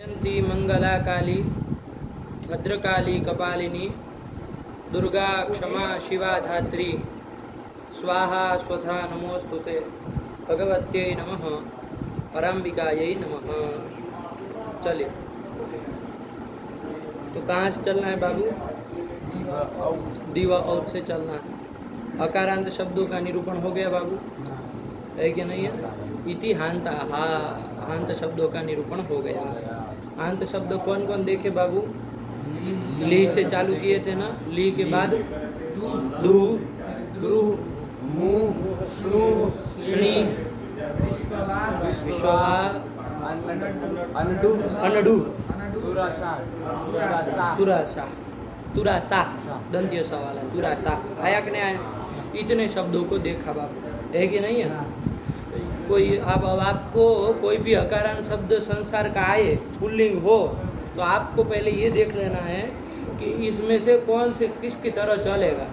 मंगला काली भद्रकाली कपालिनी दुर्गा क्षमा शिवा धात्री स्वाहा स्वधा नमोस्तुते भगवत्यै नमः पराम्बिकायै नमः। चलिए, तो कहाँ से चलना है बाबू? दीवा औत से चलना है। अकारांत शब्दों का निरूपण हो गया बाबू, है कि नहीं है? इति हांता, हांत शब्दों का निरूपण हो गया। हांत शब्द कौन कौन देखे बाबू? ली से चालू किए थे ना, ली के बाद दु, द्रु, मु, श्रु, श्री, विश्वा, अनडु, अनडु, तुरासा, तुरासा, दंत्य सवाल है, तुरासा आया कि नहीं आया? इतने शब्दों को देखा बाबू, है कि नहीं है? कोई अब आपको कोई भी अकारांत शब्द संसार का आए, पुल्लिंग हो, तो आपको पहले ये देख लेना है कि इसमें से कौन से किसकी तरह चलेगा,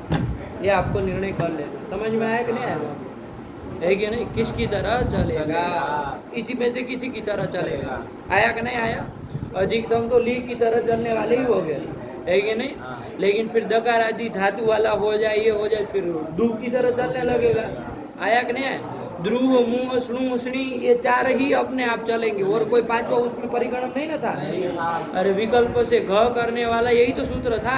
ये आपको निर्णय कर लेना। समझ में आया कि नहीं आया बाबू? है कि नहीं? किसकी तरह चलेगा, इसी में से किसी की तरह चलेगा। आया कि नहीं आया? अधिकतम तो ली की तरह चलने वाले ही हो गए, है कि नहीं? लेकिन फिर दकार आदि धातु वाला हो जाए, ये हो जाए, फिर दू की तरह चलने लगेगा। आया कि नहीं आया? ध्रुव, मुंह, श्नु, श्नी, ये चार ही अपने आप चलेंगे, और कोई पांचवा उसमें परिगणन नहीं ना था। अरे विकल्प से घ करने वाला यही तो सूत्र था,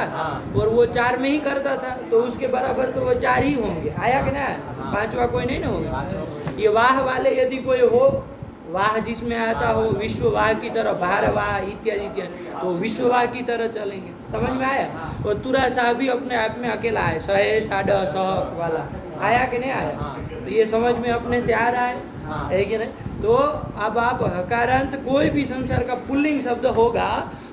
और वो चार में ही करता था, तो उसके बराबर तो वो चार ही होंगे। आया कि नहीं? पांचवा कोई नहीं ना होगा। ये वाह वाले यदि कोई हो, वाह जिसमें आता हो, विश्व वाह की तरह, भार वाह इत्यादि इत्यादि, तो विश्व वाह की तरह चलेंगे। समझ में आया? और तुरा साह भी अपने आप में अकेला है, सहे साढ़ सह वाला। आया कि नहीं आया? तो ये समझ में अपने से आ रहा है कि नहीं? तो अब आप हकारांत कोई भी संसार का पुल्लिंग शब्द होगा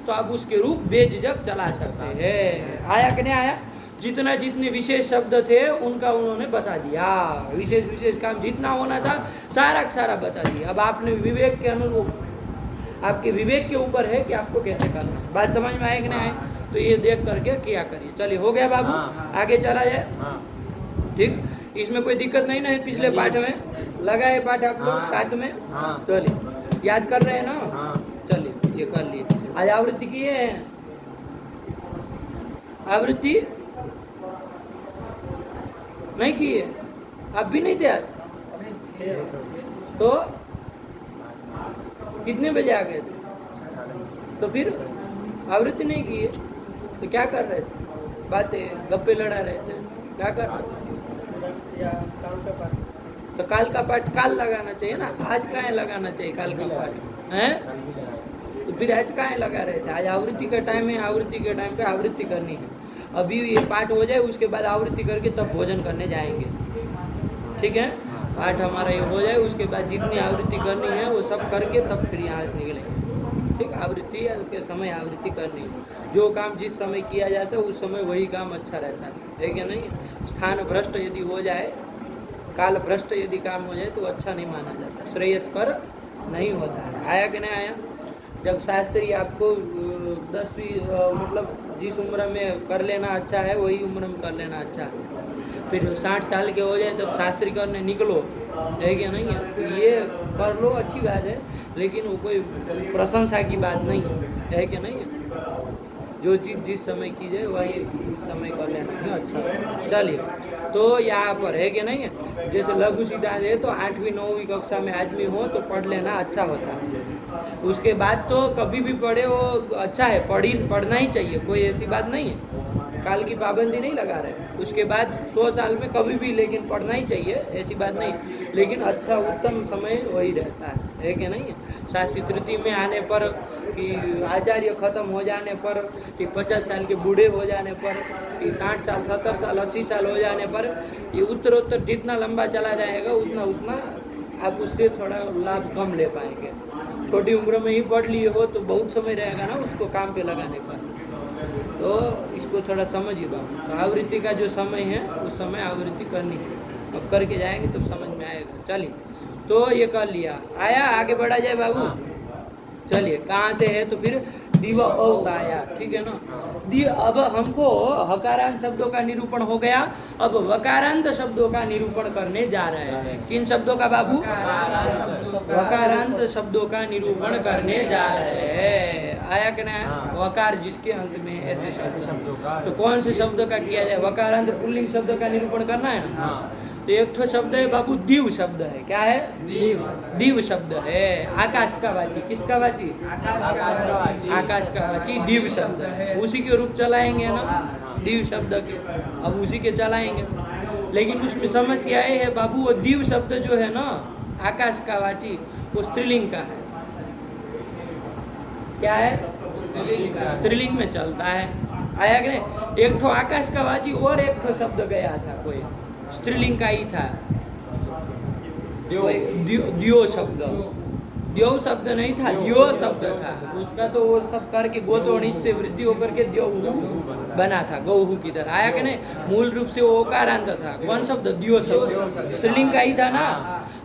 तो आप उसके रूप बेझिझक चला सकते हैं। आया कि नहीं आया? जितने विशेष शब्द थे उनका उन्होंने बता दिया, विशेष काम जितना होना था सारा का सारा बता दिया। अब आपने विवेक के अनुरूप, आपके विवेक के ऊपर है कि आपको कैसे करना है। बात समझ में आए कि नहीं आए? तो ये देख करके किया करिए। चलिए, हो गया बाबू, आगे चला जाए। ठीक, इसमें कोई दिक्कत नहीं ना है? पिछले पाठ में लगा है पाठ आप लोग साथ में? चलिए, याद कर रहे हैं ना? चलिए, ये कर लिए। आज आवृत्ति की है, आवृत्ति नहीं की है? आप भी नहीं थे आज? तो कितने बजे आ गए थे? तो फिर आवृत्ति नहीं की है तो क्या कर रहे थे? बातें गप्पे लड़ा रहे थे, क्या कर रहे थे? तो काल का पाठ काल लगाना चाहिए ना, आज कहाँ लगाना चाहिए काल का पाठ है? तो फिर आज कहाँ लगा रहे थे? आज आवृत्ति का टाइम है, आवृत्ति के टाइम पे आवृत्ति करनी है। अभी ये पाठ हो जाए, उसके बाद आवृत्ति करके तब भोजन करने जाएंगे। ठीक है? पाठ हमारा ये हो जाए, उसके बाद जितनी आवृत्ति करनी है वो सब करके तब फिर यहाँ से निकलेंगे। ठीक, आवृत्ति के समय आवृत्ति करनी है। जो काम जिस समय किया जाता है उस समय वही काम अच्छा रहता है कि नहीं? स्थान भ्रष्ट यदि हो जाए, काल भ्रष्ट यदि काम हो जाए तो अच्छा नहीं माना जाता, श्रेयस्कर नहीं होता है। आया कि नहीं आया? जब शास्त्री आपको 10वीं मतलब जिस उम्र में कर लेना अच्छा है वही उम्र में कर लेना अच्छा है, फिर 60 साल के हो जाए तब शास्त्री करने निकलो, है कि नहीं है? तो ये कर लो, अच्छी बात है, लेकिन वो कोई प्रशंसा की बात नहीं है कि नहीं है? जो चीज़ जिस समय की जाए वही उस समय कर लेना है अच्छा। चलिए, तो यहाँ पर है कि नहीं है? जैसे लघु सिद्धांत है तो 8वीं 9वीं कक्षा में आदमी हो तो पढ़ लेना अच्छा होता है। उसके बाद तो कभी भी पढ़े वो अच्छा है, पढ़ना ही चाहिए, कोई ऐसी बात नहीं है, काल की पाबंदी नहीं लगा रहे। उसके बाद 100 साल में कभी भी लेकिन पढ़ना ही चाहिए, ऐसी बात नहीं, लेकिन अच्छा उत्तम समय वही रहता है कि नहीं है? शास्त्री तृतीय में आने पर, कि आचार्य खत्म हो जाने पर, कि 50 साल के बूढ़े हो जाने पर, कि 60 साल 70 साल 80 साल हो जाने पर, ये उत्तरोत्तर जितना लंबा चला जाएगा उतना आप उससे थोड़ा लाभ कम ले पाएंगे। छोटी उम्र में ही पढ़ लिए हो तो बहुत समय रहेगा ना उसको काम पे लगाने पर, तो इसको थोड़ा समझिए बाबू। तो आवृत्ति का जो समय है उस समय आवृत्ति करनी है, अब करके जाएंगे तब समझ में आएगा। चलिए, तो ये कर लिया, आया, आगे बढ़ा जाए बाबू। चलिए, कहाँ से है? तो फिर दिवा औत आया, ठीक है ना? अब हमको हकारांत शब्दों का निरूपण हो गया, अब वकारांत शब्दों का निरूपण करने जा रहे हैं। किन शब्दों का बाबू? वकारांत शब्दों का निरूपण करने जा रहे हैं। आया कि नहीं? वकार जिसके अंत में ऐसे शब्दों का, तो कौन से शब्द का किया जाए? वकारांत पुल्लिंग शब्द का निरूपण करना है ना। तो एक ठो शब्द है बाबू, दीव शब्द है। क्या है? दीव शब्द है। आकाश का वाची, किसका वाची? आकाश का वाची दीव शब्द है। उसी के रूप चलाएंगे ना दीव शब्द के, अब उसी के चलाएंगे। लेकिन उसमें समस्या ये है बाबू, वो दीव शब्द जो है ना आकाश का वाची, वो स्त्रीलिंग का है। क्या है? स्त्रीलिंग में चलता है। आया कि नहीं? एक ठो आकाश का वाची और एक ठो शब्द गया था, कोई स्त्रीलिंग का ही था, दियो शब्द। दियो शब्द नहीं था, दियो शब्द था। उसका तो वो सब करके गोतोणित से वृद्धि होकर के दियो बना था, गौहू की तरह। आया कि नहीं? मूल रूप से वो ओकारांत था। कौन शब्द? दियो शब्द, स्त्रीलिंग का ही था ना।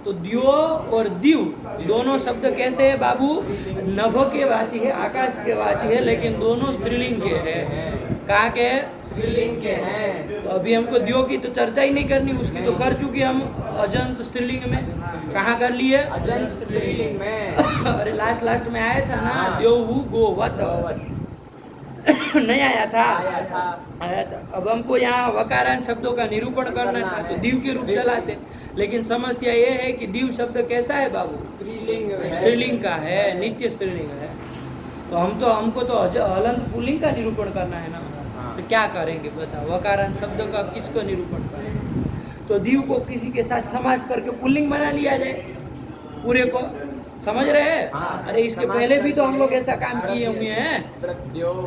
तो दियो और दीव दोनों शब्द कैसे है बाबू? नभ के वाची है, आकाश के वाची है, लेकिन दोनों स्त्रीलिंग के हैं। कहाँ के? स्त्रीलिंग के हैं। तो अभी हमको दियो की तो चर्चा ही नहीं करनी, उसकी तो कर चुके हम अजंत स्त्रीलिंग में। कहाँ कर लिए? अजंत स्त्रीलिंग में। अरे लास्ट में आया था ना, द्योहु गोवत नहीं आया था? आया था। अब हमको यहाँ वकारांत शब्दों का निरूपण करना था, तो दीव के रूप चलाते। लेकिन समस्या ये है कि दीव शब्द कैसा है बाबू? स्त्रीलिंग का है, नित्य स्त्रीलिंग है। तो हमको तो हलंत पुल्लिंग का निरूपण करना है ना। तो क्या करेंगे बताओ? वकारांत शब्द का किसको निरूपण करेंगे? तो दीव को किसी के साथ समास करके पुल्लिंग बना लिया जाए पूरे को। समझ रहे हैं? अरे इसके पहले भी तो हम लोग ऐसा काम किए हुए हैं,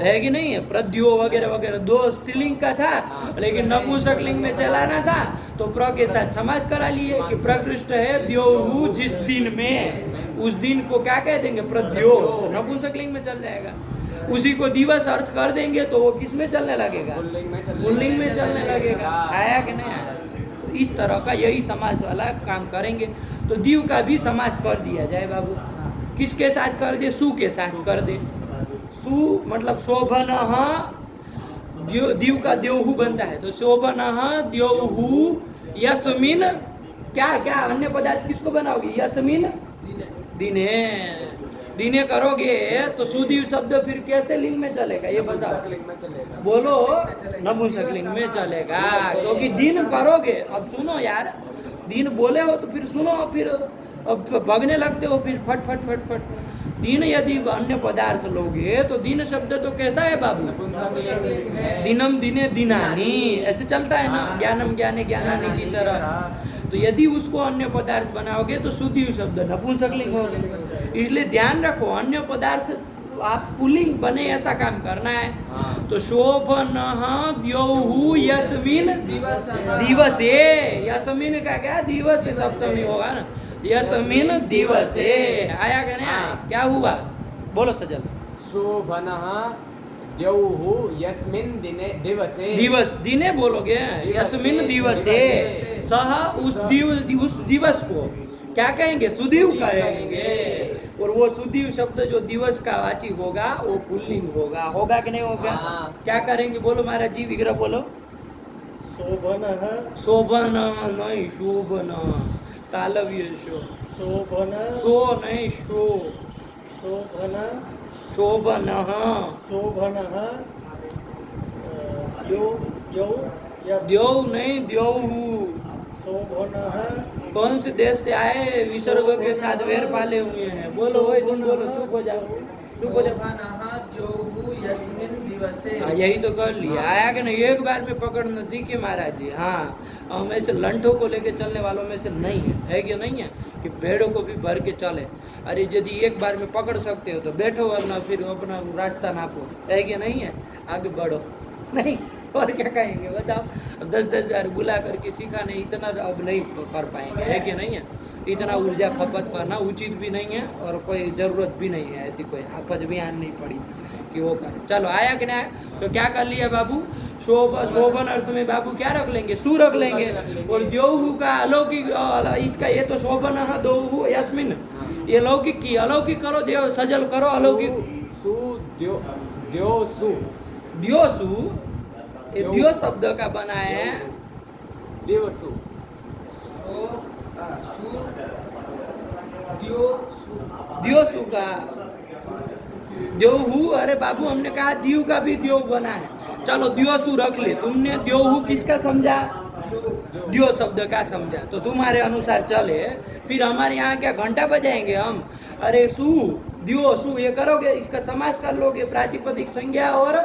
है कि नहीं है? प्रद्यो वगैरह वगैरह दो स्त्रीलिंग का था, लेकिन नपुंसक लिंग में चलाना था तो प्र के साथ समास करा लिए कि प्रकृष्ट है द्योहु जिस दिन में, उस दिन को क्या कह देंगे? प्रद्यो, नपुंसक लिंग में चल जाएगा। उसी को दिवस अर्थ कर देंगे तो वो किस में चलने लगेगा? पुल्लिंग में चलने लगेगा। आया कि नहीं आया? तो इस तरह का यही समास वाला काम करेंगे। तो दीव का भी समास कर दिया जाए बाबू। किसके साथ कर दे? सु के साथ कर दे। सु मतलब शोभन, दीव का द्योहु बनता है, तो शोभन द्योहु यस्मिन, क्या क्या अन्य पदार्थ किसको बनाओगे? यस्मिन दिने। दिने करोगे तो सुदीव शब्द फिर कैसे लिंग में चलेगा ये बताओ? बोलो, नपुंसक लिंग में चलेगा, क्योंकि दिन करोगे। अब सुनो यार, दिन बोले हो तो फिर सुनो, फिर अब भगने लगते हो फिर फट फट फट फट। दिन यदि अन्य पदार्थ लोगे तो दिन शब्द तो कैसा है बाबू? दिनम दिने दिनानी, ऐसे चलता है ना, ज्ञानम ज्ञाने ज्ञानानी की तरह। तो यदि उसको अन्य पदार्थ बनाओगे तो सुदीव शब्द नपुंसक लिंग होगा। इसलिए ध्यान रखो, अन्य पदार्थ आप पुल्लिंग बने ऐसा काम करना है। तो शोभन द्योहु यस्मिन दिवसे, यस्मिन का क्या? दिवस सप्तमी होगा ना, यस्मिन दिवसे। आया क्या नहीं? क्या हुआ? बोलो सजल। शोभन द्यौहु यस्मिन दिने दिवसे, दिवस दिने बोलोगे, यस्मिन दिवसे, सह उस दिवस को क्या कहेंगे? सुदीव कहेंगे। और वो सुदीव शब्द जो दिवस का वाची होगा वो पुल्लिंग होगा। होगा कि नहीं होगा? क्या करेंगे? बोलो महाराज जी, विग्रह बोलो। शोभन, शोभन नहीं, शोभन, तालव्य शो, शोभन, सो नहीं, शो, शोभन, शोभन, शोभन, द्यौ नहीं, द्यौहु। शोभन, कौन से देश से आए? विसर्ग के साथ वेर पाले हुए हैं। बोलो भाई, तुम बोलो, चुप हो जाओ, चुप हो जाओ। यही तो कर लिया। आया कि नहीं? एक बार में पकड़ न थी कि महाराज जी। हाँ, हम ऐसे लंठों को लेके चलने वालों में से नहीं है कि नहीं है कि भेड़ों को भी भर के चले। अरे यदि एक बार में पकड़ सकते हो तो बैठो, वरना फिर अपना रास्ता नापो, है कि नहीं है? आगे बढ़ो। नहीं और क्या कहेंगे बताओ? अब 10-10 हज़ार बुला करके सिखाने इतना अब नहीं कर पाएंगे, है कि नहीं है? इतना ऊर्जा खपत करना उचित भी नहीं है और कोई ज़रूरत भी नहीं है, ऐसी कोई आफत भी आन नहीं पड़ी कि वो कर। चलो, आया कि नहीं? तो क्या कर लिया बाबू? शोभन अर्थ में बाबू क्या रख लेंगे? सु रख लेंगे। और द्योहु का अलौकिक, इसका ये तो शोभन द्योहु यस्मिन, ये लौकिक की अलौकिक करो, देव सजल करो अलौकिक। सु द्यो सु, द्योसु ये द्यो शब्द का बना है। देवसु, द्योसु का द्योहु, अरे बाबू हमने कहा दीव का भी द्योव बना है। चलो द्योसु रख ले, तुमने द्योहु किसका समझा? द्यो शब्द का समझा, तो तुम्हारे अनुसार चले। फिर हमारे यहाँ क्या घंटा बजाएंगे हम? अरे सु द्यो सु ये करोगे, इसका समास कर लोगे, प्रातिपदिक संज्ञा और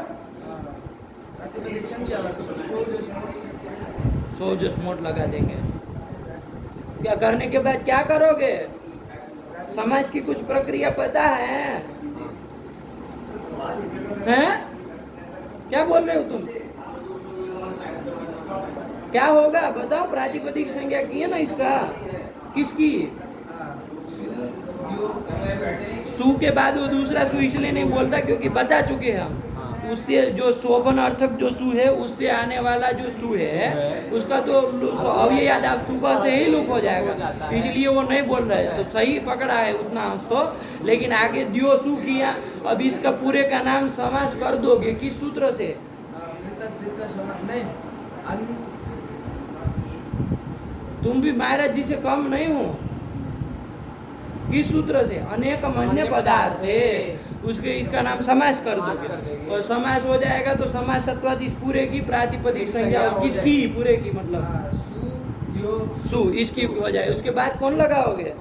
सो जो स्मोट लगा देंगे। क्या करने के बाद क्या करोगे? समाज की कुछ प्रक्रिया पता है? हैं? क्या बोल रहे हो तुम? क्या होगा बताओ? प्रातिपदिक संज्ञा की है ना इसका, किसकी? सु के बाद वो दूसरा सु इसलिए नहीं बोलता क्योंकि बता चुके हैं हम। उससे जो शोभन अर्थक जो सु है, उससे आने वाला जो सु है उसका तो अब ये याद आप सुबह से ही लुक हो जाएगा, इसलिए वो नहीं बोल रहे। तो सही पकड़ा है उतना अंश तो, लेकिन आगे द्यो सु किया। अब इसका पूरे का नाम समास कर दोगे किस सूत्र से? तुम भी महाराज जी से कम नहीं हो। किस सूत्र से? अनेक अन्य पदार्थ है, उसके इसका नाम समास कर दोगे और समास हो जाएगा तो समास सत्वाद इस पूरे की प्रातिपदिक संज्ञा किसकी? पूरे की, मतलब सु इसकी हो जाए। उसके बाद कौन लगाओगे?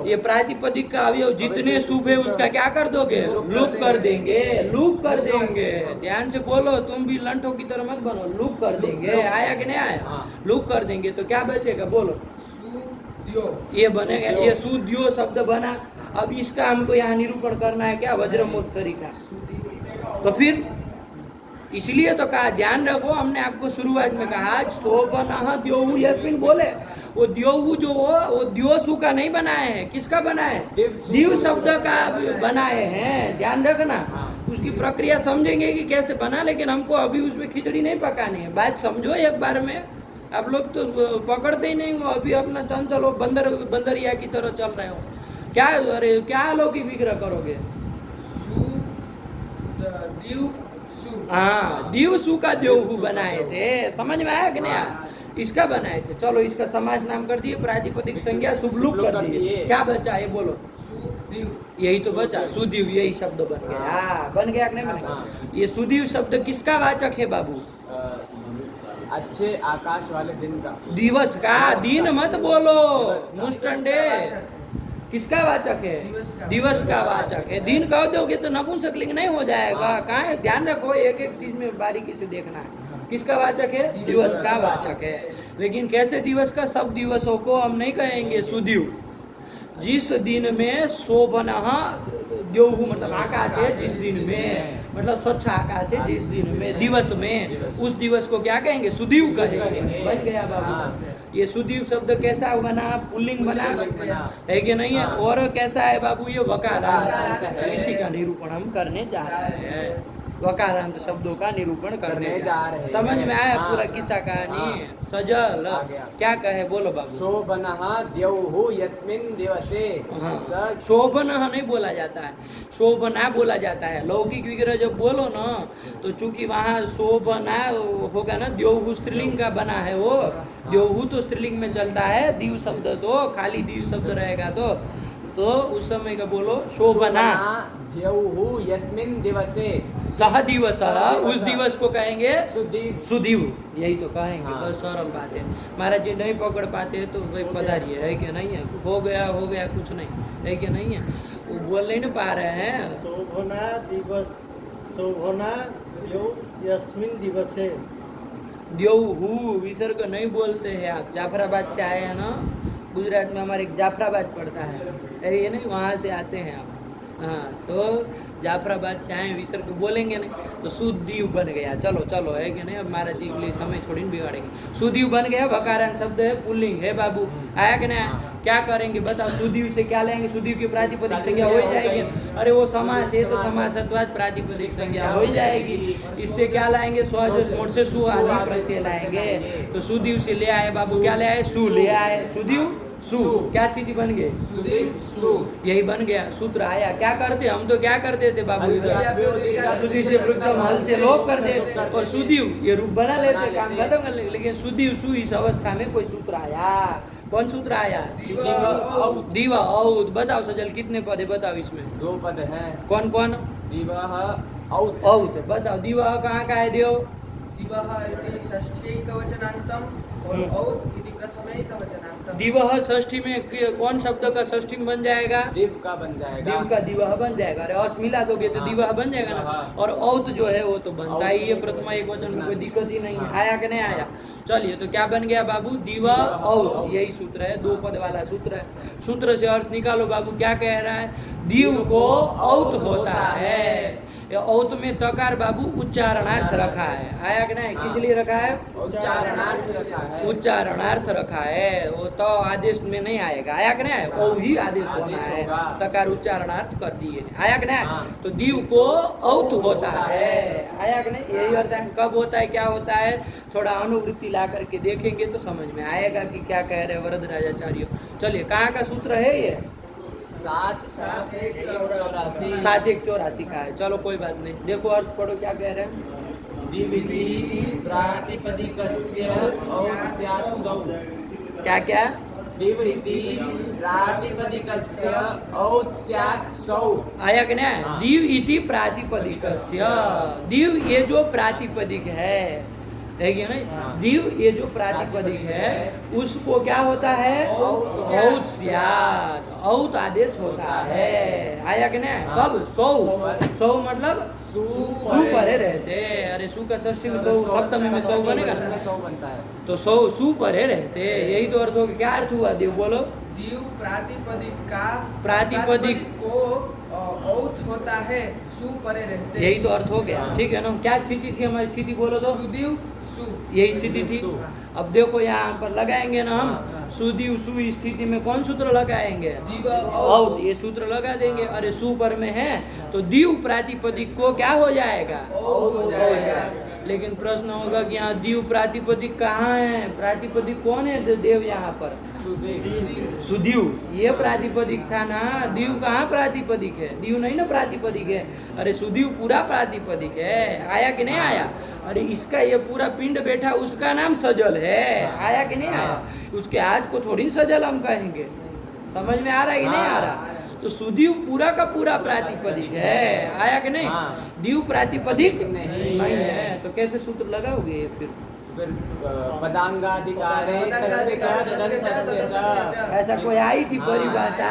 ये प्रातिपदिक का अवयव जितने शुभ है उसका क्या कर दोगे? लुप कर देंगे, लुप कर देंगे। ध्यान से बोलो, तुम भी लंठों की तरह मत बनो। लुप कर देंगे, आया कि नहीं आया? लुप कर देंगे तो क्या बचेगा? बोलो। ये बनेगा, ये सुद्यो शब्द बना। अब इसका हमको यहाँ निरूपण करना है क्या? वज्रमोत्तरी का। तो फिर इसलिए तो कहा, ध्यान रखो, हमने आपको शुरुआत में कहा शोभनः द्योहु यस्मिन् बोले। वो द्योहु जो वो द्योसु का नहीं बनाए हैं, किसका बनाए? दिव शब्द का बनाए हैं। ध्यान रखना, उसकी प्रक्रिया समझेंगे कि कैसे बना, लेकिन हमको अभी उसमें खिचड़ी नहीं पकानी है। बात समझो एक बार में। आप लोग तो पकड़ते ही नहीं हो, अभी अपना चंचल हो, बंदरिया की तरह चल रहे हो। क्या अरे क्या अलौकिक विग्रह करोगे? हाँ, दीव सु का द्योहु बनाए थे, समझ में आया कि नहीं आया? इसका बनाए थे। चलो इसका समास नाम कर दिए, प्रातिपदिक संज्ञा शुभलुप कर दिए। क्या बचा ये बोलो? यही तो बचा, सुदीव, यही शब्द बन गया। बन गया कि नहीं बन गया? ये सुदीव शब्द किसका वाचक है बाबू? अच्छे आकाश वाले दिन का। दिवस का, दिन मत बोलो मुस्टंडे। किसका वाचक है? दिवस का वाचक है। दिन कह दोगे तो नपुंसकलिंग नहीं हो जाएगा। कहाँ है? ध्यान रखो, एक एक चीज में बारीकी से देखना है। किसका वाचक है? दिवस का वाचक है। लेकिन कैसे दिवस का? सब दिवसों को हम नहीं कहेंगे सुदीव। जिस दिन में शोभनः द्योहु, मतलब आकाश है जिस दिन में, मतलब स्वच्छ आकाश है जिस दिन में, दिवस में, उस दिवस को क्या कहेंगे? सुदीव कहेंगे। बन गया बाबू। ये सुदीव शब्द कैसा बना? पुल्लिंग बना है कि नहीं है? और कैसा है बाबू? ये वकारांत है। इसी का निरूपण हम करने जा रहे हैं। वकारांत शब्दों का निरूपण करने जा रहे हैं। समझ में आया पूरा किस्सा कहानी? सजल क्या कहे बोलो बाबू? शोभनः द्यौः यस्मिन् दिवसे। शोभनः नहीं बोला जाता है, शोभना बोला जाता है। लौकिक विग्रह जब बोलो ना, तो चूंकि वहाँ शोभना होगा ना, द्योहु स्त्रीलिंग का बना है। वो द्योहु तो स्त्रीलिंग में चलता है, दीव शब्द तो खाली दीव शब्द रहेगा तो उस समय का बोलो शोभना द्यौः यस्मिन् दिवसे। सह दिवस, उस दिवस को कहेंगे सुदीव। सुदीव, यही तो कहेंगे। बस सरल बात है। महाराज जी नहीं पकड़ पाते हैं तो भाई पधारिए, है कि नहीं है? हो गया कुछ नहीं, है कि नहीं है? वो बोल नहीं पा रहे हैं। शोभना दिवस, शोभना द्यो यस्मिन् दिवसे। द्योहु विसर्ग नहीं बोलते हैं आप। जाफराबाद से आए हैं ना, गुजरात में हमारे जाफराबाद पड़ता है, ये नहीं, वहाँ से आते हैं आप। हाँ, तो जाफराबाद से आए, विसर्ग बोलेंगे नहीं तो सुदीव बन गया। चलो है कि नहीं? अब महाराज जी इंग्लिश हमें थोड़ी नहीं बिगाड़ेंगे। सुदीव बन गया, वकारांत शब्द है, पुल्लिंग है बाबू। आया कि नहीं? क्या करेंगे बताओ? सुदीव से क्या लेंगे? सुदीव की प्रातिपदिक संज्ञा हो जाएगी। अरे वो समास है तो समासत्वाद प्रातिपदिक संज्ञा हो जाएगी। इससे क्या लाएंगे? स्वज मोट से सु आदि प्रत्यय लाएंगे। तो सुदीव से ले आए बाबू, क्या ले आए? सु ले आए। सुदीव सु, क्या स्थिति बन गई? यही बन गया, सूत्र आया। क्या करते हम? तो क्या करते थे बाबू? सुदी से वृद्धम हल से लोप कर दे और सुदीव ये रूप बना लेते, काम खत्म कर लेते। लेकिन सुदीव सु इस अवस्था में कोई सूत्र आया कौन सूत्र आया? दिव औत। बताओ सजल कितने पद है, बताओ इसमें। 2 पद हैं। कौन कौन? दिवः औत। औत। बताओ दिव कहाँ का है देव? दिवः इति षष्ठीकवचनान्तम और औत इति प्रथमैकवचनान्तम। दिवह षष्ठी में कौन शब्द का षष्ठी में बन जाएगा? दिव का बन जाएगा। दिव का दिवह बन जाएगा। अरे अस मिला दोगे तो हाँ। दिवह बन जाएगा ना। हाँ। और औत जो है वो तो बनता ही है प्रथमा एक वचन में, कोई दिक्कत ही नहीं है। हाँ। आया कि नहीं आया? चलिए तो क्या बन गया बाबू? दिव औत। यही सूत्र है, 2 पद वाला सूत्र है। सूत्र से अर्थ निकालो बाबू। क्या कह रहा है? दिव को औत होता है। ये औत में तकार बाबू उच्चारणार्थ रखा है। आया कि नहीं? किस लिए रखा है? उच्चारणार्थ रखा है। उच्चारणार्थ रखा है। वो तो आदेश में नहीं आएगा। आया कि नहीं? ओ ही आदेश होना है। होगा। तकार उच्चारणार्थ कर दिए। आया कि नहीं? हाँ। तो दिव को औत होता है। आया कि नहीं? यही अर्थ है। कब होता है, क्या होता है? थोड़ा अनुवृत्ति ला करके देखेंगे तो समझ में आएगा कि क्या कह रहे हैं वरदराजाचार्य। चलिए कहाँ का सूत्र है ये? 7-1-84। 7-1-84 का है। चलो कोई बात नहीं। देखो अर्थ पढ़ो क्या कह रहे हैं। दिविति प्रातिपदिकस्य औत स्यात् सौ। क्या क्या? दिव इति प्रातिपदिकस्य औत स्यात् सौ। आया कि नहीं? हाँ। दिव इति प्रातिपदिकस्य। दिव ये जो प्रातिपदिक है कि नहीं? हाँ। दिव ये जो प्रातिपदिक है उसको क्या होता है? औत स्यात्। औत आदेश होता है। आया कि नहीं? हाँ। कब? सौ। सौ मतलब सु परे रहते। अरे सु का षष्ठी में सौ, सप्तमी में सौ बनेगा ना। 100 बनता है। तो सौ सु परे रहते। यही तो अर्थ हो गया। क्या अर्थ हुआ देव? बोलो। दिव प्रातिपदिक का प्रातिपदिक को औत होता है, सु परे रहते। यही तो अर्थ हो गया। हाँ। ठीक है ना? क्या स्थिति थी हमारी? स्थिति बोलो तो। सुदिव सु। यही स्थिति थी। सु। अब देखो यहाँ पर लगाएंगे ना हम हाँ। सुदिव सु स्थिति में कौन सूत्र लगाएंगे? दिव औत। ये सूत्र लगा देंगे। अरे सु पर में है तो दिव प्रातिपदिक को क्या हो जाएगा? औत हो जाएगा। लेकिन प्रश्न होगा कि यहाँ दिव प्रातिपदिक कहाँ है? प्रातिपदिक कौन है देव यहाँ पर? सुदेव। सुदीव। ये प्रातिपदिक था ना। दीव कहाँ प्रातिपदिक है? दीव नहीं ना प्रातिपदिक है। अरे सुदीव पूरा प्रातिपदिक है। आया कि नहीं आया? अरे इसका ये पूरा पिंड बैठा उसका नाम सजल है। आया कि नहीं आया? उसके आज को थोड़ी सजल हम कहेंगे। समझ में आ रहा है कि नहीं आ रहा? तो सुदीव पूरा का पूरा प्रातिपदिक है। आया कि नहीं? हाँ। दीव प्रातिपदिक नहीं नहीं है। है। तो कैसे सूत्र लगाओगे फिर? फिर पदांगाधिकारे तस्य च तदन्तस्य च। ऐसा कोई आई थी हाँ। परिभाषा?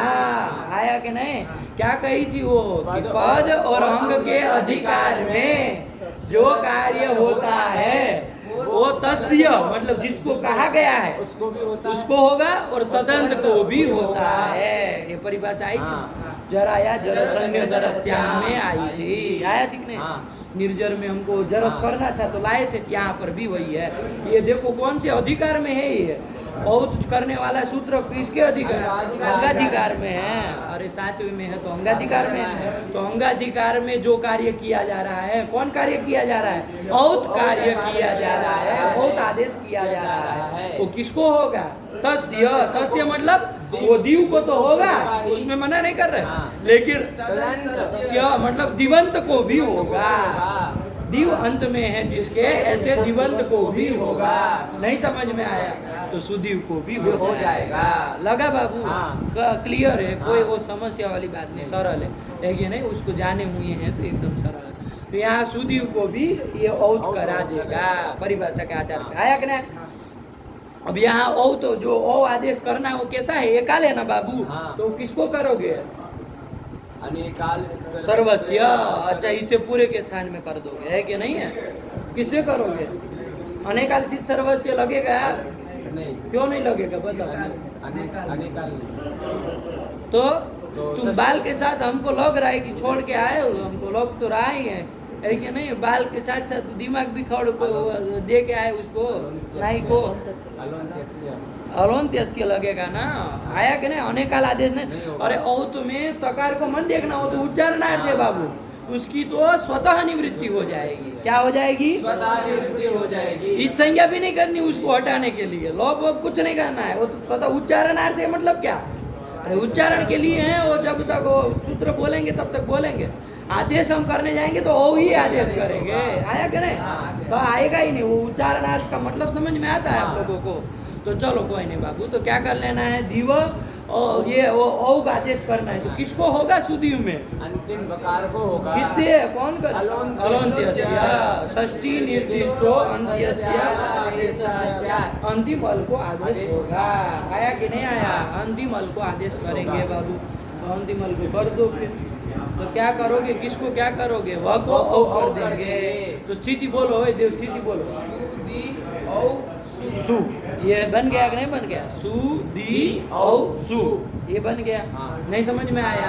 आया कि नहीं? क्या कही थी वो? कि पद और अंग के अधिकार में जो कार्य होता है वो तस्य मतलब जिसको कहा गया है उसको भी होता है। उसको होगा और तदंत को भी होता है। ये परिभाषा आई थी। हाँ। जरा या जरसंग दरस्याम में आई थी। आया थी कि नहीं? हाँ। निर्जर में हमको जरस हाँ। करना था तो लाए थे। यहाँ पर भी वही है। ये देखो कौन से अधिकार में है ये? औत करने वाला सूत्र किसके अधिकार? अंगाधिकार में है। अरे 7वें में है तो अंगाधिकार में है। तो अंगाधिकार में जो कार्य किया जा रहा है, कौन कार्य किया जा रहा है? औत कार्य किया जा रहा है। औत आदेश किया जा रहा है। वो किसको होगा? तस्य। तस्य मतलब वो दीव को तो होगा, उसमें मना नहीं कर रहे। हाँ। लेकिन तदंत क्या मतलब दिवंत को भी होगा। दिव अंत में है जिसके ऐसे दिवंत को भी होगा। नहीं समझ में आया? तो सुदीव को भी हो जाएगा। लगा बाबू? हाँ। क्लियर है। कोई हाँ। वो समस्या वाली बात नहीं, सरल है। ये नहीं उसको जाने हुए हैं तो एकदम सरल है। तो यहाँ सुदीव को भी ये औत करा देगा परिभाषा के आधार पर। आया कि नहीं? अब यहाँ औ तो जो औ आदेश करना है वो कैसा है? एकाल है ना बाबू? हाँ। तो किसको करोगे? अनेकाल सर्वस्य। अच्छा इसे पूरे के स्थान में कर दोगे, है कि नहीं है? किससे करोगे? अनेकाल सिद्ध सर्वस्य लगेगा? नहीं। क्यों नहीं लगेगा बताओ? अनेकाल तो तो तुम बाल के साथ हमको लग रहा है कि छोड़ के आए हो, हमको लग तो रहा ही है कि नहीं? बाल के साथ साथ दिमाग भी खड़ को दे के आए उसको नहीं को अलोन्त्यस्य लगेगा ना। आया कि नहीं? अनेकाल आदेश नहीं। अरे औत में तकार को मत देखना, हो तो उच्चारणार्थ है बाबू। उसकी तो स्वतः निवृत्ति हो जाएगी। क्या हो जाएगी? स्वतः निवृत्ति हो जाएगी। इस संज्ञा भी नहीं करनी उसको हटाने के लिए। लोभ वोभ कुछ नहीं करना है। वो तो स्वतः उच्चारणार्थ है। मतलब क्या? अरे उच्चारण के लिए है वो। जब तक वो सूत्र बोलेंगे तब तक बोलेंगे। आदेश हम करने जाएंगे तो ओ ही आदेश करेंगे। आया कि नहीं? तो आएगा ही नहीं। वो उच्चारणार्थ का मतलब समझ में आता है आप लोगों को? तो चलो कोई नहीं बाबू, तो क्या कर लेना है, दिव और ये औ का आदेश करना है। तो किसको होगा सुदीव में? अंतिम वकार को होगा। किससे? कौन कर? अलोन्त्यस्य। अलोन्त्यस्य। षष्ठी निर्दिष्टो अंत्यस्य आदेशस्य। अंतिम बल को आदेश होगा। आया कि नहीं आया? अंतिम बल को आदेश करेंगे बाबू, अंतिम बल को कर दो फिर। तो क्या करोगे, किसको क्या करोगे? वह को औ कर देंगे। तो स्थिति बोलो, ओए देव स्थिति बोलो। सुदी औ सु, ये बन गया कि नहीं बन गया? सु दी औ सु, ये बन गया। हाँ। नहीं समझ में आया?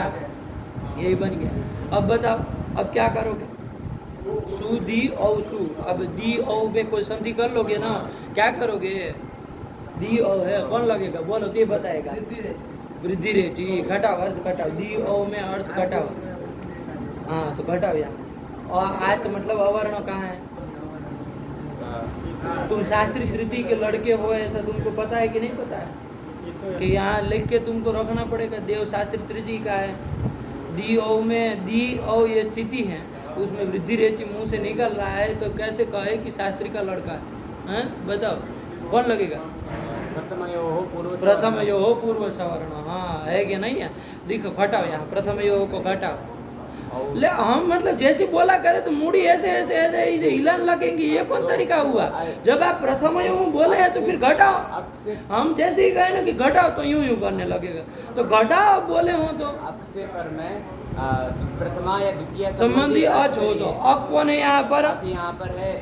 यही बन गया। अब बताओ, अब क्या करोगे? सु दी औ सु, अब दी औ में कोई संधि कर लोगे ना? क्या करोगे? दी औ है, कौन लगेगा? बोलो, ये बताएगा। वृद्धि रहती, घटाओ, अर्थ घटाओ। दी औ में अर्थ घटाओ। हाँ, तो घटाओ यहाँ। और आज तो मतलब अवर्ण कहाँ है? तुम शास्त्री तृतीय के लड़के हो, ऐसा तुमको पता है कि नहीं पता है? कि यहाँ लिख के तुमको रखना पड़ेगा, देव शास्त्री तृतीय का है। दी औ में दी औ ये स्थिति है, उसमें वृद्धि रेचि मुंह से निकल रहा है, तो कैसे कहे कि शास्त्री का लड़का है? बताओ कौन लगेगा? प्रथम यो हो पूर्व सवर्ण। हाँ, है कि नहीं है? देखो घटाओ यहाँ, प्रथम यो को घटाओ। ले हम मतलब जैसे बोला करे तो मुड़ी ऐसे ऐसे ऐसे हिलन लगेंगी, ये कौन तरीका हुआ? जब आप प्रथम यूं बोले हैं तो फिर घटाओ। हम जैसे ही कहे ना कि घटाओ तो यूं यूं करने लगेगा, तो घटाओ बोले हो तो अक्से पर में प्रथमा या द्वितीय संबंधी अच हो तो अक कौन है यहाँ पर? यहाँ पर है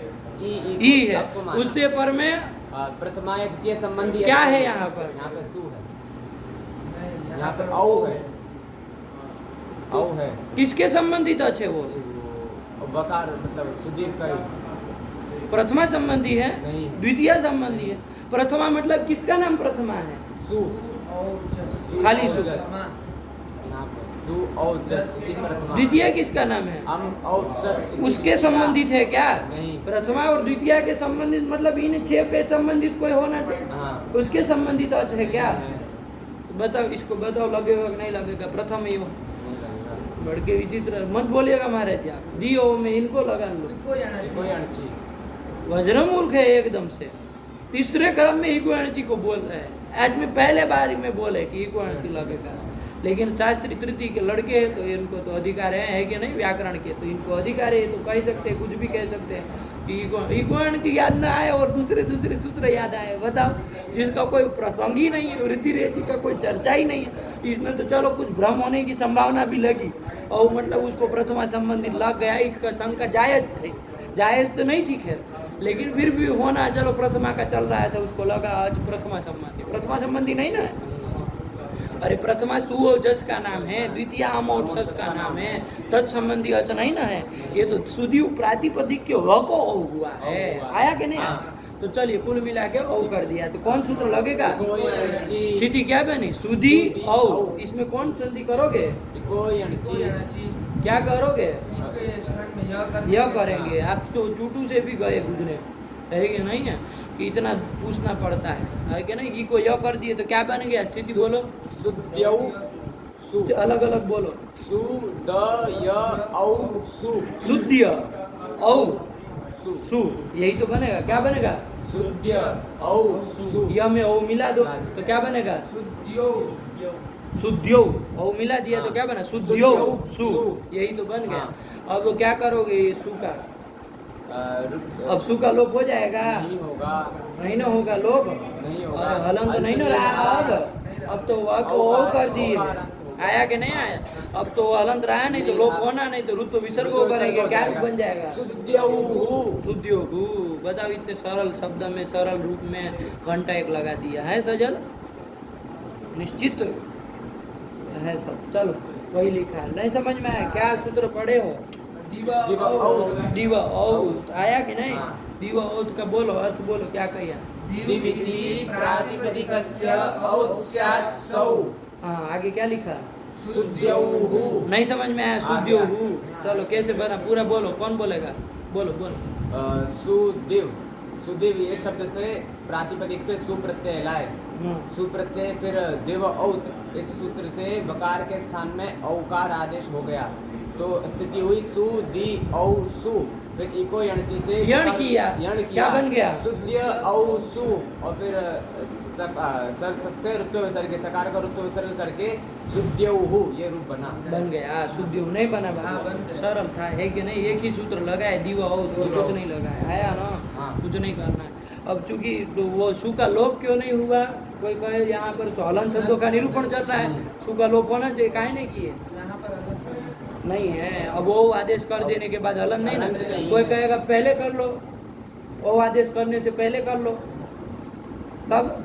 ई है, उससे पर में प्रथमा या द्वितीय संबंधी क्या है यहाँ पर? यहाँ पे सु है, यहाँ पर औ है, औ है। किसके संबंधित अच्छे वो? वकार मतलब सुदीर का प्रथमा संबंधी है, नहीं। द्वितीय संबंधी है। प्रथमा मतलब किसका नाम प्रथमा है? सु, खाली सु। यहाँ पर सु और जस की प्रथमा। द्वितीय किसका नाम है? और जस उसके संबंधित है क्या? नहीं। प्रथमा और द्वितीय के संबंधित मतलब इन छह के संबंधित कोई होना चाहिए। हाँ। उसके संबंधित अच है क्या? बताओ, इसको बताओ, लगेगा कि नहीं लगेगा? प्रथम यो बढ़ के विचित्र मत बोलिएगा महाराज जी, आप दी ओ में इनको लगा लो। वज्रमूर्ख है एकदम से। तीसरे क्रम में इको अणची को बोल रहे हैं। आज में पहले बार में बोले कि इको अणची लगेगा, लेकिन शास्त्री तृतीय के लड़के हैं तो इनको तो अधिकार है कि नहीं व्याकरण के? तो इनको अधिकार है, तो कह सकते हैं, कुछ भी कह सकते हैं कि इको अणची याद ना आए और दूसरे दूसरे सूत्र याद आए। बताओ, जिसका कोई प्रसंग ही नहीं है, वृद्धि रेचि का कोई चर्चा ही नहीं है, इसमें तो चलो कुछ भ्रम होने की संभावना भी लगी और मतलब उसको प्रथमा संबंधित लग गया, इसका शंका जायज थी। जायज तो नहीं थी खैर, लेकिन फिर भी होना, चलो प्रथमा का चल रहा था, उसको लगा आज प्रथमा संबंधी। प्रथमा संबंधी नहीं ना, अरे प्रथमा सु और जस का नाम है, द्वितीय आम और सस का नाम है, तत्संबंधी अच नहीं ना है। ये तो सुदीव प्रातिपदिक के व को औ हुआ है। आया कि नहीं आया? तो चलिए कुल मिला के औ कर दिया, तो कौन सूत्र लगेगा? स्थिति क्या बनी? सुदी औ। इसमें कौन संधि करोगे? क्या करोगे? यह करेंगे। आप तो चूटू से भी गए बुझने, है कि नहीं है? कि इतना पूछना पड़ता है कि नहीं? ई को यह कर दिए तो क्या बन गया? स्थिति बोलो, अलग अलग बोलो। सु द य औ सु, शुद्ध औ सु, यही तो बनेगा। क्या बनेगा? शुद्ध औ सु। यह में औ मिला दो तो क्या बनेगा? शुद्ध्यो। औ मिला दिया तो क्या बना? शुद्ध्यो सु, यही तो बन गया। अब क्या करोगे? ये सु का, अब सु का लोप हो जाएगा? नहीं होगा, नहीं ना होगा लोप? नहीं होगा। और हलन तो नहीं ना रहा अब तो वह को ओ कर दिए। आया कि नहीं आया? अब तो हलंत रहा नहीं, तो लोप होना नहीं, तो रुत तो विसर्ग करेंगे, क्या रूप बन जाएगा? शुद्ध्यो। बताओ, इतने सरल शब्द में, सरल रूप में घंटा एक लगा दिया है। सजल निश्चित है सब। चलो वही लिखा है, नहीं समझ में आया? क्या सूत्र पढ़े हो? दिवा औत। आया कि नहीं? दिवा औत का बोलो, अर्थ बोलो, क्या कहिए? हाँ, आगे क्या लिखा? नहीं समझ में आया? शुद्ध्योहु। चलो कैसे बना? पूरा बोलो, कौन बोलेगा? बोलो बोलो। सुदेव। सुदेव ये शब्द से प्रातिपदिक से सुप्रत्यय लाए। सुप्रत्यय फिर देव औत, इस सूत्र से वकार के स्थान में औकार आदेश हो गया, तो स्थिति हुई सु दी औ सु। फिर इको यणची से यण किया, यण किया, क्या बन गया? शुद्ध औ सु, और फिर सर सस्य रुत्व विसर्ग के सकार का रुत्व विसर्ग करके सुद्योहु ये रूप बना। बन गया शुद्ध नहीं बना हाँ, बाबा, बन गया। सरल था है कि नहीं, एक ही सूत्र लगाए दीवा हो तो कुछ नहीं लगाया, आया ना, हाँ। कुछ नहीं करना है। अब चूंकि वो सु का लोप क्यों नहीं हुआ, कोई कहे यहाँ पर हलन शब्दों का निरूपण चल रहा है, सु का लोप होना चाहिए, काहे नहीं किए, यहाँ पर अलग नहीं है। अब वो आदेश कर देने के बाद हलन नहीं ना, हलन नहीं। कोई कहेगा पहले कर लो, वो आदेश करने से पहले कर लो, तब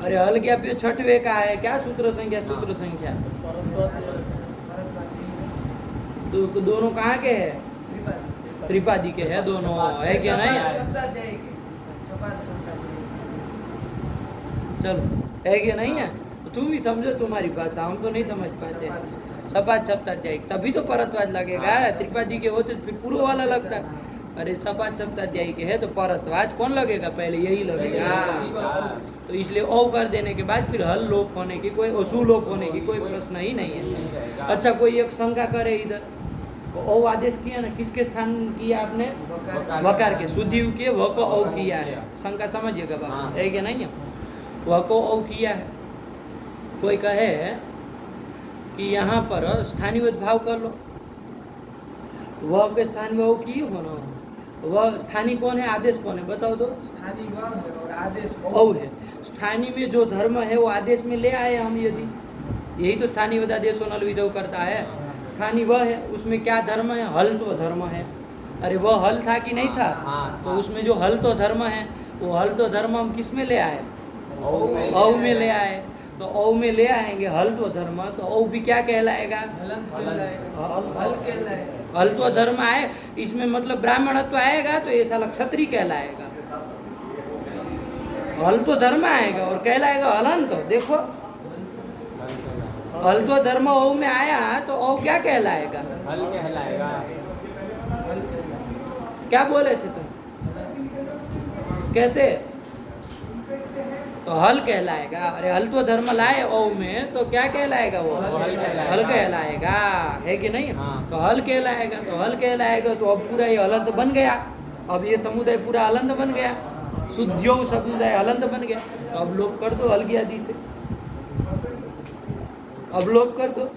अरे हल क्या पे छठवे का है, क्या सूत्र संख्या, सूत्र संख्या तो दोनों कहाँ के है, त्रिपादी के है दोनों, है क्या नहीं, चलो है कि नहीं है, तो तुम भी समझो, तुम्हारी भाषा हम तो नहीं समझ पाते। सपात सप्ताध्यायी तभी तो परत्वाज लगेगा, त्रिपादी के होते तो फिर पूर्व वाला लगता। अरे सपात सप्ताध्यायी के है तो परत्वाज कौन लगेगा, पहले यही लगेगा। तो इसलिए ओ कर देने के बाद फिर हल लोप होने की कोई, सु लोप होने की कोई प्रश्न ही नहीं है। अच्छा कोई एक शंका करे इधर, ओ आदेश किया ना, किसके स्थान किया आपने, वकार के, शुद्धि किए, व को औ किया है, शंका समझिएगा बाबा, हाँ। है कि नहीं है, व को औ किया है। कोई कहे कि यहाँ पर स्थानीय भाव कर लो, वह के स्थान में ओ किए हो ना, वह स्थानीय कौन है, आदेश कौन है, बताओ तो, स्थानीय वह है और आदेश औ है। स्थानीय में जो धर्म है वो आदेश में ले आए हम, यदि यही तो स्थानीय आदेश नल विधो करता है। स्थानीय वह है, उसमें क्या धर्म है, हल तो धर्म है। अरे वह हल था कि नहीं था, हाँ, तो उसमें जो हल तो धर्म है, वो हल तो धर्म हम किस में ले आए, औ में ले आए। तो औ में ले आएंगे हल तो धर्म, तो औ भी क्या कहलाएगा, हलन कहलाएगा, हल कहलाएगा। हल तो धर्म आए, इसमें मतलब ब्राह्मणत्व आएगा तो ये साला क्षत्रिय कहलाएगा। हल तो धर्म आएगा और कहलाएगा हलंत। देखो हल तो धर्म औ में आया तो औ क्या कहलाएगा, हल कहलाएगा। हल कहलाएगा। क्या बोले थे तुम, कैसे, तो हल कहलाएगा। अरे हल तो धर्म लाए औ में तो क्या कहलाएगा, वो हल कहलाएगा, है कि नहीं, हाँ। तो हल कहलाएगा, तो हल कहलाएगा तो अब पूरा ये हलंत बन गया। अब ये समुदाय पूरा हलंत बन गया, शुद्धियों समुदाय हलंत बन गया। तो अब लोप कर दो हल की आदि से, अब लोप कर दो।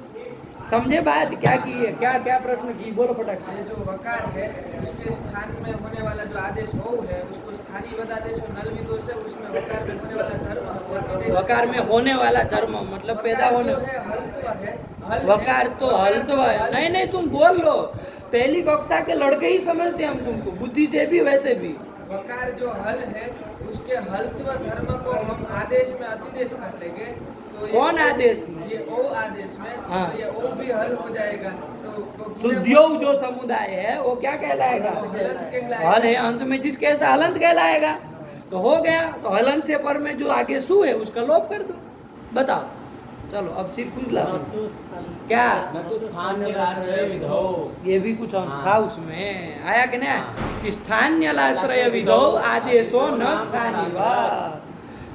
समझे बात क्या की है, क्या क्या प्रश्न की, बोलो फटाक से। ये जो वकार है उसके स्थान में होने वाला जो आदेश हो है उसको स्थानीय वद आदेश और नल विदोष है, उसमें वकार में होने वाला धर्म अतिदेश, वकार में होने वाला धर्म मतलब पैदा वकार होने, जो है हलत्व है, हल वकार है, तो हल तो है, हल- नहीं नहीं तुम बोल लो, पहली कक्षा के लड़के ही समझते हम तुमको, बुद्धि से भी वैसे भी। वकार जो हल है उसके हलत्व धर्म को हम आदेश में अतिदेश कर लेंगे, तो ये कौन आदेश में? ये ओ आदेश में, हाँ। तो ये ओ भी हल हो जाएगा। तो पूरे- शुद्धियों जो समुदाय है वो क्या कहलाएगा, वो हलंत कहलाएगा। हल है, अंत में जिसके ऐसा हलंत कहलाएगा। तो हो गया, तो हलंत से पर में जो आगे सु है उसका लोप कर दो। बताओ, चलो अब सिर खुद ला, क्या न तो स्थान निराश्रय विधौ, ये भी कुछ अंश हाँ। था उसमें, आया कि नहीं, हाँ। कि स्थानीय विधौ आदेशो न स्थानीय,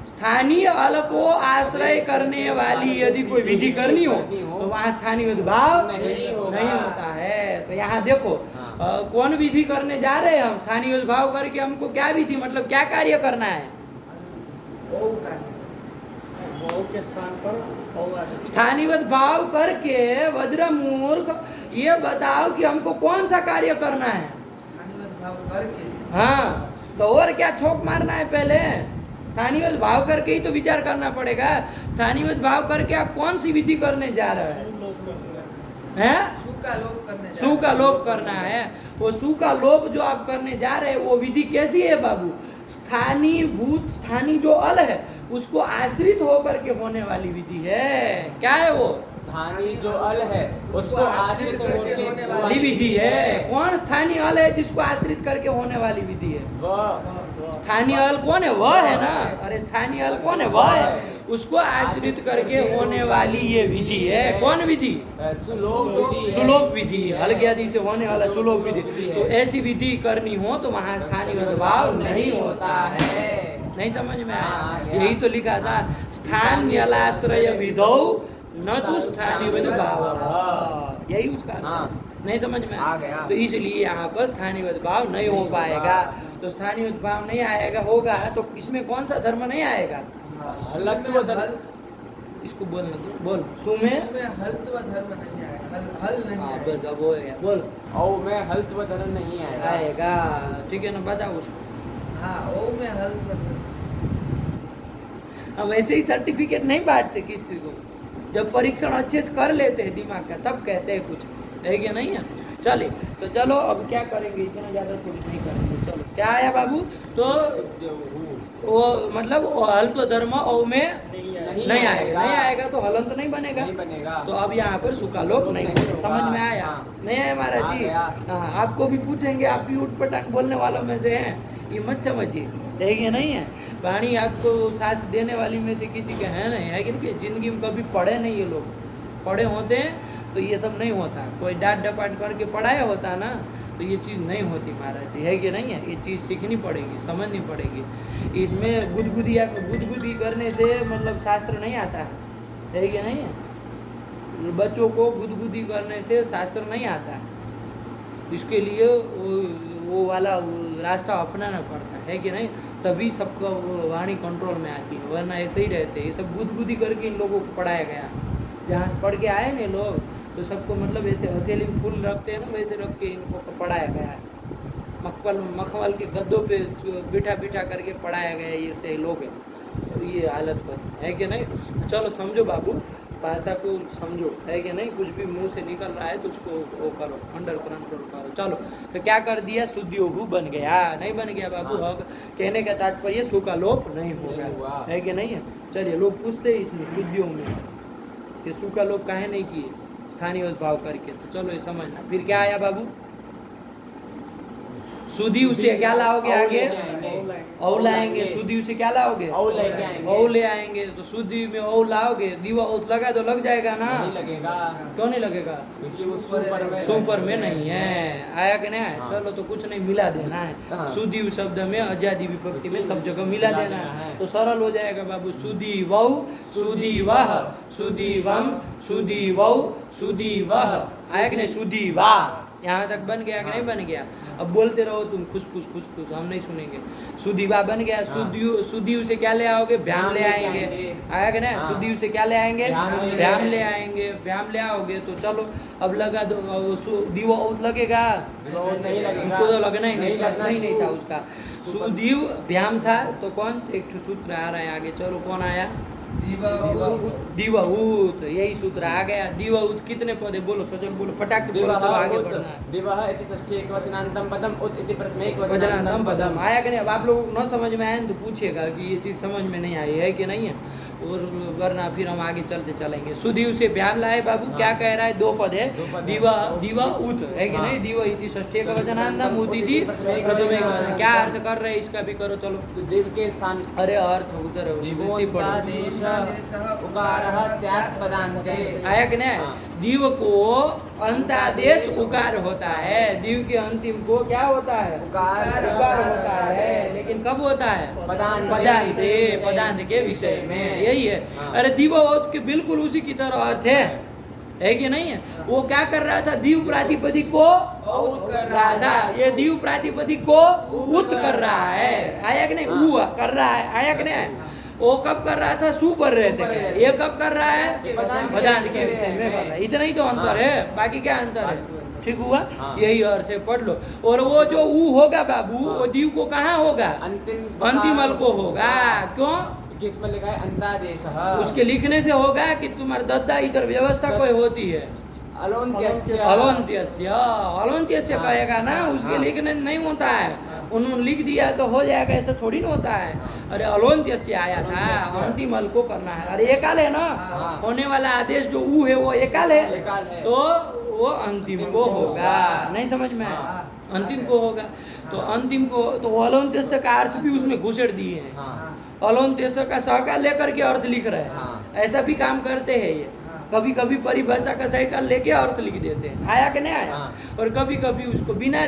स्थानीय अल को आश्रय करने वाली यदि कोई विधि करनी हो तो वहाँ स्थानीय भाव नहीं होगा। नहीं होता है। तो यहाँ देखो हाँ। कौन विधि करने जा रहे हैं हम, स्थानीय भाव करके हमको क्या विधि मतलब क्या कार्य करना है, ओ का बहु के स्थान पर औ आदेश। स्थानीय भाव करके वज्र मूर्ख ये बताओ कि हमको कौन सा कार्य करना है। स्थानीय भाव करके हाँ, तो और क्या छोक मारना है, पहले स्थानीय भाव करके ही तो विचार करना पड़ेगा। स्थानीय भाव करके आप कौन सी विधि करने जा रहे हैं, हैं? सु का लोप करने जा सु का लोप करना है। वो सु का लोप जो आप करने जा रहे हैं वो विधि कैसी है बाबू, स्थानीय भूत, स्थानीय जो अल है उसको आश्रित होकर के होने वाली विधि है। क्या है वो, स्थानीय जो अल है उसको आश्रित करके होने वाली वाली विधि है। कौन स्थानीय अल है जिसको आश्रित करके होने वाली विधि है, वह स्थानीय अल कौन है, वह है ना। अरे स्थानीय अल कौन है, वह है, उसको आश्रित करके होने वाली ये विधि है। कौन विधि, सुलोक विधि है। सुलोक विधि, हल की आदि से होने वाला सुलोक विधि। तो ऐसी विधि करनी हो तो वहाँ स्थानीय भाव नहीं होता है। नहीं समझ में आया, यही तो लिखा था, स्थानीयलाश्रय विधौ न तो स्थानीय भाव, यही उसका हाँ, नहीं समझ में आ गया। तो इसलिए यहाँ पर स्थानीय भाव नहीं हो पाएगा। तो स्थानीय भाव नहीं आएगा, होगा तो इसमें कौन सा धर्म नहीं आएगा? हलत्व धर्म। इसको बोलना दो, बोल। सु में में हलत्व धर्म नहीं आएगा, हल नहीं हाँ आएगा। बस अब हो गया, बोल। औ में हलत्व धर्म नहीं आएगा। आएगा, ठीक है ना, बताओ उसको। हाँ, ओ में हलत्व धर्म। हम ऐसे ही सर्टिफिकेट नहीं बांटते किसी को, जब परीक्षण अच्छे से कर लेते हैं दिमाग का तब कहते हैं कुछ, है क्या नहीं है? चलिए तो चलो अब क्या करेंगे, इतना ज़्यादा थोड़ी नहीं करेंगे। चलो क्या आया बाबू? तो वो मतलब हल्त्व धर्म औ में नहीं आएगा, नहीं आएगा तो हलंत नहीं बनेगा, नहीं बनेगा। तो अब यहाँ पर सुकालोप नहीं नहीं होगा। होगा। समझ में आया? हाँ। नहीं आया महाराज आ जी? गया। हाँ, आपको भी पूछेंगे, आप भी उठ पटांग बोलने वालों में से हैं, ये मत समझिए, है कि नहीं है? वाणी आपको साथ देने वाली में से किसी के है नहीं, है कि नहीं? जिंदगी में कभी पढ़े नहीं ये लोग, पढ़े होते हैं तो ये सब नहीं होता। कोई डांट डपाट करके पढ़ाया होता ना तो ये चीज़ नहीं होती महाराज जी, है कि नहीं है? ये चीज़ सीखनी पड़ेगी, समझनी पड़ेगी। इसमें गुदगुदी करने से मतलब शास्त्र नहीं आता है कि नहीं है? बच्चों को गुदगुदी करने से शास्त्र नहीं आता है। इसके लिए वो वाला रास्ता अपनाना पड़ता है कि नहीं? तभी सबका वो वाणी कंट्रोल में आती है, वरना ऐसे ही रहते हैं। ये सब गुदगुदी करके इन लोगों को पढ़ाया गया। जहाँ से पढ़ के आए ना लोग तो सबको मतलब ऐसे हथेली में फूल रखते हैं ना, वैसे रख के इनको पढ़ाया गया है। मखमल के गद्दों पे बिठा बिठा करके पढ़ाया गया है, ये से लोग हैं। तो ये हालत होती है कि नहीं? चलो समझो बाबू, भाषा को समझो, है कि नहीं? कुछ भी मुंह से निकल रहा है तो उसको वो करो, अंडर कंट्रोल करो। चलो तो क्या कर दिया? शुद्धियोगु बन गया, नहीं बन गया बाबू? हक कहने का तात्पर्य सुकालोप नहीं होगा, है कि नहीं है? चलिए लोग पूछते हैं इसमें शुद्धियों में कि सुकालोप काहे नहीं किए स्थानीय भाव करके, तो चलो ये समझना। फिर क्या आया बाबू? सुधी उसे क्या लाओगे आगे? औ लाएंगे। सुधी उसे क्या लाओगे? औ लेके आएंगे। औ ले आएंगे। तो सुधी में औ लाओगे, दीवा औत लगा तो लग जाएगा ना? नहीं लगेगा, क्यों नहीं लगेगा? क्योंकि वो सुपर में नहीं है। आया कि नहीं आया? हाँ। चलो तो कुछ नहीं, मिला देना है। हाँ। सुधी शब्द में आजादी विभक्ति में सब जगह मिला मिला देना देना है, है। तो सरल हो जाएगा बाबू। सुधी वह, सुधी वह, सुधी वम, सुधी वह, सुधी वह। आया कि नहीं? सुधी वाह। यहाँ तक बन गया कि नहीं बन गया? अब बोलते रहो तुम खुश हम नहीं सुनेंगे। सुधीवा बन गया। सुधी से क्या ले आओगे? भ्याम ले आएंगे। आया कि नहीं? सुधी से क्या ले आएंगे? भ्याम ले आएंगे। भ्याम ले आओगे तो चलो अब लगा दो, दीव औत लगेगा? नहीं लगेगा, उसको तो लगना ही नहीं, लगना, नहीं था उसका। सुदीव भ्याम था तो कौन? एक सूत्र आ रहा है आगे, चलो कौन आया? दिवहूत, यही सूत्र आ गया। दिवहूत कितने पद है? बोलो सजल, बोलो फटाक से बोलो, चलो आगे बढ़ना है। दिवः इति षष्ठी एकवचनान्तं पदम, उत इति प्रथम वचनान्तं एकवचनान्तं पदम। पदम। आया कि नहीं? अब आप लोगों को न समझ में आए तो पूछिएगा कि ये चीज़ समझ में नहीं आई है कि नहीं है, और वरना फिर हम आगे चलते चलेंगे। सुधीव से भ्याम लाए बाबू। क्या कह रहा है? दो पद है, दिवा उत, है कि नहीं? दिव इति षष्ठी एकवचनान्तं, उत इति प्रथम एकवचन। क्या अर्थ कर रहे हैं इसका भी करो चलो। तो दिव के स्थान अरे अर्थ उधर दिवोन्तादेश उकारः स्यात् पदान्ते। आया कि नहीं? हाँ। दीव को अंतादेश उकार होता है। दीव के अंतिम को क्या होता है? उकार होता है। लेकिन कब होता है? पदांत के विषय में, यही है। हाँ। अरे दीवोत के बिल्कुल उसी की तरह अर्थ है कि नहीं है? वो क्या कर रहा था? दीव प्रातिपदिक को औत कर रहा था, ये दीव प्रातिपदिक को उत कर रहा है। आया कि नहीं? उ कर रहा है। आया कि नहीं? वो कब कर रहा था? सु पर रहते थे। ये कब कर रहा है? पदांत के विषय में कर रहा है। इतना ही तो अंतर है, बाकी क्या अंतर है? ठीक हुआ? हाँ। यही अर्थ है, पढ़ लो। और वो जो ऊ होगा बाबू, वो दीव को कहाँ होगा? अंतिम अल को होगा। क्यों? किसमें लिखा है? अंतादेश। उसके लिखने से होगा कि तुम्हारे दद्दा इधर व्यवस्था कोई होती है। अलोन्त्यस्य अलोन्त्यस्य कहेगा ना, उसके हाँ। लिखने नहीं होता है। उन्होंने लिख दिया तो हो जाएगा, ऐसा थोड़ी ना होता है। अरे अलोन्त्यस्य आया था, अलोन्त्यस्य। अंतिम अल को करना है। अरे एकाल है ना, हाँ। होने वाला आदेश जो ऊ है वो एकाल है, एकाल है। तो वो अंतिम को होगा। नहीं समझ में आया? हाँ। अंतिम को होगा तो अंतिम को, तो अलोन्त्यस्य का अर्थ भी उसमें घुसेड़ दिए हैं। हाँ। अलोन्त्यस्य का सहकार लेकर के अर्थ लिख रहे हैं। हाँ। ऐसा भी काम करते हैं ये। कभी कभी परिभाषा का सहकार लेके अर्थ लिख देते हैं। आया कि नहीं आया? हाँ। और कभी कभी उसको बिना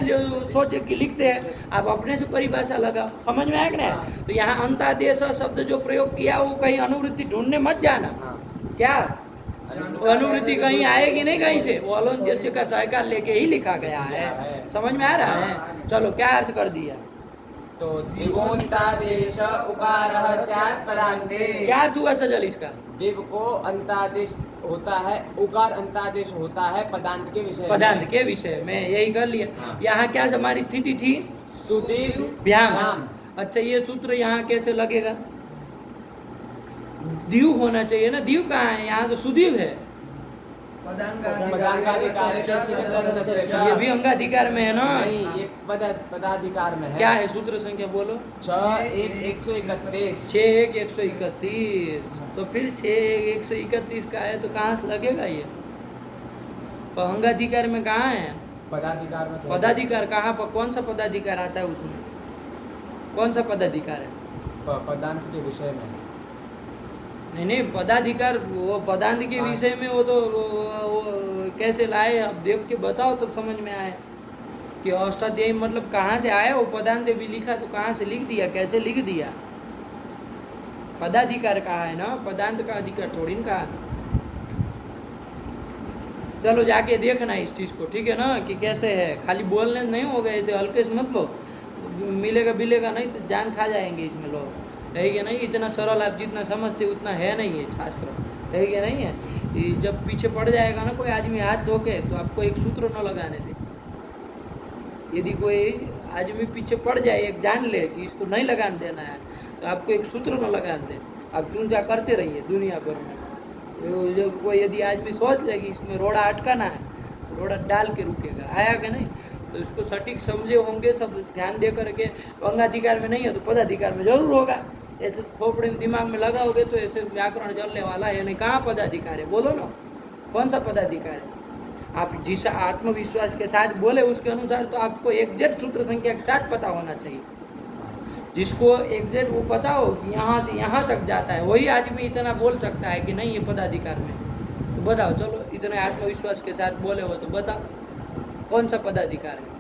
सोचे कि लिखते हैं। आप अपने से परिभाषा लगाओ, समझ में आया कि नहीं? हाँ। तो यहाँ अंतादेश शब्द जो प्रयोग किया वो कहीं अनुवृत्ति ढूंढने मत जाना। हाँ। क्या अनुवृत्ति कहीं आएगी नहीं कहीं से, वो अलोन्यस्य का सहकार लेके ही लिखा गया है। समझ में आ रहा है? चलो क्या अर्थ कर दिया? तो दिवोंतादेश उकारः स्यात् पदान्ते। क्या अर्थ हुआ सजल इसका? दिव को अंतादेश होता है, उकार अंतादेश होता है पदांत के विषय में। पदांत के विषय में, यही कर लिया। हाँ। यहाँ क्या हमारी स्थिति थी? सुदीव व्याम। अच्छा, ये सूत्र यहाँ कैसे लगेगा? दीव होना चाहिए ना, दीव कहाँ है? यहाँ तो सुदीव है। ये भी अंगाधिकार में है ना? नहीं, ये पदाधिकार में है। क्या है सूत्र संख्या बोलो? 6-1-131। 6-1-131। तो फिर 6-1-131 का है तो कहाँ से लगेगा ये? तो अंगाधिकार में कहाँ है? पदाधिकार में। पदाधिकार कहाँ पर? कौन सा पदाधिकार आता है उसमें? कौन सा पदाधिकार है? पदांत के विषय में। नहीं, पदाधिकार वो पदांत के विषय में वो तो वो कैसे लाए? अब देख के बताओ तब समझ में आए कि अष्टाध्यायी मतलब कहाँ से आया? वो पदांत भी लिखा तो कहाँ से लिख दिया, कैसे लिख दिया? पदाधिकार कहाँ है ना, पदांत का अधिकार थोड़ी ना कहा। चलो जाके देखना इस चीज़ को, ठीक है ना, कि कैसे है। खाली बोलने नहीं होगा, ऐसे हल्के से मत लो, मिलेगा बिलेगा नहीं तो जान खा जाएंगे इसमें लोग, है कि नहीं? इतना सरल आप जितना समझते उतना है नहीं है शास्त्र, है कि नहीं है? ये जब पीछे पड़ जाएगा ना कोई आदमी हाथ धो के, तो आपको एक सूत्र न लगाने दे। यदि कोई आदमी पीछे पड़ जाए, एक जान ले कि इसको नहीं लगाने देना है, तो आपको एक सूत्र न लगाने दे। आप चूंजा करते रहिए दुनिया भर में। जब कोई यदि आदमी सोच ले कि इसमें रोड़ा अटकाना है, तो रोड़ा डाल के रुकेगा, आया कि नहीं? तो इसको सटीक समझे होंगे सब, ध्यान दे करके। अंगाधिकार में नहीं है तो पदाधिकार में जरूर होगा। ऐसे खोपड़े में दिमाग में लगाओगे तो ऐसे व्याकरण चलने वाला है नहीं। कहाँ पदाधिकार है? बोलो ना, कौन सा पदाधिकार है? आप जिस आत्मविश्वास के साथ बोले उसके अनुसार तो आपको एग्जैक्ट सूत्र संख्या के साथ पता होना चाहिए। जिसको एग्जैक्ट वो पता हो कि यहाँ से यहाँ तक जाता है, वही आदमी इतना बोल सकता है कि नहीं ये पदाधिकार में। तो बताओ, चलो इतने आत्मविश्वास के साथ बोले हो तो बताओ कौन सा पदाधिकार है?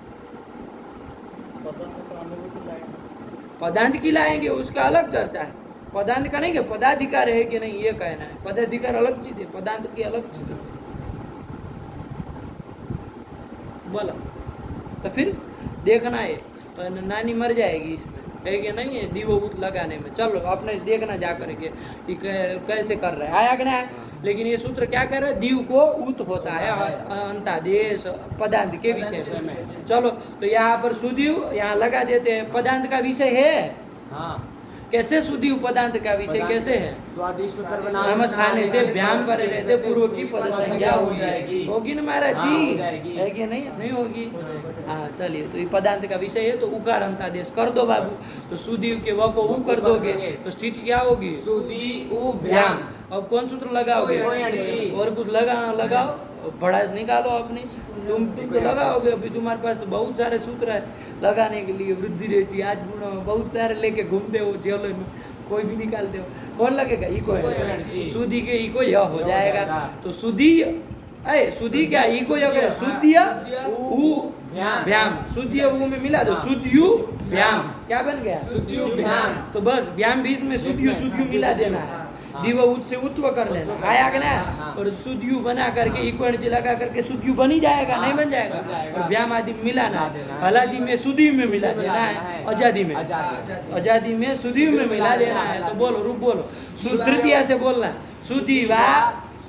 पदांत की लाएंगे उसका अलग चर्चा है। पदांत का नहीं कि पदाधिकार है कि नहीं ये कहना है। पदाधिकार अलग चीज है, पदांत की अलग चीज है। बोलो तो फिर देखना है तो नानी मर जाएगी इसमें, है कि नहीं है? दीवो उत लगाने में। चलो अपने देखना जा करके कि कैसे कर रहे हैं, आया कि नहीं? लेकिन ये सूत्र क्या कर रहे हैं? दीव को उत होता है अंतादेश पदांत के विषय में। चलो तो यहाँ पर सुदीव यहाँ लगा देते हैं, पदांत का विषय है। हाँ, कैसे सुदीव पदांत का विषय कैसे है? स्वादिष्ट नाम स्थाने से व्याम पर रहते पूर्व की पद संज्ञा हो जाएगी। होगी ना महाराज जी? है कि नहीं? नहीं होगी। हाँ चलिए, तो ये पदांत का विषय है तो उकार अंतादेश कर दो बाबू। तो सुदीव के व को उ कर दोगे तो स्थिति क्या होगी? सुदी उ व्याम। अब कौन सूत्र लगाओगे? और कुछ लगाना लगाओ, भड़ास निकालो अपनी। तुम तो लगाओगे, अभी तुम्हारे पास तो बहुत सारे सूत्र है लगाने के लिए। वृद्धि रहती आज गुणों बहुत सारे लेके घूमते हो जेल में, कोई भी निकालते हो। कौन लगेगा? इको है। सुधी के इको यह हो जाएगा। तो सुधी सुधी क्या? इको यह शुद्धिय उ व्याम। शुद्धिय उ में मिला दो शुद्धियु व्याम। क्या बन गया? शुद्धियु व्याम। तो बस व्याम भी इसमें शुद्धियु मिला देना है। दिव उत से उत्व कर लेना, आया कि ना? और सुद्यु बना करके इक्वण लगा करके सुद्यु बन ही जाएगा, नहीं बन जाएगा? और व्याम आदि मिलाना है। हलादि में सुदी में मिला देना है, आजादी में आजादी में सुदी में मिला देना है। तो बोलो रूप बोलो, तृतीया से बोलना। सुदीवा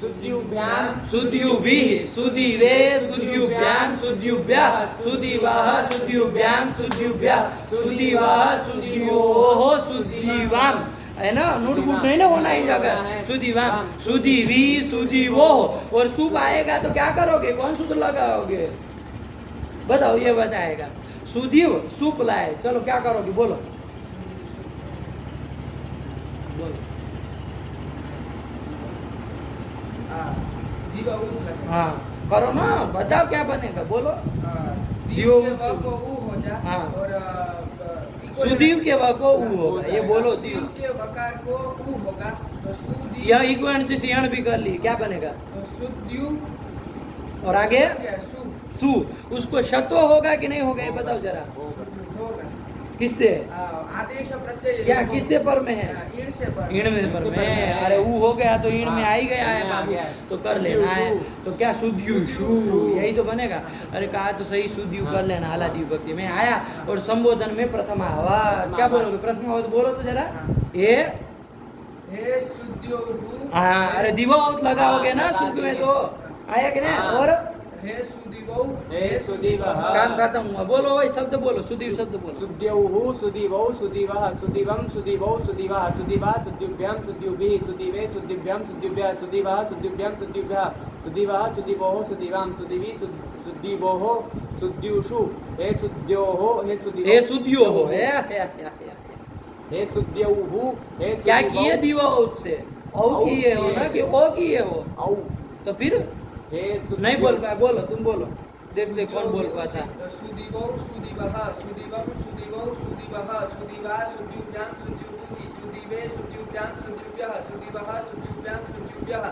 सुद्युभ्याम सुद्युभि सुदीवे सुद्युभ्याम सुद्युभ्या सुदीवाह सुद्युभ्याम सुद्युभ्या सुदीवाह सुद्योः सुदीवाम। है ना? नोटबुक नहीं ना होना ही जगह। सुदीवाम सुदीवी सुदीवो। और सुप आएगा तो क्या करोगे? कौन सूत्र लगाओगे? बताओ, ये बताएगा। सुदीव सुप लाए, चलो क्या करोगे? बोलो बोलो। हाँ करो ना, बताओ क्या बनेगा, बोलो। दीव के व को उ हो जा। हाँ। और सुदीव के व को उ होगा, ये बोलो। दीव के वकार को उ होगा तो सुदीव। यह इक्वण से सियण भी कर ली, क्या बनेगा? तो सुद्यु। और आगे क्या? सु। सु। उसको शतो होगा कि नहीं होगा ये बताओ जरा। होगा। किससे? आदेश और प्रत्यय क्या किससे पर में है? ईण से पर। ईण में पर से पर में। में। अरे ऊ हो गया तो ईण में हाँ, आ ही गया है ईण में आ बाबू, गया है। तो कर लेना है। सुद्यु तो क्या सुद्यु शु यही तो बनेगा। अरे कहा तो सही, सुद्यु कर लेना हलादी विभक्ति में आया। और संबोधन में प्रथम आवाज क्या बोलोगे? प्रथम आवाज बोलो तो जरा। ये हे सुद्योहु। हाँ, अरे दिवोत लगाओगे ना लगा सुख में दिए। तो आया कि नहीं? हाँ। और हे सुदिवौ। हे सुदिवः। काम खत्म हुआ। बोलो भाई, शब्द बोलो, सुदीव शब्द बोलो। सुद्यौः सुदिवौ सुदिवः सुदिवं सुदिवौ सुदिवः सुदिवा सुद्युभ्यां सुद्युभिः सुदिवे सुद्युभ्यां सुद्युभ्यः सुदिवः सुद्युभ्यां सुद्युभ्यः सुदिवः सुदिवोः सुदिवां सुदिवि सुदिवोः सुद्युषु हे सुद्योः हे सुदिवौ हे सुदियो हो या। हे सुद्यौः हे क्या सुदिवौ किए दिवा उससे? औ किए हो ना कि ओ किए हो? औ तो फिर हे नहीं बोल पाए, बोलो तुम बोलो, देखते कौन बोल पाता। सुदिवौ सुदिवः सुदिवं सुदिवौ सुदिवः सुदिवा सुद्युभ्यां सुद्युभिः सुदिवे सुद्युभ्यां सुद्युभ्यः सुदिवः सुद्युभ्यां सुद्युभ्यः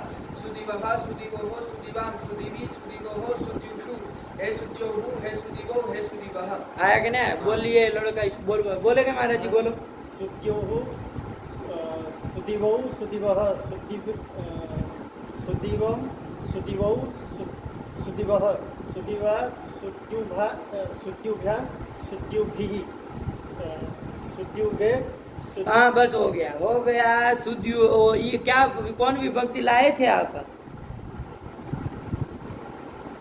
सुदिवः सुदिवोः सुदिवां सुदिवि सुदिवोः सुद्युषु हे सुद्योहु हे सुदिवौ हे सुदिवः। आया कि नहीं? बोलिए लड़का, बोल बोलेगा महाराज जी, बोलो। सुद्योः सुदिवौ सुदिवः सुदिवं सुदिवौ सुदिवः सुदिवा सुद्युभ्यां सुद्युभिः सुद्युवे हाँ बस हो गया, हो गया। सुद्यु ये क्या, कौन विभक्ति लाए थे आप?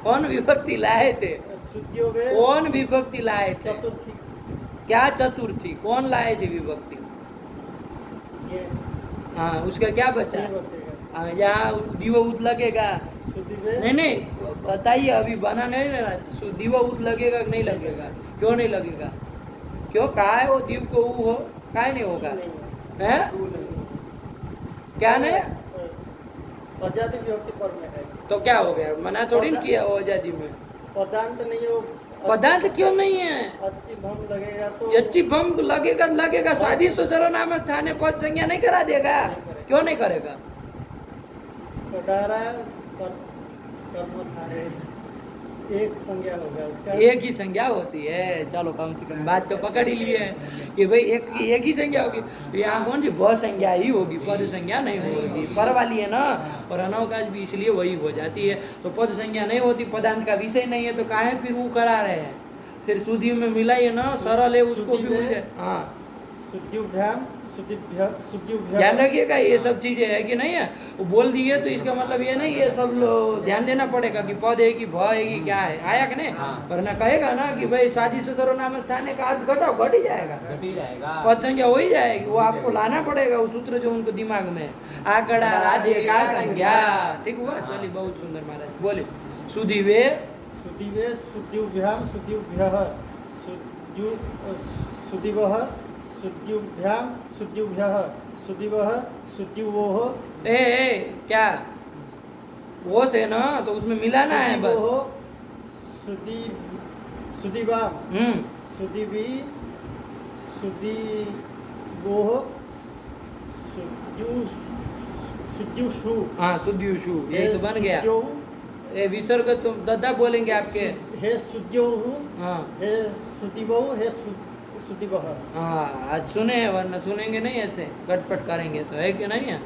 कौन विभक्ति लाए थे? सुद्युवे कौन विभक्ति लाए थे? चतुर्थी क्या चतुर्थी? कौन लाए थे विभक्ति? ये हाँ, उसका क्या बचा? ये बचेगा। हाँ, यहाँ दिवा उत लगेगा। सुदिवे नहीं नहीं, बताइए, अभी बना नहीं लेना। दिवा उत लगेगा कि नहीं लगेगा? क्यों नहीं लगेगा? क्यों? कहा है वो दीव को ऊ हो, काय नहीं होगा? हैं? क्या नहीं? आजादी विभक्ति पर में है। तो क्या हो गया? मना थोड़ी न किया वो आजादी में। पदांत नहीं हो। पदार्थ क्यों नहीं है? अच्छी भम लगेगा तो अच्छी बम लगेगा, लगेगा। शादी सर्वनाम स्थान पद संज्ञा नहीं करा देगा? क्यों नहीं करेगा? कडारा कर्मधारे एक संज्ञा होगा उसका। एक ही संज्ञा होती है। चलो कम से कम बात तो पकड़ ही लिए है कि भाई एक ही संज्ञा होगी। तो यहाँ कौन सी ब संज्ञा ही होगी, पद संज्ञा नहीं होगी। पर वाली है ना, और अनवकाश भी इसलिए वही हो जाती है। तो पद संज्ञा नहीं होती, पदांत का विषय नहीं है, तो काहे फिर वो करा रहे हैं? फिर सुधी में मिला है ना, सरल है, उसको भी उलझे। हाँ, सुद्युभ्याम ध्यान रखिएगा, ये सब चीजें है कि नहीं है। वो बोल दिए तो इसका मतलब ये नहीं, ये सब ध्यान देना पड़ेगा कि पद है कि भ है कि क्या है। आया कि नहीं? वरना कहेगा ना कि भाई शादी से सर्वनाम स्थान का अर्थ घटाओ, घट ही जाएगा, घट ही जाएगा। पद संज्ञा हो ही जाएगी। वो आपको लाना पड़ेगा वो सूत्र जो उनको दिमाग में आकड़ा राधे का संज्ञा। ठीक हुआ? चलिए, बहुत सुंदर महाराज बोले। सुधीवे सुदिवे सुद्युभ्याम सुद्युभ्यः सुदिवः सुद्युभ्याम सुद्युभ्यः सुदिवः सुद्युवोः। ए क्या वो से ना, तो उसमें मिलाना है बस। सुदिवाम सुदिवी सुदिवोः सुद्युषु। हाँ, सुद्युषु, यही तो बन गया। ए विसर्ग तो दद्दा बोलेंगे आपके। हे सुद्योहु हाँ हे सुदिवोः हे सुदिवः। हाँ, आज सुने हैं, वरना सुनेंगे नहीं, ऐसे गटपट करेंगे तो है कि नहीं है।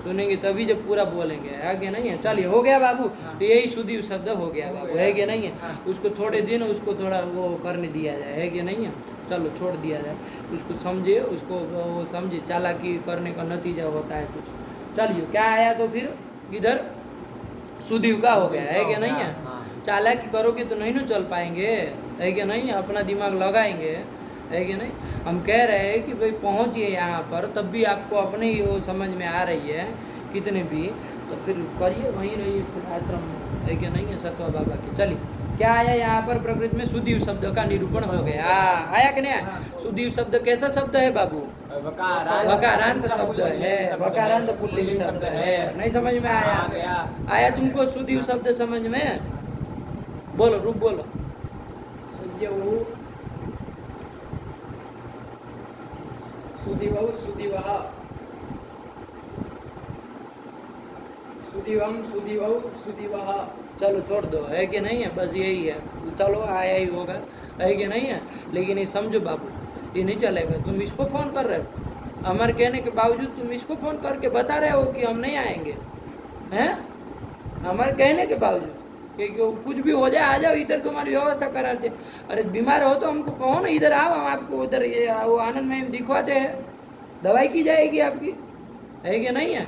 सुनेंगे तभी जब पूरा बोलेंगे, है कि नहीं है। चलिए, हो गया बाबू। तो यही सुदीव शब्द हो गया बाबू, है कि नहीं है। उसको थोड़े दिन उसको थोड़ा वो करने दिया जाए, है कि नहीं है। चलो, छोड़ दिया जाए, उसको समझे, उसको वो समझे, चालाकी करने का नतीजा होता है कुछ। चलिए, क्या आया तो फिर इधर सुदीव का हो गया, है कि नहीं है। चालाकी करोगे तो नहीं ना चल पाएंगे, है कि नहीं। अपना दिमाग लगाएंगे, है कि नहीं। हम कह रहे हैं कि भाई पहुँचिए यहाँ पर, तब भी आपको अपने ही वो समझ में आ रही है कितने भी, तो फिर करिए, वहीं रहिए फिर आश्रम में, है कि नहीं है, सतवा बाबा के। चलिए, क्या आया यहाँ पर? प्रकृति में सुदीव शब्द का निरूपण हो गया। आया कि नहीं? सुदीव शब्द कैसा शब्द है बाबू? वकारांत शब्द है, वकारांत पुल्लिंग शब्द है। नहीं समझ में आया? आया तुमको सुदीव शब्द समझ में? बोलो, रूप बोलो। सुदिवौ सुदिवः सुदिवं सुदिवौ सुदिवः। चलो छोड़ दो, है कि नहीं है। बस यही है, चलो आया ही होगा, है कि नहीं है। लेकिन ये समझो बाबू, ये नहीं चलेगा। तुम इसको फ़ोन कर रहे हो, हमारे कहने के बावजूद तुम इसको फ़ोन करके बता रहे हो कि हम नहीं आएंगे, हैं? हमारे कहने के बावजूद कि कुछ भी हो जाए आ जाओ इधर, तुम्हारी व्यवस्था करा दे। अरे बीमार हो तो हमको कहो ना, इधर आओ, हम आपको उधर ये वो आनंद में दिखवाते हैं, दवाई की जाएगी आपकी, है कि नहीं है?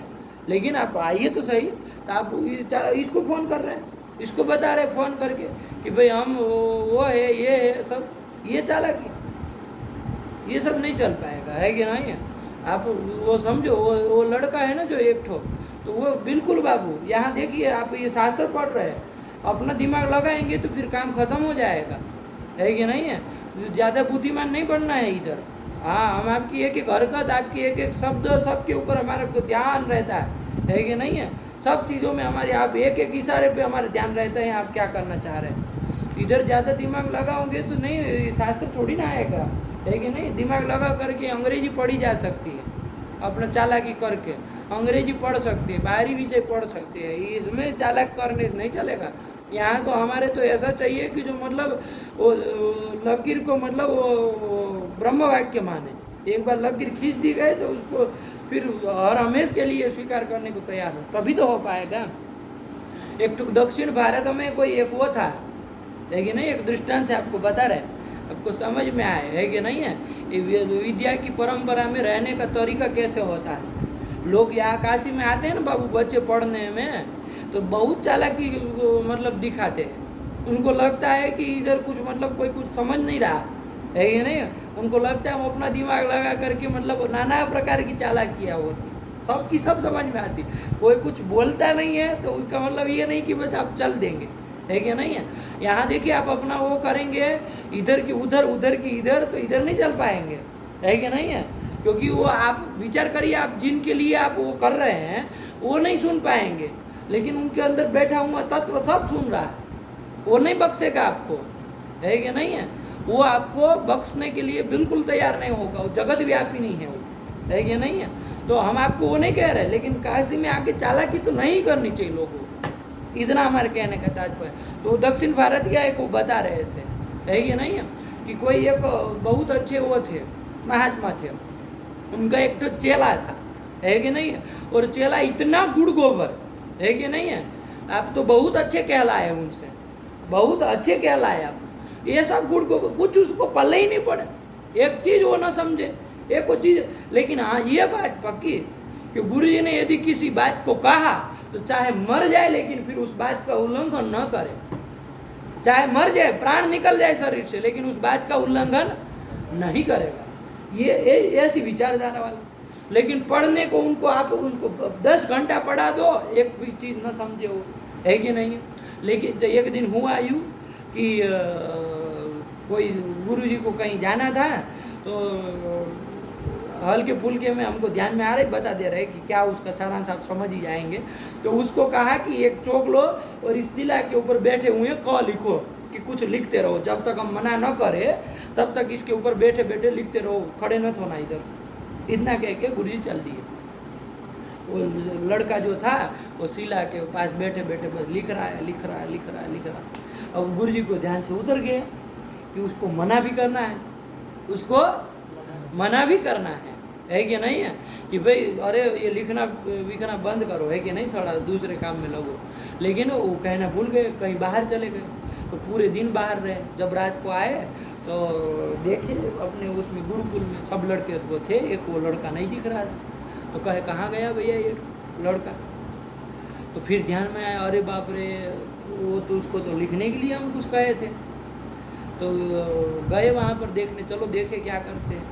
लेकिन आप आइए तो सही। तो आप इसको फ़ोन कर रहे हैं, इसको बता रहे फ़ोन करके कि भाई हम वो है, ये है, सब ये चालाकी, ये सब नहीं चल पाएगा, है कि नहीं है? आप वो समझो, वो लड़का है ना जो एक ठो, तो वो बिल्कुल बाबू, यहाँ देखिए आप ये शास्त्र पढ़ रहे हैं, अपना दिमाग लगाएंगे तो फिर काम खत्म हो जाएगा, है कि नहीं है? ज़्यादा बुद्धिमान नहीं बनना है इधर। हाँ, हम आपकी एक एक हरकत, आपकी एक एक शब्द, सबके ऊपर हमारा को ध्यान रहता है कि नहीं है? सब चीज़ों में हमारे, आप एक एक इशारे पे हमारा ध्यान रहता है आप क्या करना चाह रहे हैं। इधर ज़्यादा दिमाग लगाओगे तो नहीं, शास्त्र थोड़ी ना आएगा, है कि नहीं? दिमाग लगा करके अंग्रेजी पढ़ी जा सकती है, अपना चालाकी करके अंग्रेजी पढ़ सकते हैं, बाहरी विषय पढ़ सकते हैं, इसमें चालाक करने से नहीं चलेगा। यहाँ तो हमारे तो ऐसा चाहिए कि जो मतलब वो लकीर को मतलब वो ब्रह्म वाक्य माने। एक बार लकीर खींच दी गए तो उसको फिर हर हमेश के लिए स्वीकार करने को तैयार हो, तभी तो हो पाएगा। एक तो दक्षिण भारत में कोई एक वो था, है कि नहीं? एक दृष्टांत से आपको बता रहे, आपको समझ में आए, है कि नहीं है? ये विद्या की परंपरा में रहने का तरीका कैसे होता है। लोग यहाँ काशी में आते हैं ना बाबू, बच्चे पढ़ने में, तो बहुत चालाकी मतलब दिखाते हैं। उनको लगता है कि इधर कुछ मतलब कोई कुछ समझ नहीं रहा, है कि नहीं? उनको लगता है हम अपना दिमाग लगा करके मतलब नाना प्रकार की चालाकियाँ होती, सबकी सब समझ में आती। कोई कुछ बोलता नहीं है तो उसका मतलब ये नहीं कि बस आप चल देंगे, है कि नहीं है? यहाँ देखिए आप अपना वो करेंगे इधर की उधर, उधर की इधर, तो इधर नहीं चल पाएंगे, है कि नहीं है? क्योंकि वो आप विचार करिए, आप जिनके लिए आप वो कर रहे हैं वो नहीं सुन पाएंगे, लेकिन उनके अंदर बैठा हुआ तत्व सब सुन रहा है, वो नहीं बख्शेगा आपको, है कि नहीं है? वो आपको बख्शने के लिए बिल्कुल तैयार नहीं होगा, वो जगत व्यापी नहीं है वो, है कि नहीं है? तो हम आपको वो नहीं कह रहे, लेकिन काशी में आके चालाकी तो नहीं करनी चाहिए लोगों को, इतना हमारे कहने का तात्पर्य। तो दक्षिण भारत का एक वो बता रहे थे, है कि नहीं है? कि कोई एक बहुत अच्छे वो थे, महात्मा थे, उनका एक तो चेला था, है कि नहीं है? और चेला इतना गुड़ गोबर, है कि नहीं है? आप तो बहुत अच्छे कहलाए उनसे, बहुत अच्छे कहलाए आप। ये सब गुड़ गोबर, कुछ उसको पल्ले ही नहीं पड़े, एक चीज़ वो ना समझे, एक वो चीज़। लेकिन हाँ ये बात पक्की कि गुरु जी ने यदि किसी बात को कहा तो चाहे मर जाए लेकिन फिर उस बात का उल्लंघन न करे, चाहे मर जाए, प्राण निकल जाए शरीर से, लेकिन उस बात का उल्लंघन नहीं करेगा। ये ऐसी विचारधारा वाला। लेकिन पढ़ने को उनको आप उनको 10 घंटा पढ़ा दो, एक भी चीज़ न समझे वो, है कि नहीं? लेकिन एक दिन हुआ यूँ कि कोई गुरुजी को कहीं जाना था, तो हल्के फुल्के में हमको ध्यान में आ रही बता दे रहे कि क्या उसका सारांश आप समझ ही जाएंगे। तो उसको कहा कि एक चौक लो और इस शिला के ऊपर बैठे हुए क लिखो, कि कुछ लिखते रहो, जब तक हम मना न करें तब तक इसके ऊपर बैठे बैठे लिखते रहो, खड़े न होना इधर से। इतना कह के गुरुजी चल दिए। वो लड़का जो था वो शिला के पास बैठे बैठे बस लिख रहा है, लिख रहा है, लिख रहा है, लिख रहा है। अब गुरुजी को ध्यान से उतर गए कि उसको मना भी करना है, उसको मना भी करना है कि नहीं है? कि भाई अरे ये लिखना विखना बंद करो, है कि नहीं? थोड़ा दूसरे काम में लगो। लेकिन वो कहना भूल गए, कहीं बाहर चले गए, तो पूरे दिन बाहर रहे। जब रात को आए तो देखे अपने उसमें गुरुकुल में सब लड़के वो थे, एक वो लड़का नहीं दिख रहा था। तो कहे कहाँ गया भैया ये लड़का? तो फिर ध्यान में आया, अरे बाप रे, वो तो उसको तो लिखने के लिए हम कुछ कहे थे। तो गए वहाँ पर देखने, चलो देखे क्या करते।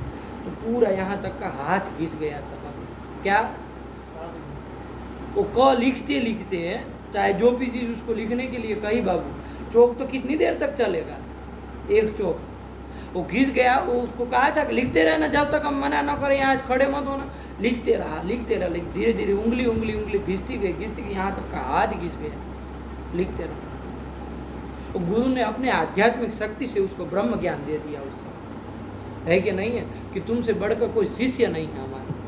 तो पूरा यहाँ तक का हाथ घिस गया था बाबू। क्या? वो क लिखते लिखते चाहे जो भी चीज़ उसको लिखने के लिए कही बाबू, चौक तो कितनी देर तक चलेगा? एक चौक वो घिस गया। वो उसको कहा था कि लिखते रहना, जब तक हम मना न करें, यहाँ खड़े मत होना। लिखते रहा, लिखते रहा, लेकिन धीरे धीरे उंगली उंगली उंगली घिसती गई, यहाँ तक का हाथ घिस गया। लिखते रहा। तो गुरु ने अपने आध्यात्मिक शक्ति से उसको ब्रह्म ज्ञान दे दिया उस समय, है कि नहीं है? कि तुमसे बढ़कर कोई शिष्य नहीं है हमारा,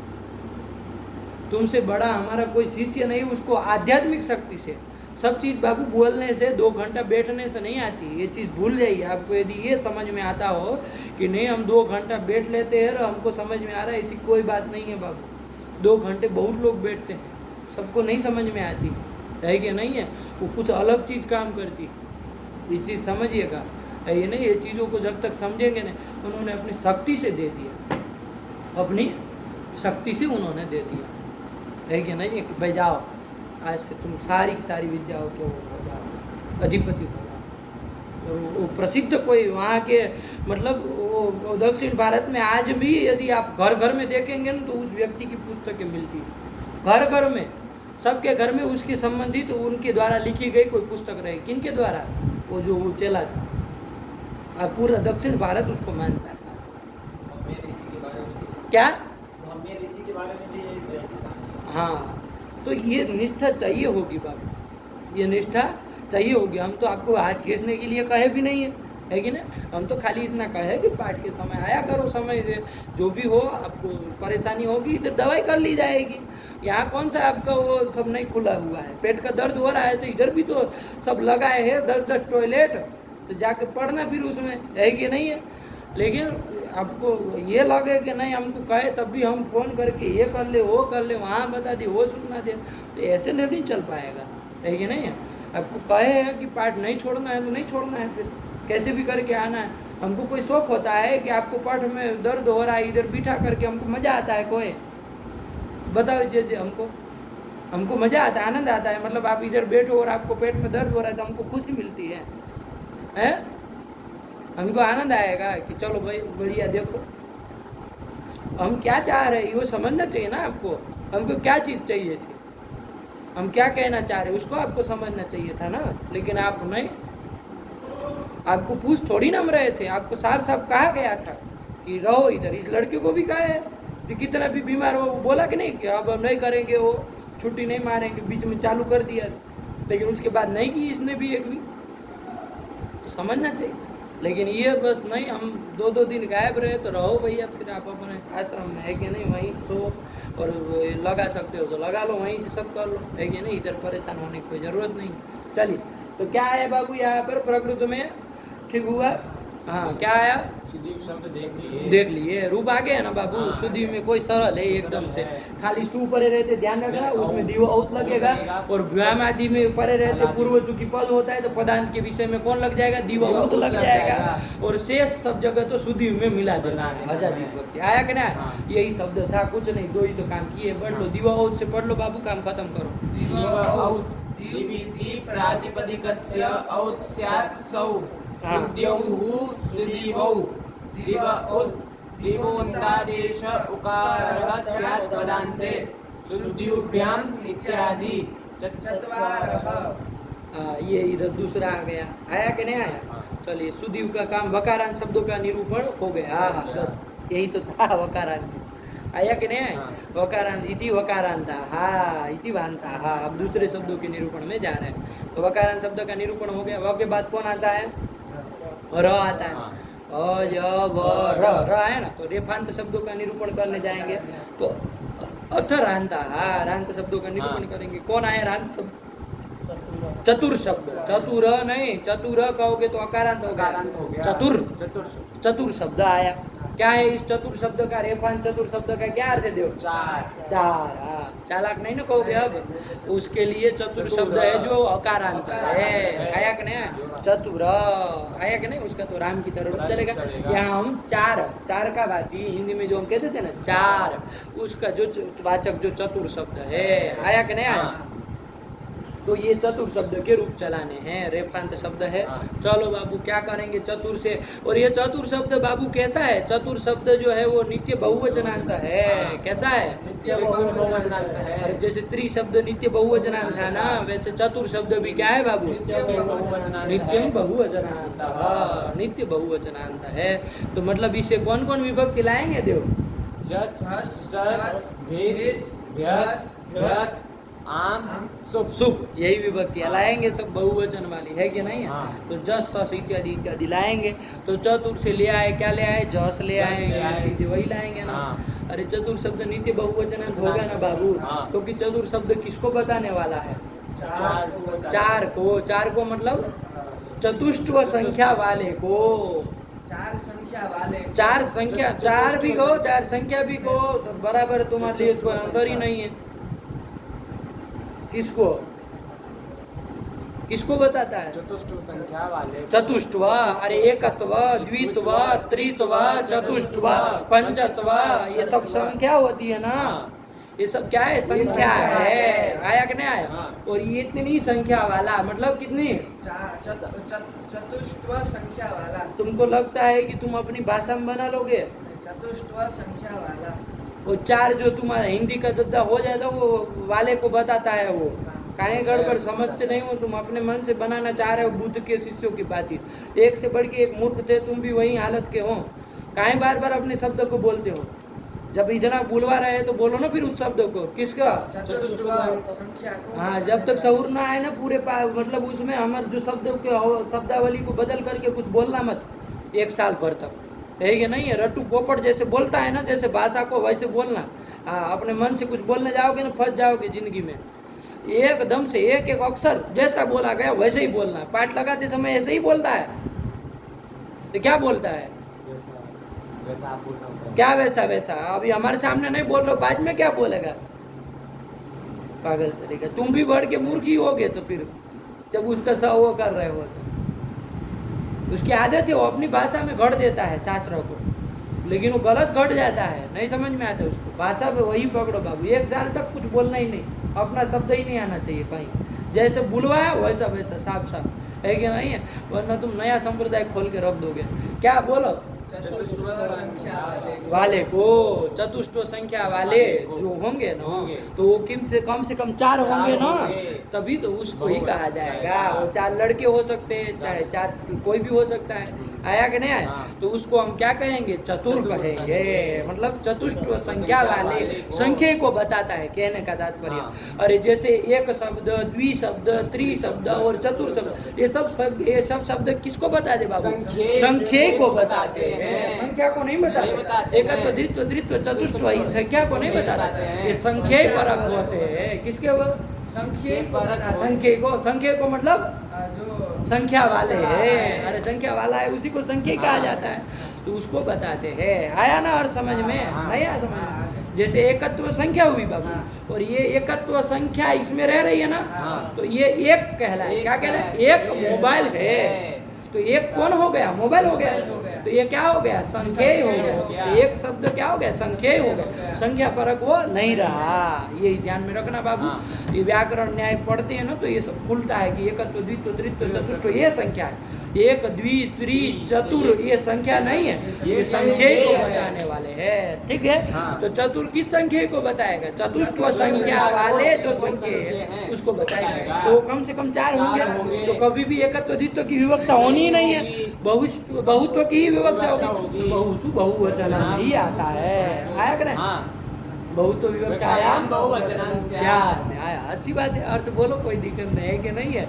तुमसे बड़ा हमारा कोई शिष्य नहीं। उसको आध्यात्मिक शक्ति से सब चीज़ बाबू बोलने से 2 घंटा बैठने से नहीं आती, ये चीज़ भूल जाइए। आपको यदि ये समझ में आता हो कि नहीं हम 2 घंटा बैठ लेते हैं और हमको समझ में आ रहा है, ऐसी कोई बात नहीं है बाबू। 2 घंटे बहुत लोग बैठते हैं, सबको नहीं समझ में आती है कि नहीं है, वो कुछ अलग चीज़ काम करती, ये चीज़ समझिएगा। ये नहीं, ये चीज़ों को जब तक समझेंगे ना, उन्होंने अपनी शक्ति से दे दिया, अपनी शक्ति से उन्होंने दे दिया है कि नहीं। एक बजाओ आज से तुम सारी की सारी विद्याओं के हो जाओ, अधिपति हो जाओ। और वो प्रसिद्ध कोई वहाँ के मतलब वो दक्षिण भारत में आज भी यदि आप घर घर में देखेंगे ना, तो उस व्यक्ति की पुस्तकें मिलती है घर घर में, सबके घर में उसके संबंधित उनके द्वारा लिखी गई कोई पुस्तक रही। किनके द्वारा? वो जो वो चला था, अब पूरा दक्षिण भारत उसको मानता है। क्या? हाँ, तो ये निष्ठा चाहिए होगी बाबू, ये निष्ठा चाहिए होगी। हम तो आपको हाथ खींचने के लिए कहे भी नहीं है कि ना, हम तो खाली इतना कहे कि पाठ के समय आया करो, समय से जो भी हो आपको परेशानी होगी इधर दवाई कर ली जाएगी। यहाँ कौन सा आपका वो सब नहीं खुला हुआ है, पेट का दर्द हो रहा है तो इधर भी तो सब लगाए हैं 10-10 टॉयलेट, तो जाके पढ़ना फिर उसमें है कि नहीं है। लेकिन आपको ये लगे कि नहीं हमको कहे तब भी हम फ़ोन करके ये कर ले वो कर ले, वहाँ बता दे वो सूचना दे, तो ऐसे नहीं चल पाएगा है कि नहीं है। आपको कहे है कि पाठ नहीं छोड़ना है तो नहीं छोड़ना है, फिर कैसे भी करके आना है। हमको कोई शौक होता है कि आपको पाठ में दर्द हो रहा है, इधर बिठा करके हमको मज़ा आता है, कोई बताओ जी हमको मज़ा आता है, आनंद आता है। मतलब आप इधर बैठो और आपको पेट में दर्द हो रहा है तो हमको खुशी मिलती है, हमको आनंद आएगा कि चलो भाई बढ़िया। देखो हम क्या चाह रहे हैं वो समझना चाहिए ना आपको, हमको क्या चीज़ चाहिए थी, हम क्या कहना चाह रहे हैं उसको आपको समझना चाहिए था ना। लेकिन आप नहीं, आपको पूछ थोड़ी ना हम रहे थे, आपको साफ साफ कहा गया था कि रहो इधर। इस लड़के को भी कहा है कि कितना भी बीमार हो, वो बोला कि नहीं कि अब हम नहीं करेंगे, वो छुट्टी नहीं मारेंगे, बीच में चालू कर दिया, लेकिन उसके बाद नहीं की इसने भी एक भी, तो समझना चाहिए। लेकिन ये बस नहीं, हम 2-2 दिन गायब रहे तो रहो भैया, फिर आप अपने आश्रम में है कि नहीं वहीं सो, और लगा सकते हो तो लगा लो, वहीं से सब कर लो है कि नहीं, इधर परेशान होने की कोई ज़रूरत नहीं। चलिए, तो क्या है बाबू यहाँ पर प्रकृति में, ठीक हुआ। हाँ, क्या आया? सुदीव शब्द देख लिए, रूप आ गया ना बाबू। सुदीव में कोई सरल है एकदम से, खाली सु परे रहते ध्यान रखना, उसमें दीव औत लगेगा, और व्याम आदि में परे रहते पूर्व चूंकि पद होता है तो पदांत के विषय में कौन लग जाएगा? दीव औत लग जाएगा, और शेष सब जगह तो सुदीव में मिला देना। अच्छा दीपक आया कि ना, यही शब्द था, कुछ नहीं, 2 ही तो काम किए। पढ़ लो, दीव औत से पढ़ लो बाबू, काम खत्म करो। प्रातिपदिकस्य औत् स्यात् सौ सुद्यौः सुदीवौ दिव उत् दिवोन्तादेश उकारः स्यात् पदान्ते सुद्युभ्याम् इत्यादि चत्वारः। ये इधर दूसरा आ गया, आया कि नहीं आया? चलिए, सुदीव का काम वकारांत शब्दों का निरूपण हो गया। बस यही तो था वकारांत, आया कि नहीं आया? वकारांत इति वकारांता, हाँ इति वांता, हाँ। अब दूसरे शब्दों के निरूपण में जा रहे हैं, तो वकारांत शब्द का निरूपण हो गया। व के बाद कौन आता है? र आता है, अ य व र है ना। तो रेफांत शब्दों का निरूपण करने जाएंगे तो अथरांता, हाँ रांत शब्दों का निरूपण करेंगे। कौन आया रांत शब्द? चतुर शब्द, चतुर नहीं, चतुर कहोगे तो अकारांत हो गया, चतुर शब्द आया। क्या है इस चतुर शब्द का, रेफांत चतुर शब्द का क्या अर्थ है? देव चार, हाँ चालाक नहीं ना कहोगे। अब उसके लिए चतुर शब्द है जो अकारांत है, आया कि नहीं? चतुर आया कि नहीं? उसका तो राम की तरह चलेगा। यहाँ हम चार का वाची हिंदी में जो हम कहते थे ना, चार, उसका जो वाचक जो चतुर शब्द है, आया कि नहीं आया? तो ये चतुर शब्द के रूप चलाने हैं, रेफांत शब्द है। चलो बाबू क्या करेंगे चतुर से, और ये चतुर शब्द बाबू कैसा है? चतुर शब्द जो है वो नित्य बहुवचनांत है। कैसा है? नित्य बहुवचनांत है। और जैसे त्रि शब्द नित्य बहुवचनांत है ना, वैसे चतुर शब्द भी क्या है बाबू? नित्यम बहुवचनांत, नित्य बहुवचनांत है। तो मतलब इसे कौन कौन विभक्ति लाएंगे देव? जस सस भेस भ्यस भ्यस आम शुभ, यही विभक्तियाँ लाएंगे, सब बहुवचन वाली है कि नहीं है? तो जस सस इत्यादि इत्यादि लाएंगे। तो चतुर से ले आए, क्या ले आए? जस ले आएंगे, सीधे वही लाएंगे ना। अरे चतुर शब्द नित्य बहुवचनांत होगा ना बाबू, क्योंकि चतुर शब्द किसको बताने वाला है? चार को मतलब चतुष्टव संख्या वाले को। चार संख्या वाले, चार संख्या, चार भी कहो चार संख्या भी कहो तो बराबर, तुम्हारे लिए कोई अंतर ही नहीं है। किसको किसको बताता है? चतुष्टव संख्या वाले। चतुष्टव, अरे एकत्व, द्वित्व, त्रित्व, चतुष्टव, पंचत्व, ये सब संख्या होती है ना, ये सब क्या है? संख्या है। आया कि नहीं आया? हाँ। और ये इतनी संख्या वाला मतलब कितनी? चतुष्टव संख्या वाला। तुमको लगता है कि तुम अपनी भाषा में बना लोगे? चतुष्टव संख्या वाला। वो चार जो तुम्हारा हिंदी का दद्दा हो जाता वो वाले को बताता है। वो काहे गड़बड़ समझते नहीं हो तुम, अपने मन से बनाना चाह रहे हो बुद्ध के शिष्यों की बातें। एक से बढ़ के एक मूर्ख थे, तुम भी वही हालत के हो। काहे बार बार अपने शब्द को बोलते हो? जब इतना बुलवा रहे तो बोलो ना फिर उस शब्द को। किसका? चतुष्टव संख्या को। हाँ, जब तक शऊर ना आए ना पूरे मतलब उसमें हमारे जो शब्द के शब्दावली को बदल करके कुछ बोलना मत 1 साल भर तक, है कि नहीं है? रट्टू पोपट जैसे बोलता है ना, जैसे भाषा को वैसे बोलना। हाँ, अपने मन से कुछ बोलने जाओगे ना फंस जाओगे जिंदगी में। एकदम से एक एक अक्षर जैसा बोला गया वैसे ही बोलना। पाठ लगाते समय ऐसे ही बोलता है तो क्या बोलता है? वैसा आप बोल रहे हो क्या वैसा वैसा? अभी हमारे सामने नहीं बोल रहे, बाद में क्या बोलेगा? पागल तरीका। तुम भी बढ़ के मूर्ख ही होगे तो फिर जब उसका वो कर रहे हो तो उसकी आदत है, वो अपनी भाषा में गढ़ देता है शास्त्रों को, लेकिन वो गलत गढ़ जाता है, नहीं समझ में आता उसको। भाषा पे वही पकड़ो बाबू, 1 साल तक कुछ बोलना ही नहीं, अपना शब्द ही नहीं आना चाहिए कहीं। जैसे बुलवाया वैसा वैसा साफ साफ, है कि नहीं है? वरना तुम नया संप्रदाय खोल के रख दोगे। क्या बोलो? चतुष्टव संख्या वाले को। चतुष्टव संख्या वाले जो होंगे ना, तो वो कम से कम 4 होंगे ना, तभी तो उसको ही कहा जाएगा। वो 4 लड़के हो सकते हैं, चाहे 4 कोई भी हो सकता है। आया कि नहीं आया? तो उसको हम क्या कहेंगे? चतुर कहेंगे। मतलब चतुष्टव संख्या वाले, संख्या को बताता है, कहने का तात्पर्य। अरे जैसे एक शब्द, द्विशब्द, त्रिशब्द और चतुर शब्द, ये सब शब्द किसको बताते बाबू? संख्या को बताते हैं, संख्या को नहीं बताते। एकत्व, द्वित्व, त्रित्व, चतुष्टव, इन संख्या को नहीं बताते, ये संख्या परक होते हैं। किसके? संख्या को मतलब जो संख्या वाले है। अरे संख्या वाला है, उसी को संख्या कहा जाता है, तो उसको बताते हैं। आया ना और समझ में? नहीं आया समझ में? जैसे एकत्व संख्या हुई बाबू, और ये एकत्व संख्या इसमें रह रही है ना, तो ये एक कहलाए। क्या कहलाए? एक मोबाइल है, तो एक कौन हो गया? मोबाइल हो गया। तो ये क्या हो गया? संख्या हो गया। तो एक शब्द क्या हो गया? संख्या हो गया। संख्या परक वो नहीं रहा। ये ध्यान में रखना बाबू। ये व्याकरण न्याय पढ़ते हैं ना, तो ये सब खुलता है कि एकत्व, द्वित्व, त्रित्व, चतुष्टव ये संख्या है। एक, द्वि, त्रि, चतुर ये संख्या नहीं है, ये संख्या को बताने वाले हैं। ठीक है? तो चतुर किस संख्या को बताएगा? चतुष्टव संख्या वाले जो संख्या है उसको बताएगा। तो कम से कम 4 होंगे, तो कभी भी एकत्व, द्वित्व की विवक्षा होनी ही नहीं है, बहुत्व की ही विवक्षा होगी। बहुसु बहुवचन ही आता है। आया कि नहीं? बहुत्व विवक्षा आया, बहुवचन आया। अच्छी बात है, अर्थ बोलो, कोई दिक्कत नहीं है कि नहीं है?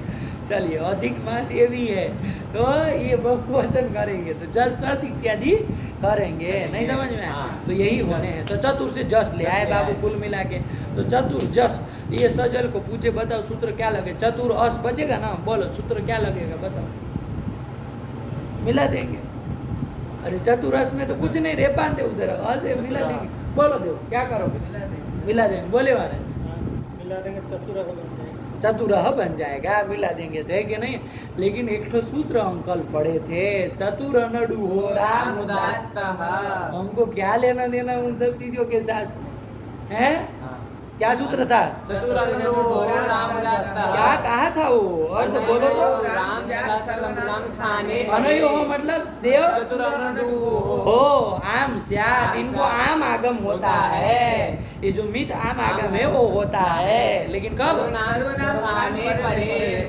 चलिए, अधिक मास ये भी है, तो ये बहुवचन करेंगे तो जस सस इत्यादि करेंगे। नहीं समझ में आया? तो यही होने हैं। तो चतुर से जस ले आए बाबू कुल मिला के। तो चतुर जस, ये सजल को पूछे बताओ सूत्र क्या लगे? चतुर अस बचेगा ना, बोलो सूत्र क्या लगेगा बताओ? मिला देंगे। अरे चतुरस में तो कुछ नहीं, रे पाते उधर असे मिला देंगे। बोलो दो क्या करोगे? मिला देंगे। बोले वाले मिला देंगे, चतुर चतुरह बन जाएगा, मिला देंगे तो, है कि नहीं? लेकिन एक तो सूत्र हम कल पढ़े थे, चतुर नडु हो राम उदात्त। हमको क्या लेना देना उन सब चीजों के साथ? हैं? क्या सूत्र था? क्या कहा था वो? अर्थ बोलो तो। अनयो मतलब देव हो आम स्यात्, इनको आम आगम होता है। ये जो मित आम आगम है वो होता है, लेकिन कब?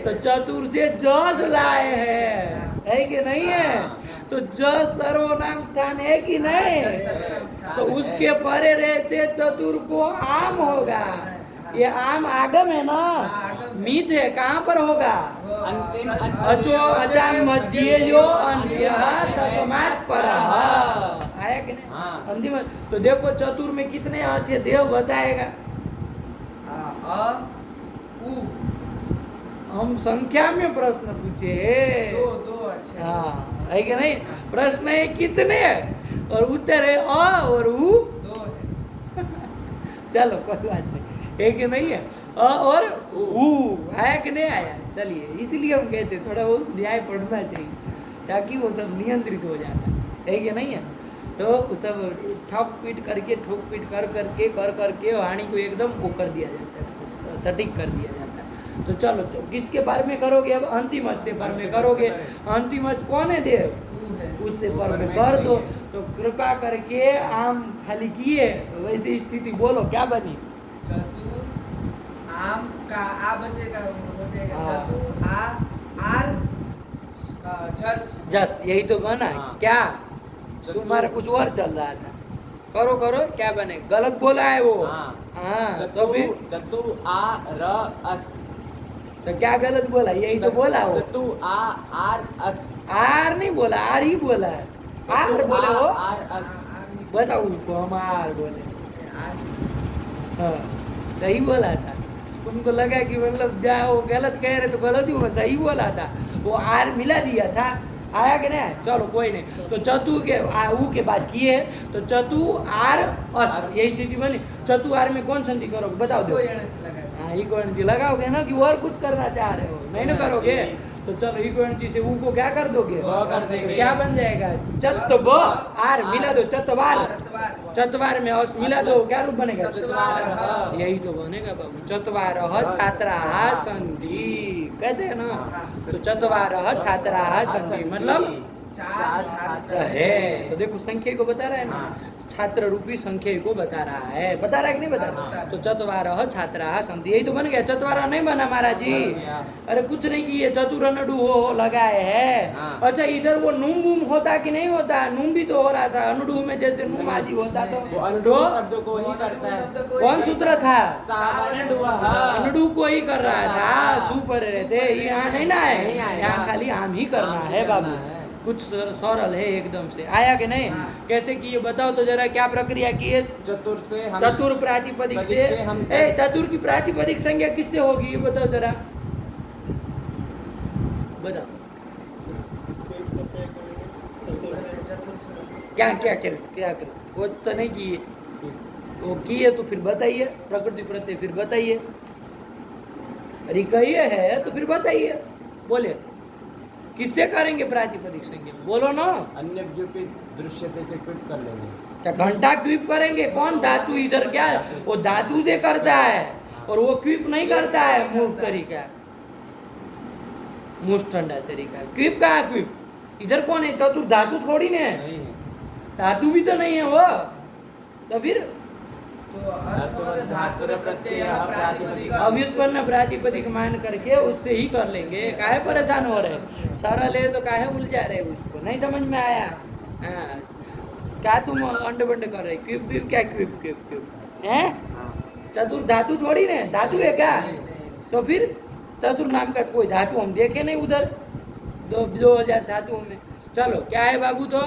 तो चतुर से जस लाए है कि नहीं है? तो जस सर्वनाम स्थान है कि नहीं? तो उसके परे रहते चतुर को आम होगा। ये आम आगम है ना, मीत है, कहाँ पर होगा? अचो अचान मध्य जो अंत्य तस्मात् परः। आया कि नहीं? अंतिम। तो देखो चतुर में कितने अच्छे देव बताएगा। अ उ हम संख्या में प्रश्न पूछे। दो अच्छे। हाँ, है कि नहीं? प्रश्न है कितने और उत्तर है अ और उ। 2 है। चलो कोई बात नहीं, है कि नहीं है? अ और उ आया कि नहीं आया? चलिए, इसलिए हम कहते हैं थोड़ा बहुत न्याय पढ़ना चाहिए ताकि वो सब नियंत्रित हो जाता है कि नहीं है? तो वो सब ठोक पीट करके कर करके वाणी को एकदम वो कर दिया जाता है, सटीक कर दिया जाता है। तो चलो किसके बारे में करोगे? अब अंतिम अच से पर में करोगे। अंतिम अच कौन है देव? ऊ है। उससे पर में कर दो। तो कृपा करके आम खाली किए वैसी स्थिति बोलो क्या बनी? चतु आम का आ बचेगा, हो जाएगा हाँ। चतु आ आर जस। जस, यही तो बना। हाँ। क्या चतु- तुम्हारा कुछ और चल रहा था? करो करो, क्या बने? गलत बोला है वो। हाँ। हाँ, तो चतु फिर चतु आ र अस। तो क्या गलत बोला? यही तो बोला वो। चतु आ आर अस। आर नहीं बोला, आर ही बोला है। आर चतु बोले आ वो। आर अस। बताओ उनको, हम आर बोले। हाँ, सही बोला था। उनको लगा कि मतलब क्या वो गलत कह रहे तो गलत ही होगा, सही बोला था। वो आर मिला दिया था, आया कि नहीं? चलो कोई नहीं। तो चतु के ऊ के बाद किए तो चतु आर अस, यही स्थिति बनी। चतु आर में कौन संधि करोगे? बताओ दो। कोई एनर्जी लगा। हाँ, इको एनर्जी लगाओगे ना कि और कुछ करना चाह रहे हो? नहीं ना करोगे? तो चलो इको एनर्जी से ऊ को क्या कर दोगे? व कर देंगे। तो क्या बन जाएगा? चत्व आर मिला दो, चतवार। चतवार। चतवार में अस मिला दो, क्या रूप बनेगा? चत्वारः। यही तो बनेगा बाबू। चत्वारः छात्राः सन्ति, कहते हैं ना? तो चत्वारः छात्राः सन्ति मतलब चार छात्र है। तो देखो संख्या को बता रहा है ना, छात्र रूपी संख्या को बता रहा है। बता रहा है कि नहीं बता रहा? तो चत्वारः छात्राः सन्ति, यही तो बन गया। चत्वारः नहीं बना महाराज जी। अरे कुछ नहीं किए, चतुरनडु हो लगाए है। हाँ। अच्छा, इधर वो नुम बुम होता कि नहीं होता? नुम भी तो हो रहा था, अनुडु में जैसे नुम आदि होता वो तो अनुडु शब्द को ही करता है। कौन सूत्र था? सावनुडुः। अनुडु को ही कर रहा था। सुपर रहते यहाँ नहीं ना नहीं है, आएगा। यहाँ खाली आम ही करना आम ही है करना बाबू। है। कुछ सरल है एकदम से। आया कि नहीं? हाँ। कैसे किए बताओ तो जरा, क्या प्रक्रिया किए? चतुर से हम चतुर प्रातिपदिक पदिक से हम से चतुर की प्रातिपदिक संज्ञा किससे होगी? ये बताओ जरा, बताओ। क्या क्या कर वो तो नहीं किए, वो किए तो फिर बताइए। प्रकृति प्रत्यय फिर बताइए। अरे कहिए है तो फिर बताइए, बोले किससे करेंगे प्रातिपदिक संज्ञा? बोलो ना। अन्य व्युपी दृश्यते से क्विट कर लेंगे। क्या घंटा क्विप करेंगे? कौन धातु इधर क्या? वो धातु से करता है और वो क्विप नहीं करता है। मूर्ख तरीका, मुष्ठ ठंडा तरीका। क्विप कहाँ क्विप? इधर कौन है? चतुर धातु थोड़ी ने, नहीं है। धातु भी तो नहीं है वो। तो फिर तो अर्थवद धातुर प्रत्यय प्रातिपदिक अव्युत्पन्न प्रातिपदिक मान करके उससे ही कर लेंगे। काहे परेशान हो रहे? सरल है तो काहे उलझा रहे? उसको नहीं समझ में आया? हाँ, क्या तुम अंड बंड कर रहे? क्विप क्विप क्या? क्विप क्विप क्विप है? चतुर धातु थोड़ी ने, धातु है क्या? तो फिर चतुर नाम का कोई धातु हम देखे नहीं उधर 2000 धातुओं में। चलो क्या है बाबू? तो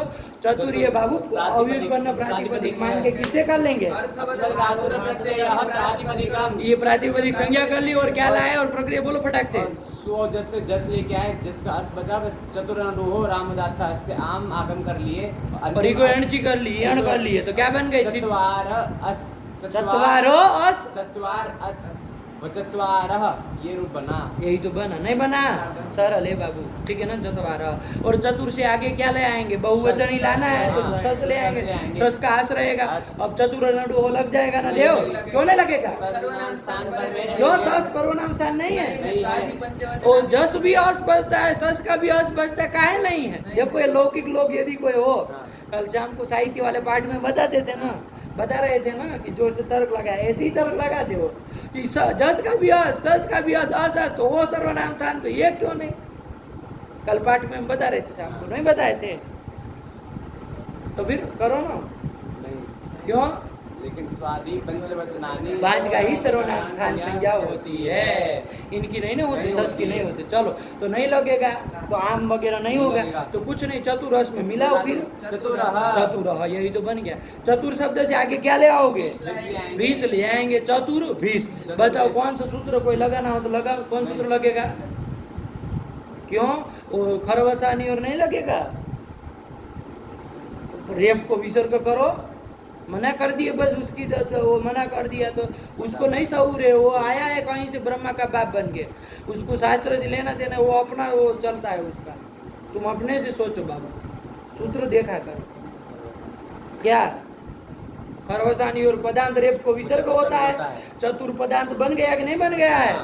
चतुर ये बाबू अव्युत्पन्न प्रातिपदिक मान के किससे कर लेंगे? अर्थवद धातुर प्रत्यय प्रातिपदिकम। ये प्रातिपदिक संज्ञा कर ली और क्या लाए? और प्रक्रिया बोलो फटाक से। सो जैसे जस लेके आए, जिसका अस बचा, चतुरनडु हो रामदाता से आम आगम कर लिए और इको एणची कर ली, एण कर लिए तो क्या बन गई स्थिति? चत्वार अस। चत्वारो अस, चत्वार अस वो चत्वारः, ये रूप बना। यही तो बना। नहीं बना? सरल है बाबू, ठीक है ना? चत्वारः। और चतुर से आगे क्या ले आएंगे? बहुवचन ही लाना है तो हाँ, सस ले आएंगे। सस ले आएंगे। सस का आस रहेगा। अस। अब चतुरनडु हो लग जाएगा ना देव? क्यों नहीं लगेगा? सर्वनाम स्थान पर में जो सस सर्वनाम स्थान नहीं है। नहीं है। शादी पंचवचन और जस भी अस बचता है, सस का भी अस बचता है, काहे नहीं है? देखो ये लौकिक लोग यदि कोई हो, कल शाम को साहित्य वाले पाठ में बताते थे ना, बता रहे थे ना कि जो से तर्क लगा ऐसे ही तर्क लगा दे वो कि जस का भी अस, सस का भी अस, अस तो वो सर्वनाम स्थान, तो ये क्यों नहीं? कल पाठ में हम बता रहे थे, शाम को नहीं बताए थे? तो फिर करो ना। नहीं, क्यों? लेकिन स्वादी पंचवचनानि पांच का ही सर्वनाम संज्ञा होती है, इनकी नहीं ना होती, सस की नहीं होती। चलो तो नहीं लगेगा तो आम वगैरह नहीं होगा, तो कुछ नहीं, चतुरस में मिलाओ फिर चतुरः चतुर, यही तो बन गया। चतुर शब्द से आगे क्या ले आओगे? भीष ले आएंगे, चतुर भीष। बताओ कौन सा सूत्र कोई लगाना हो तो लगाओ, कौन सूत्र लगेगा? क्यों? वो खरवसानी और नहीं लगेगा? रेफ को विसर्ग करो, मना कर दिए बस, उसकी वो मना कर दिया तो उसको नहीं सहूर है, वो आया है कहीं से ब्रह्मा का बाप बन के, उसको शास्त्र से लेना देना, वो अपना वो चलता है उसका। तुम अपने से सोचो बाबा, सूत्र देखा करो क्या? खरवसानी और पदांत रेप को विसर्ग होता है, चतुर पदांत बन गया कि नहीं बन गया है?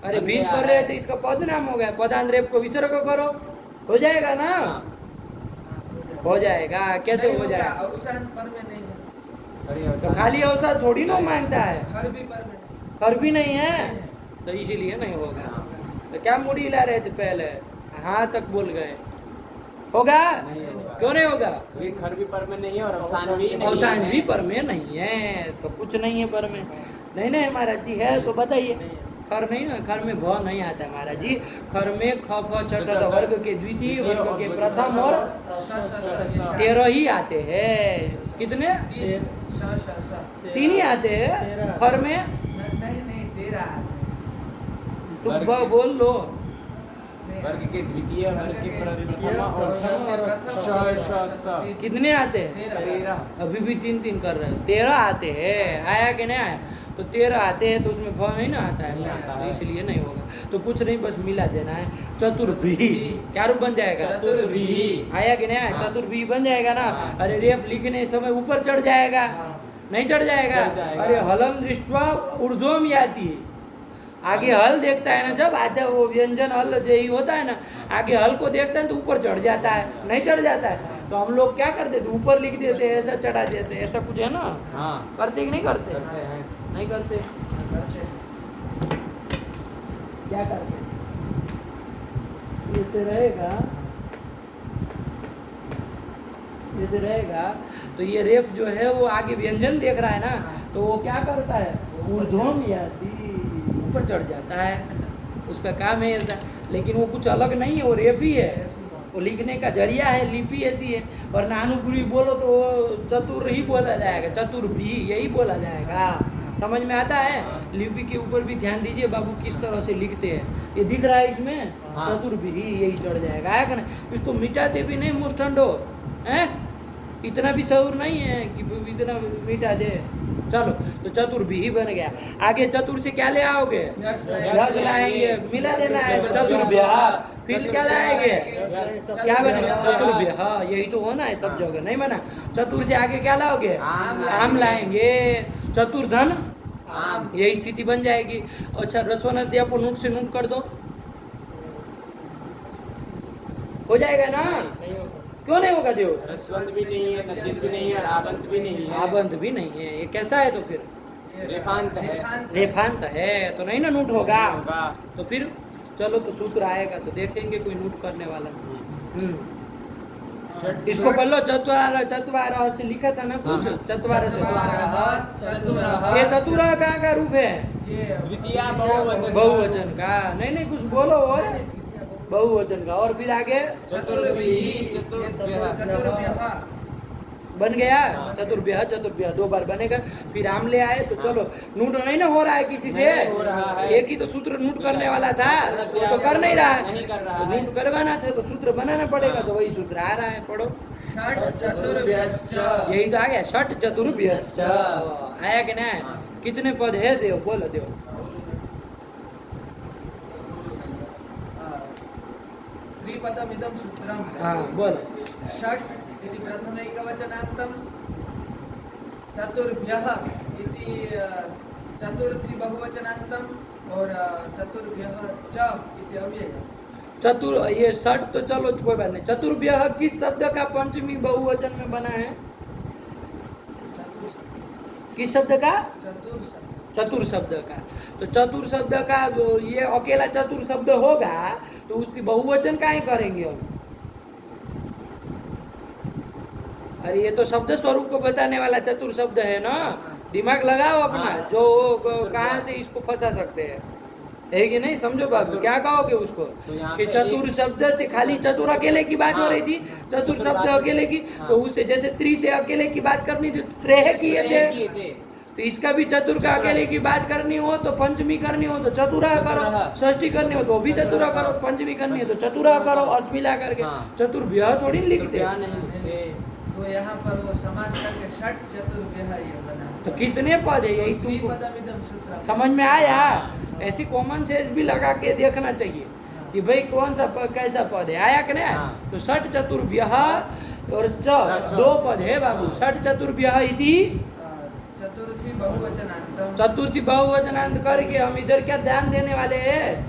अरे बीज कर रहे थे, इसका पद नाम हो गया, पदांत रेप को विसर्ग करो, हो जाएगा ना? हो जाएगा, कैसे हो जाएगा? अवसान पर में नहीं है, तो खाली अवसर थोड़ी ना मांगता है, खर भी पर में नहीं। कर भी नहीं है, तो इसीलिए नहीं होगा। तो क्या मुड़ी हिला रहे थे पहले, हाँ तक बोल गए, होगा? नहीं होगा। क्यों नहीं होगा? ये खर भी पर में नहीं है और अवसान भी नहीं अवसान है। भी पर में नहीं है, तो कुछ नहीं है पर में। नहीं नहीं महाराज जी है तो बताइए। खर नहीं ना, खर में भ नहीं आता है महाराज जी। खर में ख फ छ ठ वर्ग के द्वितीय, वर्ग के प्रथम और 13 ही आते हैं। कितने? तीन। तीन ही आते हैं खर में। नहीं 13 तुम वर्ग के- बोल लो। वर्ग के द्वितीय, वर्ग के प्रथम और श। कितने आते हैं? 13। अभी भी 3 कर रहे हैं। 13 आते हैं, आया कि नहीं आया? तो 13 आते हैं तो उसमें भ नहीं ना आता है, नहीं आता है। इसलिए नहीं होगा। तो कुछ नहीं, बस मिला देना है। चतुर्भी क्या रूप बन जाएगा? चतुर्भी। आया कि नहीं आया? हाँ। चतुर्भी बन जाएगा ना। हाँ। अरे रेप लिखने समय ऊपर चढ़ जाएगा, हाँ। नहीं चढ़ जाएगा? चढ़ जाएगा। अरे हलम दृष्टवा ऊर्ध्वम याति, आगे हल देखता है ना, जब आधा वो व्यंजन हल यही होता है ना, आगे हल को देखता है तो ऊपर चढ़ जाता है, नहीं चढ़ जाता है? तो हम लोग क्या करते थे, ऊपर लिख देते, ऐसा चढ़ा देते, ऐसा कुछ है ना? हाँ करते कि नहीं करते? करते हैं। नहीं करते, क्या करते? ऐसे रहेगा, ऐसे रहेगा तो ये रेफ जो है वो आगे व्यंजन देख रहा है ना, तो वो क्या करता है? ऊर्ध्वम याति, ऊपर चढ़ जाता है, उसका काम है ऐसा। लेकिन वो कुछ अलग नहीं है, वो रेफ ही है, वो लिखने का जरिया है, लिपि ऐसी है। और नानुपुरी बोलो तो वो चतुर ही बोला जाएगा, चतुर्भी यही बोला जाएगा। समझ में आता है? लिपि के ऊपर भी ध्यान दीजिए बाबू, किस तरह से लिखते हैं, ये दिख रहा है इसमें? हाँ। चतुर्भी यही चढ़ जाएगा, है ना? इसको मिटाते भी नहीं मुस्टंडो, हैं? इतना भी शऊर नहीं है कि इतना मिटा दे। चलो तो चतुर्भी ही बन गया। आगे चतुर से क्या ले आओगे? यश लाएंगे, मिला देना है तो चतुर्भ्य। फिर क्या लाएंगे? क्या बनेगा? चतुर्भ्य, हाँ यही तो होना है सब जगह, नहीं बना? चतुर से आगे क्या लाओगे? आम लाएंगे। चतुर्धन आम। यही स्थिति बन जाएगी। अच्छा रसवना दे आपको नोट से नोट कर दो, हो जाएगा ना? नहीं होगा। क्यों नहीं होगा देव? रस्वंत भी नहीं है, नद्यंत भी नहीं है और आबंत भी नहीं है। आबंध भी नहीं है, ये कैसा है? तो फिर रेफांत है। रेफांत है तो नहीं ना नोट होगा। होगा। तो फिर चलो तो सूत्र आएगा तो देखेंगे कोई नोट करने वाला। षट- इसको पढ़ लो, चतुर चतुर से लिखा था ना कुछ, हाँ। चतुर से। चतुरः ये चतुर कहाँ का रूप है? द्वितीय बहुवचन। बहुवचन का। नहीं कुछ बोलो और, बहुवचन का। और फिर आगे चतुर्भिः चतुर्भ्यः। बन गया हाँ। चतुर्भ्य, चतुर्भ्य 2 बार बनेगा। फिर आम ले आए तो चलो नोट नहीं ना हो रहा है किसी से, नहीं हो रहा है। एक ही तो सूत्र नोट करने वाला था, वो तो कर नहीं रहा है। नहीं कर रहा तो है। नोट करवाना था तो सूत्र बनाना पड़ेगा, हाँ। तो वही सूत्र आ रहा है, पढ़ो। षट् चतुर्भ्यश्च। यही तो आ गया, षट चतुर्भ्यश्च। आया कि नहीं? कितने पद है देव? बोलो देव। त्रिपदमिदं सूत्रं। हाँ बोलो। षट् इति प्रथमैकवचनान्तं, चतुर्भ्यः इति चतुर्थी बहुवचनान्तं और चतुर्भ्यः च इति अव्ययम्। चतुर, ये षट तो चलो कोई बात नहीं। चतुर्भ्य किस शब्द का पंचमी बहुवचन में बना है? किस शब्द का? चतुर शब्द का। तो चतुर शब्द का ये अकेला चतुर शब्द होगा तो उसकी बहुवचन काहे करेंगे हम? अरे ये तो शब्द स्वरूप को बताने वाला चतुर शब्द है ना, दिमाग लगाओ अपना, हाँ। जो कहाँ से इसको फंसा सकते हैं, है कि नहीं? समझो बाबू, चतुर- क्या कहोगे उसको तो यहाँ कि पे चतुर एक- शब्द से खाली चतुर अकेले की बात हो हाँ। रही थी, चतुर शब्द चतुर्वाचक- अकेले की, हाँ। तो उससे जैसे त्रि से अकेले की बात करनी थी, त्रेह किए थे, किए थे। तो इसका भी चतुर का चतुर- अकेले की बात करनी हो तो पंचमी करनी हो तो चतुरा करो, चतुरः। षष्ठी करनी हो तो भी चतुरा करो, पंचमी करनी है तो चतुरा करो, अस्मिला करके। हाँ। चतुर्व्यह थोड़ी तो लिखते, क्या नहीं लिखते। तो यहाँ पर वो समास करके षट चतुर्व्यः ये बना। तो कितने पद है यही तुमको द्विपदमिदं सूत्रम्। समझ में आया? ऐसी कॉमन सेंस भी लगा के देखना चाहिए कि भाई कौन सा पद, कैसा पद है, आया कि नहीं? हाँ। तो षट चतुर्व्यः और च दो पद है बाबू, षट चतुर्व्यः इति चतुर्थी बहुवचनान्तम। चतुर्थी बहुवचनांत करके हम इधर क्या ध्यान देने वाले हैं?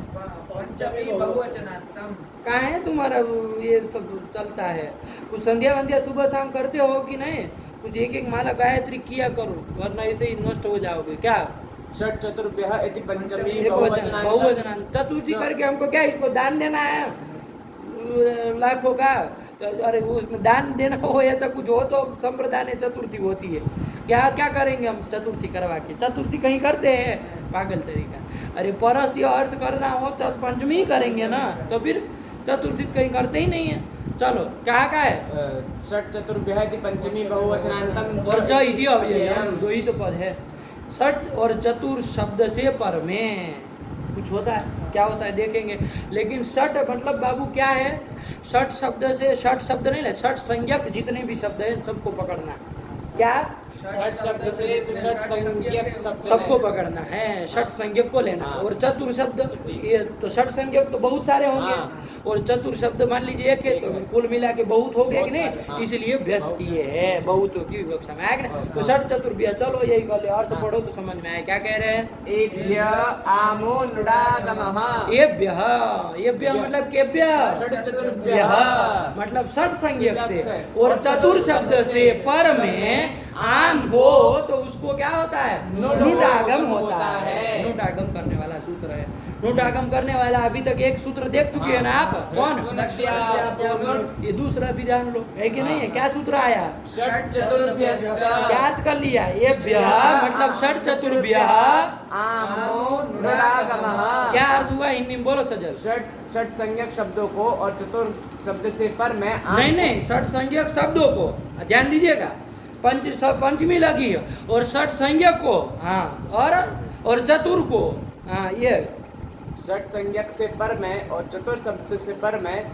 पंचमी बहुवचनान्तम। कहाँ है तुम्हारा ये सब चलता है? कुछ संध्या वंध्या सुबह शाम करते हो कि नहीं? कुछ एक एक माला गायत्री किया करो, वरना ऐसे ही नष्ट हो जाओगे। क्या षट चतुर्भ्यः इति पंचमी एक वचन बहुवचनान्तम। बहुवचनांत, चतुर्थी करके हमको क्या इसको दान देना है लाखों का? तो अरे उसमें दान देना हो ऐसा कुछ हो तो संप्रदाय में चतुर्थी होती है। क्या क्या करेंगे हम चतुर्थी करवा के? चतुर्थी कहीं करते हैं पागल तरीका। अरे परस या अर्थ करना हो तो पंचमी ही करेंगे ना, तो फिर चतुर्थी कहीं करते ही नहीं है। चलो क्या का है? षट चतुर्भ्यः इति पंचमी बहुवचनान्तम। और च इति अव्ययम, दो ही तो पद है। षट और चतुर शब्द से पर में कुछ होता है, क्या होता है देखेंगे। लेकिन षट मतलब बाबू क्या है? षट शब्द से, षट शब्द नहीं ले, षट संज्ञक जितने भी शब्द हैं सबको पकड़ना। क्या? षट शब्द से षट संज्ञक शब्द सबको है। पकड़ना है, षट संज्ञक को लेना। हाँ। और चतुर शब्द, ये तो षट संज्ञक तो बहुत सारे होंगे, हाँ। और चतुर शब्द मान लीजिए एक है तो कुल मिला के बहुत हो गए कि बहुत सारे, नहीं? हाँ। इसलिए व्यस्त किए है बहुतों की विवक्षा में, आया कि नहीं? तो षट चतुर्भ्य, चलो यही कर ले, अर्थ हाँ। पढ़ो तो समझ में आए। क्या कह रहे हैं? एभ्य आमो नुडागमः। ये मतलब केभ्य, षट चतुर्भ्यः यह मतलब षट संज्ञक से, से। और चतुर शब्द से पर में आम हो तो उसको क्या होता है? नुडागम होता है। नुडागम करने वाला सूत्र है। नुडागम करने वाला अभी तक एक सूत्र देख चुके हैं ना आप? कौन? ये दूसरा भी जान लो, है कि नहीं है? क्या सूत्र आया? षट चतुर्भ्यश्च क्या अर्थ कर लिया? ये मतलब षट चतुर्भ्यः आमो नुडागमः। क्या अर्थ हुआ हिंदी में? बोलो सजल। षट संज्ञक शब्दों को और चतुर शब्द से पर में आम नहीं नहीं, षट संज्ञक शब्दों को ध्यान दीजिएगा, पंचमी लगी है, और षट संज्ञक को, हाँ, और चतुर को, हाँ, ये षट संज्ञक से पर में और चतुर शब्द से पर में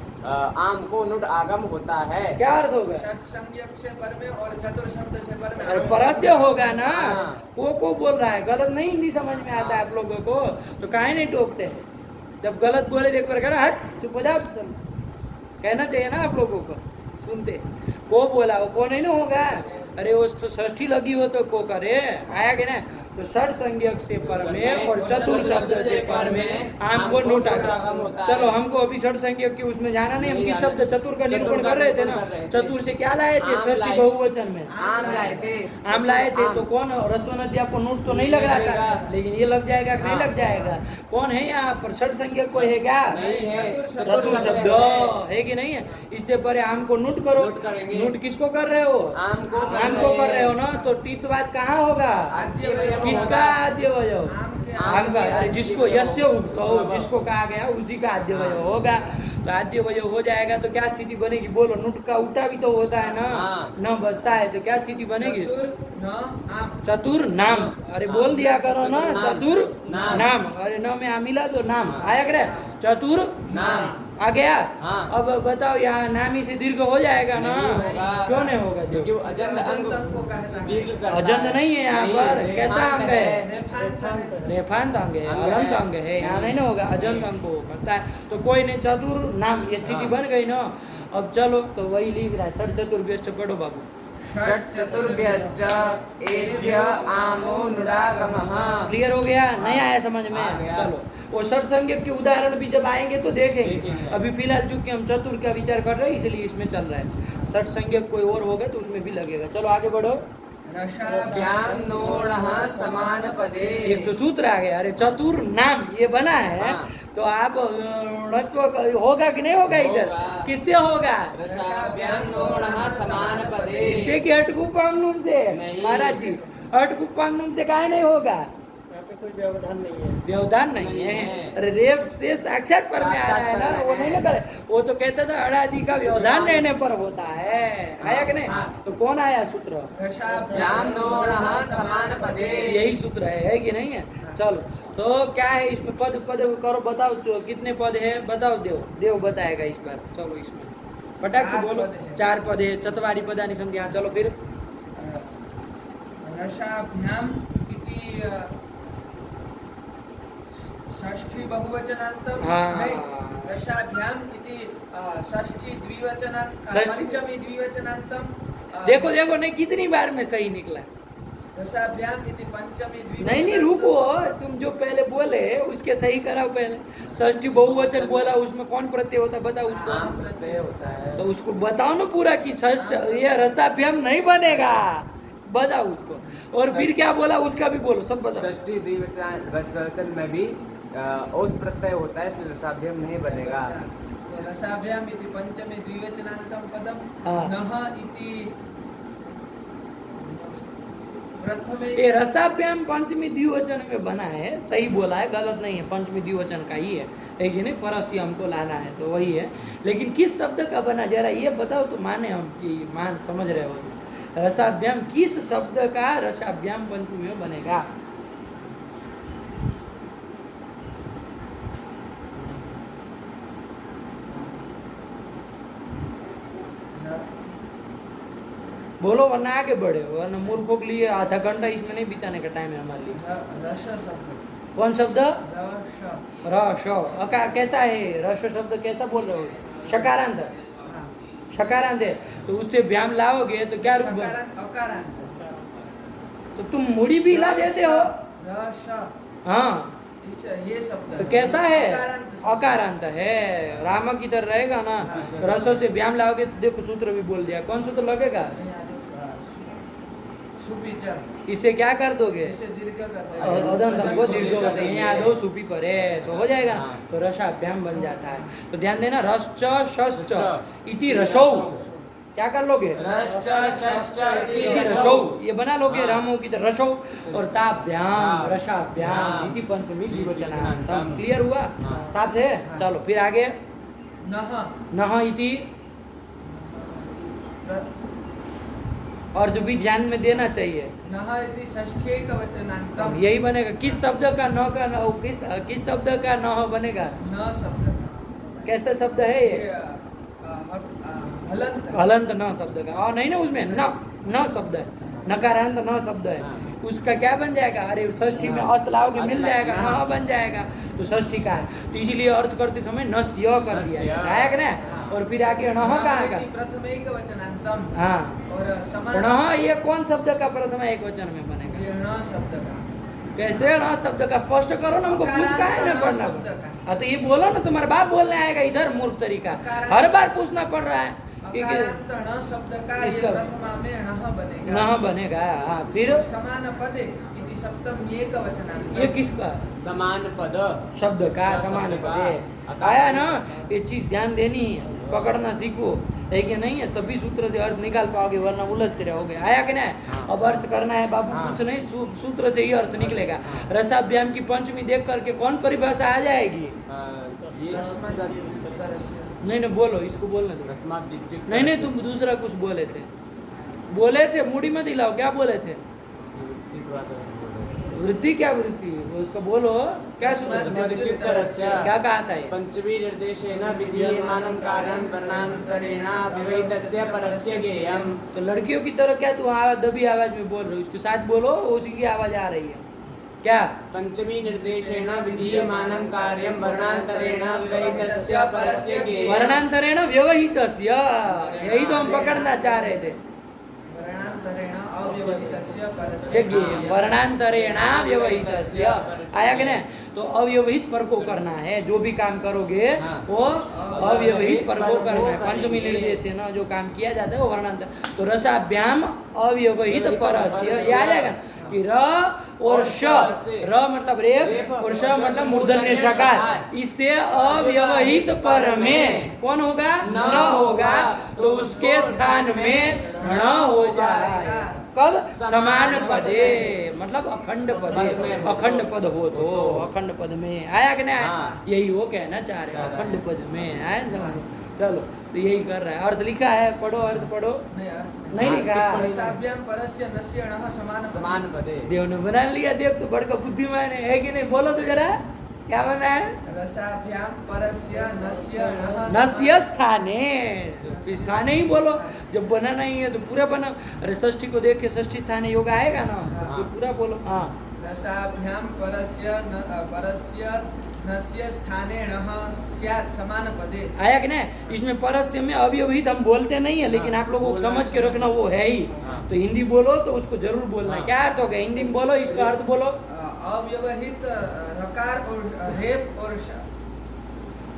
आम को नुड आगम होता है। क्या अर्थ होगा? षट संज्ञक से पर में और चतुर शब्द से पर में। अरे परस्य होगा ना। हाँ। को बोल रहा है, गलत नहीं हिंदी समझ में आता है आप लोगों को, तो काहे नहीं टोकते? जब गलत बोले तो एक बार कहना हट चुप हो जाओ, कहना चाहिए ना आप लोगों को। सुनते को बोला, वो को नहीं ना होगा। अरे वो तो षष्ठी लगी हो तो को करे, आया कि ना? तो षट संज्ञक से पर में और चतुर शब्द से पर में आम को नोट आगम होता है। चलो हमको अभी षट संज्ञक की उसमें जाना नहीं, हम किस शब्द चतुर का निरूपण कर रहे थे ना। चतुर से क्या लाए थे? षष्ठी बहुवचन में आम लाए थे। आम लाए थे, तो कौन? रस्व नदी आपको नोट तो नहीं लग रहा था, लेकिन ये लग जाएगा कि नहीं लग जाएगा? कौन है यहाँ पर? षट संज्ञक कोई है क्या? नहीं है। चतुर शब्द है कि नहीं है? इससे परे आम को नोट करो। नोट करेंगे। नोट किसको कर रहे हो? आम को कर रहे हो ना, तो टीतवाद कहाँ होगा? आद्यवयव किसका आद्यवयव? आम का। अरे जिसको यस्य उक्त हो, जिसको कहा गया उसी का आद्यवयव होगा। तो आद्यवयव हो जाएगा तो क्या स्थिति बनेगी? बोलो। नुट का उल्टा भी तो होता है ना, हाँ। न बचता है, तो क्या स्थिति बनेगी? चतुर न आम। चतुर नाम। अरे बोल दिया करो ना, चतुर नाम। नाम। अरे न में मिला तो नाम आया करे। चतुर नाम आ गया। हाँ। अब बताओ यहाँ नामी से दीर्घ हो जाएगा ना? नहीं होगा। क्यों नहीं होगा? क्योंकि वो अजंत अंग अजंत को कहता है। दीर्घ करता अजंत है। नहीं है यहाँ नहीं, पर। रेफांत कैसा अंग है? रेफांत। रेफांत अंग है, अंग अलंत है। अंग है, यहाँ नहीं ना होगा। अजंत अंग को करता है। तो कोई नहीं, चतुर नाम, ये स्थिति हाँ। बन गई ना। अब चलो तो वही लिख रहा है, षट चतुर्भ्यश्च पढ़ो बाबू। षट चतुर्भ्यश्च एभ्य आमो नुडागमः। क्लियर हो गया? नहीं आया समझ में? आ गया। चलो वो षट संज्ञक के उदाहरण भी जब आएंगे तो देखेंगे। देखेंगे। अभी फिलहाल चूंकि हम चतुर का विचार कर रहे हैं इसलिए इसमें चल रहा है। षट संज्ञक कोई और होगा तो उसमें भी लगेगा। चलो आगे बढ़ो। ज्ञान नोणः समान पदे। एक तो सूत्र आ गया। अरे चतुर नाम ये बना है, हाँ। तो आप णत्व होगा कि नहीं होगा इधर? होगा। किससे होगा? रसाभ्याम नोणः समान पदे। इससे कि अटकू पांगनून से? नहीं। महाराज जी अट कुपांगनुम से काहे नहीं होगा? यहाँ पे कोई व्यवधान नहीं है। व्यवधान नहीं है। अरे रेप से साक्षात पर में आ रहा है ना, वो नहीं ना करे। वो तो कहते थे अड़ादि का व्यवधान रहने पर होता है, आया कि नहीं? तो कौन आया सूत्र? रसाभ्याम दोणः समान पदे। यही सूत्र है कि नहीं है? चलो, तो क्या है इसमें? पद पद करो, बताओ कितने पद है, बताओ। देव बताएगा इस बार। चलो इसमें फटाक से बोलो। 4 पद है। चत्वारि पदानि सन्ति। हाँ चलो फिर। रसाभ्याम इति षष्ठी बहुवचनान्तम। हाँ। नहीं, रसाभ्याम इति षष्ठी द्विवचनान्त, षष्ठी- पंचमी द्विवचनान्तम। देखो देखो, नहीं कितनी बार में सही निकला? रसाभ्याम इति पंचमी द्विवचनान्तम। नहीं रुको, तुम जो पहले बोले उसके सही कराओ पहले। षष्ठी बहुवचन बोला, उसमें कौन प्रत्यय होता बताओ उसको। आम प्रत्यय होता है। तो उसको बताओ ना पूरा कि ये रसाभ्याम नहीं बनेगा, बताओ उसको। और फिर क्या बोला उसका भी बोलो, सब बताओ। षष्ठी द्विवचन में भी ओस प्रत्यय होता है, इसलिए रसाभ्याम नहीं बनेगा। तो रसाभ्याम इति पंचमी द्विवचनान्तम पदम। हाँ। नः इति प्रथमे। ये रसाभ्याम पंचमी द्विवचन में बना है, सही बोला है, गलत नहीं है, पंचमी द्विवचन का ही है। एक नहीं परस्य हमको लाना है तो वही है, लेकिन किस शब्द का बना जरा ये बताओ तो माने हम कि मान समझ रहे हो। रसाभ्याम किस शब्द का रसाभ्याम पंचमी में बनेगा? बोलो वरना आगे बढ़े, वरना मूर्खों के लिए आधा घंटा इसमें नहीं बिताने का टाइम है हमारे लिए। रस शब्द। कौन शब्द? रस। रस। कैसा है रस शब्द? कैसा बोल रहे हो? शकारांत। हाँ। शकारांत है तो उससे व्याम लाओगे तो क्या रूप बन? सकारांत, अकारांत। तो तुम मुड़ी भी ला देते हो। रस। हाँ, ये शब्द तो कैसा है? अकारांत शब्द। अकारांत है। राम की तरह रहेगा ना। रसों से व्याम लाओगे तो देखो सूत्र भी बोल दिया। कौन सूत्र लगेगा? सुपीचा। इससे क्या कर दोगे? इसे दीर्घ कर देंगे। अदंत को दीर्घ होते हैं, यहाँ दो सुपी पर है तो हो जाएगा ना। तो रसाभ्याम बन जाता है। तो ध्यान देना, रश्च शश्च इति रसौ। क्या कर लोगे? रश्च शश्च इति इति रसौ। रसौ, ये बना लोगे। हाँ। रामों की तरह रसौ और ताभ्याम हाँ। रसाभ्याम हाँ। इति पंचमी द्विवचनान्तम। हाँ। क्लियर हुआ? हाँ। साफ है? हाँ। चलो फिर आगे। नः। नह इति, और जो भी ध्यान में देना चाहिए, नः इति षष्ठी एकवचनान्तम। यही बनेगा। किस शब्द का न का न, किस शब्द का न बनेगा? न शब्द। कैसा शब्द है ये? हलंत। हलंत न शब्द का। और नहीं ना, उसमें न शब्द है, नकारांत न शब्द है। उसका क्या बन जाएगा? अरे षष्ठी में अस लाओगे मिल जाएगा, न बन जाएगा। तो षष्ठी का है, तो इसीलिए अर्थ करते समय नस्य कर दिया है कि ना। और फिर आगे नह कहाँ का? प्रथम एकवचनान्तम। हाँ, और समान। नह ये कौन शब्द का प्रथम एक वचन में बनेगा? ये न शब्द का। कैसे न शब्द का? स्पष्ट करो ना, हमको पूछ का है ना पढ़ना। हाँ तो ये बोलो ना, तुम्हारा बाप बोलने आएगा इधर, मूर्ख तरीका। हर बार पूछना पड़ रहा है। अकारांत न शब्द का ये इसका- प्रथमा में नः बनेगा। नह बनेगा। हाँ फिर समान पदे इति सप्तम एकवचनान्तम। ये किसका? समान पद। शब्द का समान शब्द का। पद आया ना। ये चीज ध्यान देनी है, पकड़ना सीखो, है कि नहीं है? तभी सूत्र से अर्थ निकाल पाओगे, वरना उलझते रहोगे। आया कि नहीं? हाँ। अब अर्थ करना है बाबू, हाँ। कुछ नहीं, सूत्र से ही अर्थ निकलेगा। हाँ। रसाभ्याम की पंचमी देख करके कौन परिभाषा आ जाएगी? ये नहीं नहीं बोलो, इसको बोलने दो। रस्मात दिक्तिक। नहीं नहीं, तुम दूसरा कुछ बोले थे मुड़ी में दिलाओ। क्या बोले थे? वृद्धि। क्या वृद्धि? उसको बोलो। क्या क्या कहा था ये? पंचमी निर्देशेन विधीयमानं कार्यं वर्णान्तरेण विवहितस्य परस्य ज्ञेयम्। तो लड़कियों की तरह क्या तू दबी आवाज में बोल रहे हो? उसके साथ बोलो, उसी की आवाज आ रही है। क्या? पंचमी निर्देशेन विधीयमानं कार्यं वर्णान्तरेण विवहितस्य परस्य ज्ञेयम्। वर्णांतरेण व्यवहितस्य, यही तो हम पकड़ना चाह रहे थे। वर्णान्तरेण अव्यवहितस्य परस्य यज्ञ वर्णांतरेण व्यवहितस्य। आया कि नहीं? तो अव्यवहित पर को करना है। जो भी काम करोगे वो अव्यवहित पर को करना है। पंचमी निर्देश से ना जो काम किया जाता है वो वर्णांतर। तो रसाभ्याम अव्यवहित परस्य, ये आ जाएगा कि र और श। र मतलब रेप और श मतलब मूर्धन्य शकार। इससे अव्यवहित पर में कौन होगा? न होगा। तो उसके स्थान में ण हो जाएगा। कब? समान समान पदे, पदे। मतलब अखंड पद पदे, में हो अखंड तो। पद हो तो, अखंड पद में आया कि नहीं आया? हाँ। यही वो कहना चाह रहे हैं, चाह रहा अखंड है। पद में आया ना समझ में? चलो तो यही कर रहा है। अर्थ लिखा है, पढ़ो अर्थ पढ़ो। नहीं अर्थ नहीं हाँ, लिखा। रसाभ्याम परस्य नस्य अणः समान समान पदे। देव ने बना लिया, देव तो बड़का बुद्धिमान है कि नहीं? बोलो तो जरा, क्या बना है? रसाभ्याम परस्य नस्य अणः नस्य स्थाने, स्थाने ही बोलो, जब बना नहीं है तो पूरा बना। अरे षष्ठी को देख के षष्ठी स्थाने योग आएगा ना, हाँ। तो पूरा बोलो। हाँ, रसाभ्याम परस्य नस्य स्थानेन स्यात् समान पदे। आया कि नहीं? इसमें परस्य में अव्यवहित हम बोलते नहीं है, लेकिन हाँ, आप लोगों को बोलना समझ के रखना वो है ही। हाँ। तो हिंदी बोलो तो उसको जरूर बोलना है। हाँ। क्या अर्थ हो गया? हिंदी में बोलो, इसका अर्थ बोलो। अव्यवहित रकार और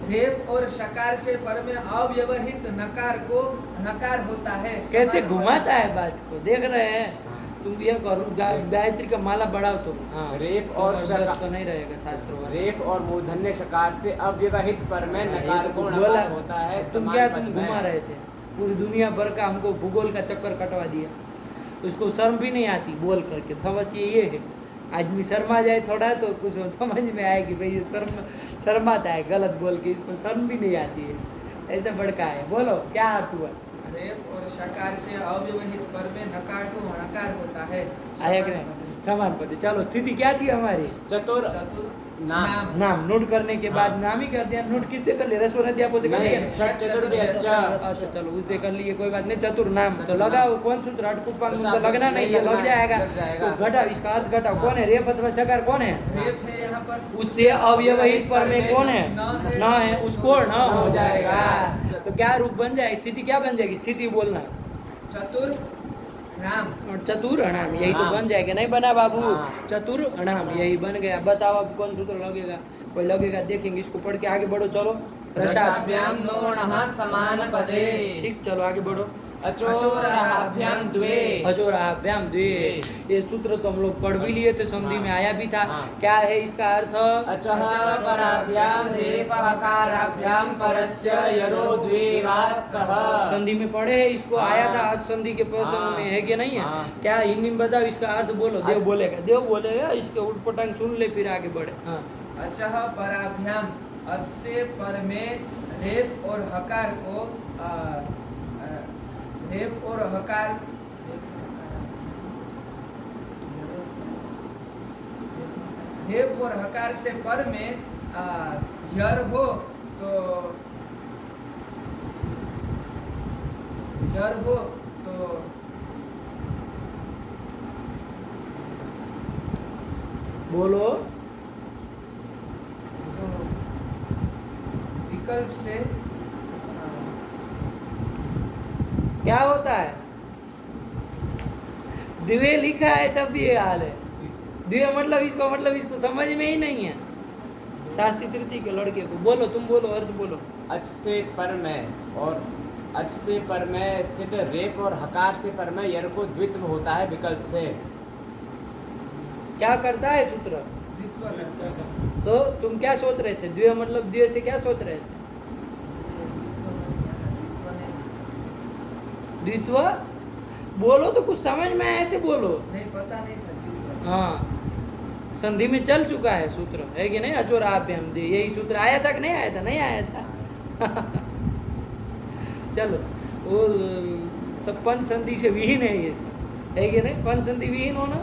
रेप और शकार से पर में अव्यवहित नकार को नकार होता है। कैसे समान घुमाता पदे। है बात को, देख रहे हैं? तुम ये करो, गायत्री का माला बढ़ाओ तुम। हाँ, रेफ तो और बर्दाश्त शका- तो नहीं रहेगा शास्त्रों का। रेफ और मूर्धन्य शकार से अव्यवहित पर में हाँ, नकार ये तो को बोला। नकार होता है। तुम समान क्या पद तुम में। घुमा रहे थे? पूरी दुनिया भर का हमको भूगोल का चक्कर कटवा दिया। उसको शर्म भी नहीं आती बोल करके। समस्या ये है, आदमी शर्मा जाए थोड़ा तो कुछ समझ में आए कि भाई ये शर्माता है गलत बोल के, इसको शर्म भी नहीं आती है। ऐसा बड़का है। बोलो क्या अर्थ हुआ? रेप और शकार से अव्यवहित पर में नकार को नकार होता है। आया कि नहीं? समान पद। चलो स्थिति क्या थी हमारी? चतुर चतुर नाम। नाम नोट करने के बाद हाँ। नाम ही कर दिया। नोट किससे कर लिया? रसो नदी आपको से कर लिया? नहीं, षट चतुर्भ्यश्च। अच्छा चलो उससे कर लिए, कोई बात नहीं। चतुर नाम तो लगाओ, कौन सूत्र अटकुपांग तो लगना नहीं, ये लग जाएगा। लग जाएगा। तो घटा, इसका अर्थ घटाओ। हाँ। कौन है? रेप अथवा शकार कौन है? रेप है यहाँ पर। उससे अव्यवहित पर में कौन है? न न है, उसको न हो हो जाएगा। जाएगा। तो क्या रूप बन जाए? स्थिति क्या बन जाएगी? स्थिति बोलना। चतुर नाम। और चतुर अणाम, यही तो हाँ। बन जाएगा। नहीं बना बाबू? हाँ। चतुर अणाम यही बन गया। बताओ अब कौन सूत्र लगेगा? कोई लगेगा, देखेंगे। इसको पढ़ के आगे बढ़ो। चलो रसाभ्याम। रसाभ्याम नोणः समान पदे। ठीक, चलो आगे बढ़ो। अचोराभ्याम द्वे। अचोराभ्याम द्वे, ये सूत्र तो हम लोग पढ़ भी लिए थे, संधि हाँ। में आया भी था। हाँ। क्या है इसका अर्थ? अचः पराभ्याम रेफ हकाराभ्याम परस्य यरो द्वे वास्तः। संधि में पढ़े है इसको, हाँ। आया था आज संधि के प्रसंग हाँ। में, है कि नहीं है? हाँ। क्या हिंदी में बताओ इसका अर्थ बोलो। देव बोलेगा, देव बोलेगा। इसके उठपटांग सुन ले, फिर आगे बढ़े। हाँ। अचः पराभ्याम, अच से पर में रेप और हकार को रेप और हकार रेप और हकार से पर में यर हो तो यर हो तो बोलो। तो विकल्प से क्या होता है? दिव्य लिखा है तब भी ये हाल है। दिव्य मतलब इसको समझ में ही नहीं है। शास्त्री तृतीय के लड़के को बोलो, तुम बोलो, अर्थ बोलो। अच से पर में और अच से पर में स्थित रेफ और हकार से पर में यर को द्वित्व होता है विकल्प से। क्या करता है सूत्र? द्वित्व करता है। तो तुम क्या सोच रहे थे? द्विय मतलब द्विय से क्या सोच रहे थे? द्वित्व बोलो तो कुछ समझ में आए, ऐसे बोलो। नहीं पता नहीं था द्वित्व। हाँ, संधि में चल चुका है सूत्र, है कि नहीं? अचोराभ्याम द्वे, यही सूत्र आया था कि नहीं आया था? नहीं आया था। चलो, वो सब पंच संधि से विहीन है ये, है कि नहीं? पंच संधि विहीन हो ना,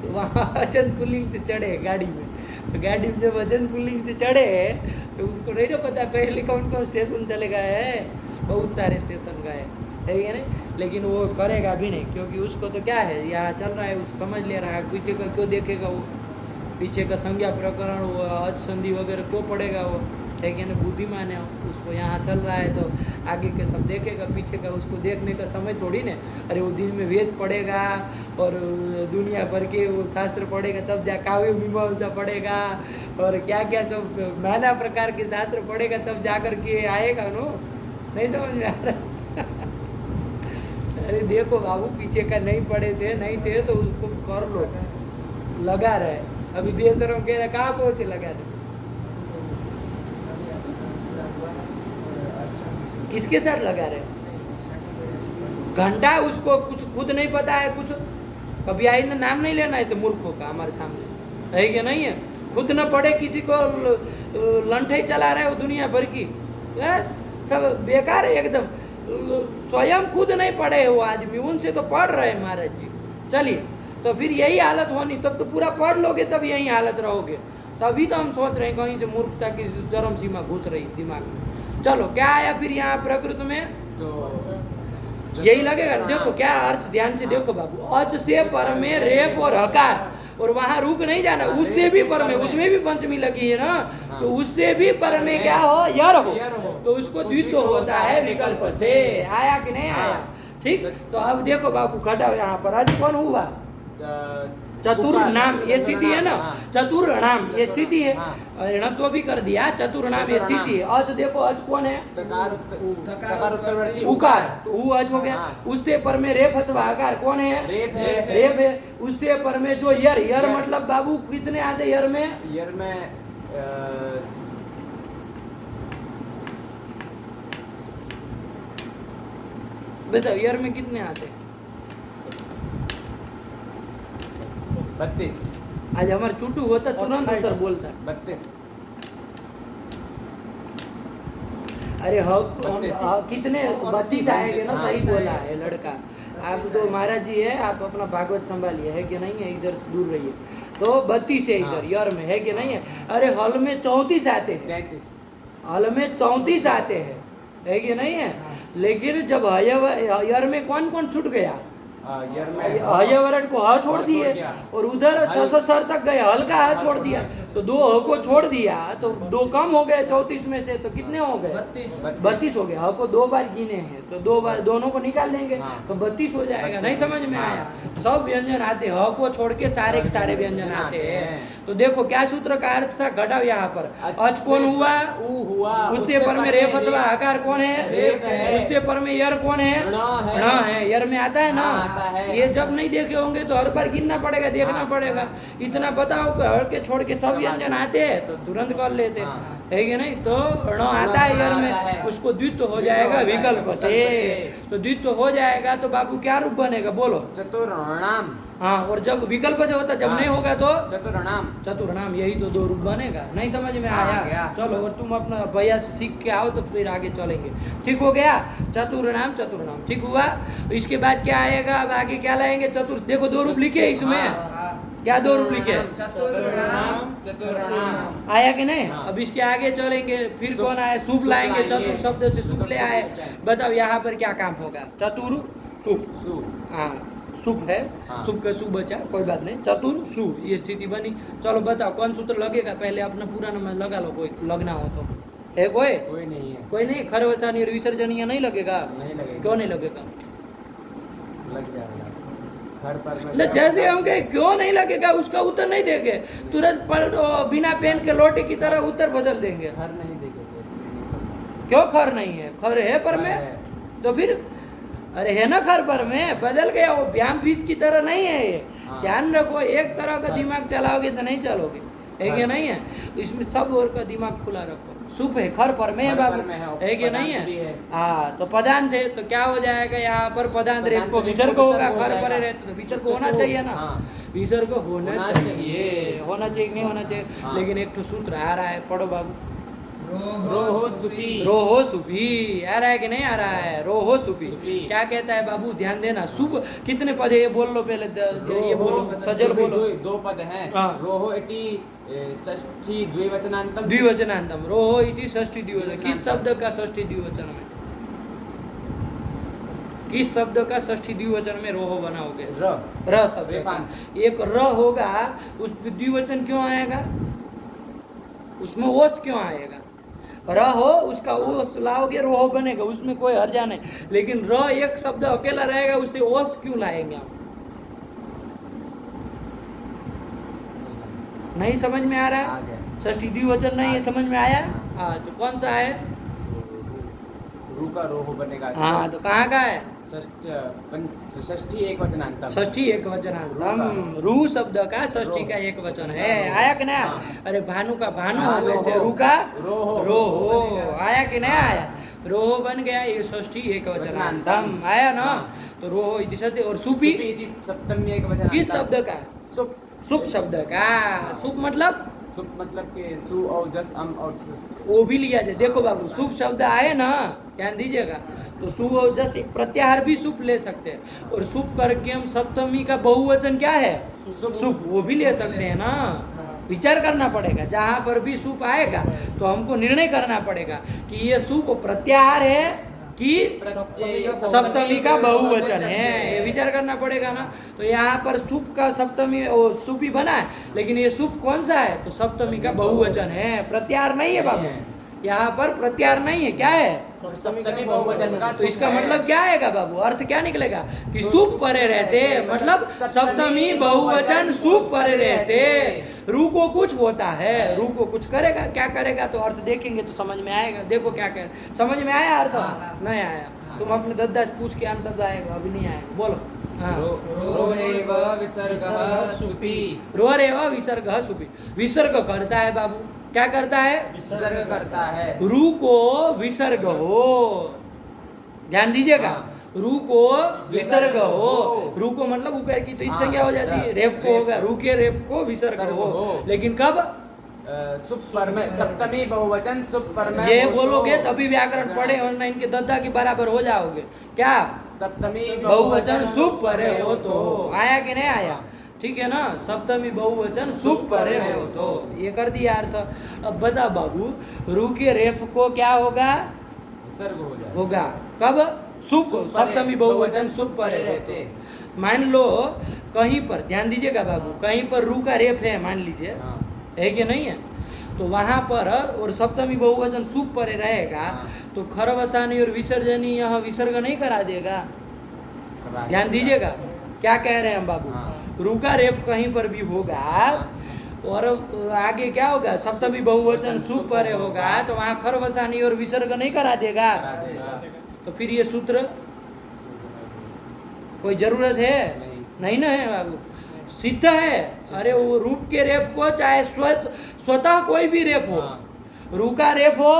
तो वहाँ अजंत पुल्लिंग से चढ़े गाड़ी में। तो गाड़ी में जब अजंत पुल्लिंग से चढ़े तो उसको नहीं ना पता पहले कौन कौन स्टेशन चले गए हैं। बहुत सारे स्टेशन गए, है कि नहीं? लेकिन वो करेगा भी नहीं, क्योंकि उसको तो क्या है, यहाँ चल रहा है, उसको समझ ले रहा है। पीछे का क्यों देखेगा वो? पीछे का संज्ञा प्रकरण, वो अच संधि वगैरह क्यों पढ़ेगा वो? है कि नहीं? बुद्धिमान है, उसको यहाँ चल रहा है तो आगे के सब देखेगा, पीछे का उसको देखने का समय थोड़ी ना। अरे वो दिन में वेद पढ़ेगा और दुनिया भर के वो शास्त्र पढ़ेगा, तब जा काव्य मीमांसा पढ़ेगा और क्या क्या सब नाना प्रकार के शास्त्र पढ़ेगा, तब जा कर के आएगा नो। नहीं समझ में आ रहा? अरे देखो बाबू, पीछे का नहीं पढ़े थे, नहीं थे तो उसको कर लो। लगा रहे अभी बेसरों कह रहा, कहाँ पहुँचे लगा रहे? किसके साथ लगा रहे? घंटा उसको कुछ खुद नहीं पता है, कुछ कभी आइंदा नाम नहीं लेना ऐसे मूर्खों का हमारे सामने, है कि नहीं है? खुद न पढ़े किसी को लंठे चला रहे हो दुनिया भर की, सब बेकार है एकदम। स्वयं खुद नहीं पढ़े वो आदमी, उनसे तो पढ़ रहे महाराज जी। चलिए, तो फिर यही हालत होनी, तब तो पूरा पढ़ लोगे तब यही हालत रहोगे। तभी तो हम सोच रहे हैं कहीं से मूर्खता की चरम सीमा घुस रही दिमाग में। चलो, क्या आया फिर यहाँ प्रकृति में? तो यही लगेगा। देखो क्या अर्थ, ध्यान से देखो बाबू। अच से पर में रेप और हकार, और वहां रुक नहीं जाना, उससे भी पर में, उसमें भी पंचमी लगी है ना, तो उससे भी पर में क्या हो? यर हो, तो उसको द्वित्व होता है विकल्प से। आया कि नहीं आया? ठीक। तो अब देखो बाबू, खटाओ यहाँ पर। आज कौन हुआ? चतुर नाम, ये स्थिति है ना, चतुर नाम ये स्थिति है। ऋणत्व भी कर दिया, चतुर नाम ये स्थिति है। अच देखो, अच कौन है? तकार उत्तरवर्ती उकार, तो ऊ अच हो गया। उससे पर में रेफ अथवा आकार कौन है? रेफ है। उससे पर में जो यर, यर मतलब बाबू कितने आते यर में? यर में बताओ यर में कितने आते? 32। आज हमारा चुटू होता तुरंत 28 उत्तर बोलता। 32। अरे कितने 32 आएंगे ना? सही बोला है लड़का। आप तो महाराज जी है, आप अपना भागवत संभालिए, है कि नहीं है? इधर से दूर रहिए। तो 32 है इधर यर में, है कि नहीं है? अरे हल में 34 आते हैं, 33। हल में 34 आते हैं, है कि नहीं है? लेकिन जब यर में कौन कौन छूट गया? यर में हयवरट को ह छोड़ दिए, और उधर सर तक गए, हल का ह छोड़ दिया, तो 2 ह को छोड़ दिया, तो 2 कम हो गए 34 में से, तो कितने हो गए? 32 हो गए। ह को 2 बार गिने हैं, तो 2 बार दोनों को निकाल देंगे, तो 32 हो जाएगा। नहीं समझ में आया? सब व्यंजन आते, ह को छोड़ के सारे के सारे व्यंजन आते हैं। तो देखो क्या सूत्र का अर्थ था, घटाओ यहाँ पर। अच कौन हुआ? ऊ हुआ। उससे पर में रेफ अथवा आकार कौन है? उससे पर में यर कौन है? ण है। यर में आता है ना? ये जब नहीं देखे होंगे तो हर बार गिनना पड़ेगा, देखना पड़ेगा। इतना बताओ कि हर के छोड़ के सब व्यंजन आते हैं तो तुरंत कर लेते, है कि नहीं? तो ण आता है यर में, उसको द्वित्व हो जाएगा विकल्प से। तो द्वित्व हो जाएगा तो बाबू क्या रूप बनेगा? बोलो। चतुर्णाम। हाँ, और जब विकल्प से होता, जब नहीं होगा तो चतुर्णाम। चतुर्नाम, यही तो 2 रूप बनेगा। नहीं समझ में आया? चलो, और तुम अपना भैया से सीख के आओ तो फिर आगे चलेंगे। ठीक हो गया? चतुर्नाम, चतुर्नाम ठीक हुआ। इसके बाद क्या आएगा? अब आगे क्या लाएंगे? चतुर, देखो 2 रूप लिखे इसमें। क्या 2 रूप लिखे? चतुर्णाम। आया कि नहीं? अब इसके आगे चलेंगे, फिर कौन आए? शुभ लाएंगे, चतुर शब्द से शुभ ले आए। बताओ यहाँ पर क्या काम होगा? चतुर शुभ, हाँ शुभ है, शुभ का शुभ बचा, कोई बात नहीं। चतुर शुभ, ये स्थिति बनी। चलो बताओ कौन सूत्र लगेगा? पहले अपना पूरा नाम लगा लो, कोई लगना हो तो। है कोई? कोई नहीं है। कोई नहीं? खरवसानी और विसर्जनीय नहीं लगेगा? नहीं लगेगा। क्यों नहीं लगेगा? लग जाएगा घर पर में। जैसे हम कहे क्यों नहीं लगेगा, उसका उत्तर नहीं देंगे, तुरंत बिना पेन के लोटे की तरह उत्तर बदल देंगे। घर नहीं देखेंगे। क्यों खर नहीं है? खर है पर में, तो फिर अरे है ना खर पर में, बदल गया वो। व्यायाम फीस की तरह नहीं है ये। ध्यान रखो, एक तरह का दिमाग चलाओगे तो नहीं चलोगे, है कि नहीं है? इसमें सब और का दिमाग खुला रखो। सुप है, खर पर में है बाबू, है कि नहीं है? हाँ, तो पदांत है तो क्या हो जाएगा? यहाँ पर पदांत रेप को विसर्ग होगा, खर पर रहते तो विसर्ग होना चाहिए ना। विसर्ग होना चाहिए, होना चाहिए नहीं होना चाहिए? लेकिन एक तो सूत्र आ रहा है, पढ़ो बाबू। रोहो सुपी। रोहो सुपी आ रहा है कि नहीं आ रहा है? रोहो सुपी क्या कहता है बाबू? ध्यान देना। शुभ कितने पद है ये बोल लो पहले, ये बोलो, सजल बोलो। 2 पद हैं। रोहो इति षष्ठी द्विवचनांतम। द्विवचनांतम, रोहो इति षष्ठी द्विवचन। किस शब्द का षष्ठी द्विवचन में? किस शब्द का षष्ठी द्विवचन में रोहो बनाओगे? र शब्द का एक र होगा, उस द्विवचन क्यों आएगा? उसमें ओस क्यों आएगा? र हो, उसका ओस लाओगे रोहो बनेगा, उसमें कोई हर्जा नहीं। लेकिन र एक शब्द अकेला रहेगा, उसे ओस क्यों लाएंगे आप? नहीं समझ में आ रहा है? षष्ठी द्विवचन नहीं है, समझ में आया? हाँ, तो कौन सा है? रू का रोह बनेगा। हाँ, तो कहाँ का है? षष्ठी एक वचनांतम। षष्ठी एक वचनांतम। रू शब्द का षष्ठी का एक वचन है। आया कि नहीं आया? अरे भानु का भानु, वैसे रू का रोहो। आया कि नहीं आया? रोहो बन गया, ये षष्ठी एक वचनांतम आया ना। तो रोहो इति षष्ठी। और सुपी सप्तमी एक वचनांतम। किस शब्द का? सुप। सुप शब्द का। सुप मतलब सुप मतलब के सु और जस अम और छस। वो भी लिया जाए। देखो बाबू, सुप शब्द आए ना, ध्यान दीजिएगा, तो सु और जस एक प्रत्याहार भी सुप ले सकते हैं। और सुप करके हम सप्तमी का बहुवचन क्या है? सुप, वो भी ले सकते हैं ना। विचार करना पड़ेगा, जहाँ पर भी सुप आएगा तो हमको निर्णय करना पड़ेगा कि ये सुप प्रत्याहार है कि सप्तमी का बहुवचन है, ये विचार करना पड़ेगा ना। तो यहाँ पर सुप का सप्तमी और सुप ही बना है, लेकिन ये सुप कौन सा है? तो सप्तमी का बहुवचन है, प्रत्याहार नहीं है बाबू। यहाँ पर प्रत्याहार नहीं है, क्या है? सप्तमी बहुवचन का। तो इसका मतलब क्या आएगा बाबू? अर्थ क्या निकलेगा कि सुप परे रहते, मतलब सप्तमी बहुवचन सुप परे रहते। रू को कुछ होता है, रू को कुछ करेगा, क्या करेगा? तो अर्थ देखेंगे तो समझ में आएगा। देखो क्या कह, समझ में आया अर्थ? नहीं आया? तुम अपने दद्दा से पूछ के आना, तब आएगा, अभी नहीं आएगा। बोलो। हाँ, रोरेव विसर्गः सुपी। रोरेव विसर्गः सुपी। विसर्ग करता है बाबू, क्या करता है? विसर्ग करता है। रू को विसर्ग हो, ध्यान दीजिएगा, रू को विसर्ग हो। रू को मतलब ऊपर की तो संज्ञा हो जाती है, रेप को होगा, रू के रेप को विसर्ग हो। लेकिन कब? सुप पर में, सप्तमी बहुवचन सुप पर में। ये बोलोगे तभी व्याकरण पढ़े, वरना इनके दद्दा के बराबर हो जाओगे। क्या? सप्तमी बहुवचन सुप परे हो तो। आया कि नहीं आया? ठीक है ना। सप्तमी बहुवचन सुप परे हो तो, ये कर दिया अर्थ। अब बता बाबू, रू के रेफ को क्या होगा? विसर्ग हो जाएगा। होगा कब? सुप। सप्तमी बहुवचन सुप परे रहते। मान लो कहीं पर, ध्यान दीजिएगा बाबू, कहीं पर रू का रेफ है, मान लीजिए, है कि नहीं है? तो वहाँ पर और सप्तमी बहुवचन सुप परे रहेगा, तो खरवसानी और विसर्जनी यहाँ विसर्ग नहीं करा देगा। ध्यान दीजिएगा क्या कह रहे हैं हम बाबू। रू का रेप कहीं पर भी होगा और आगे क्या होगा? सप्तमी बहुवचन सुप परे होगा, तो वहाँ खरवसानी और विसर्ग नहीं करा देगा। तो फिर ये सूत्र कोई जरूरत है? नहीं ना है बाबू, सिद्ध है। अरे वो रूप के रेप को चाहे स्वतः कोई भी रेप हो, रू का रेप हो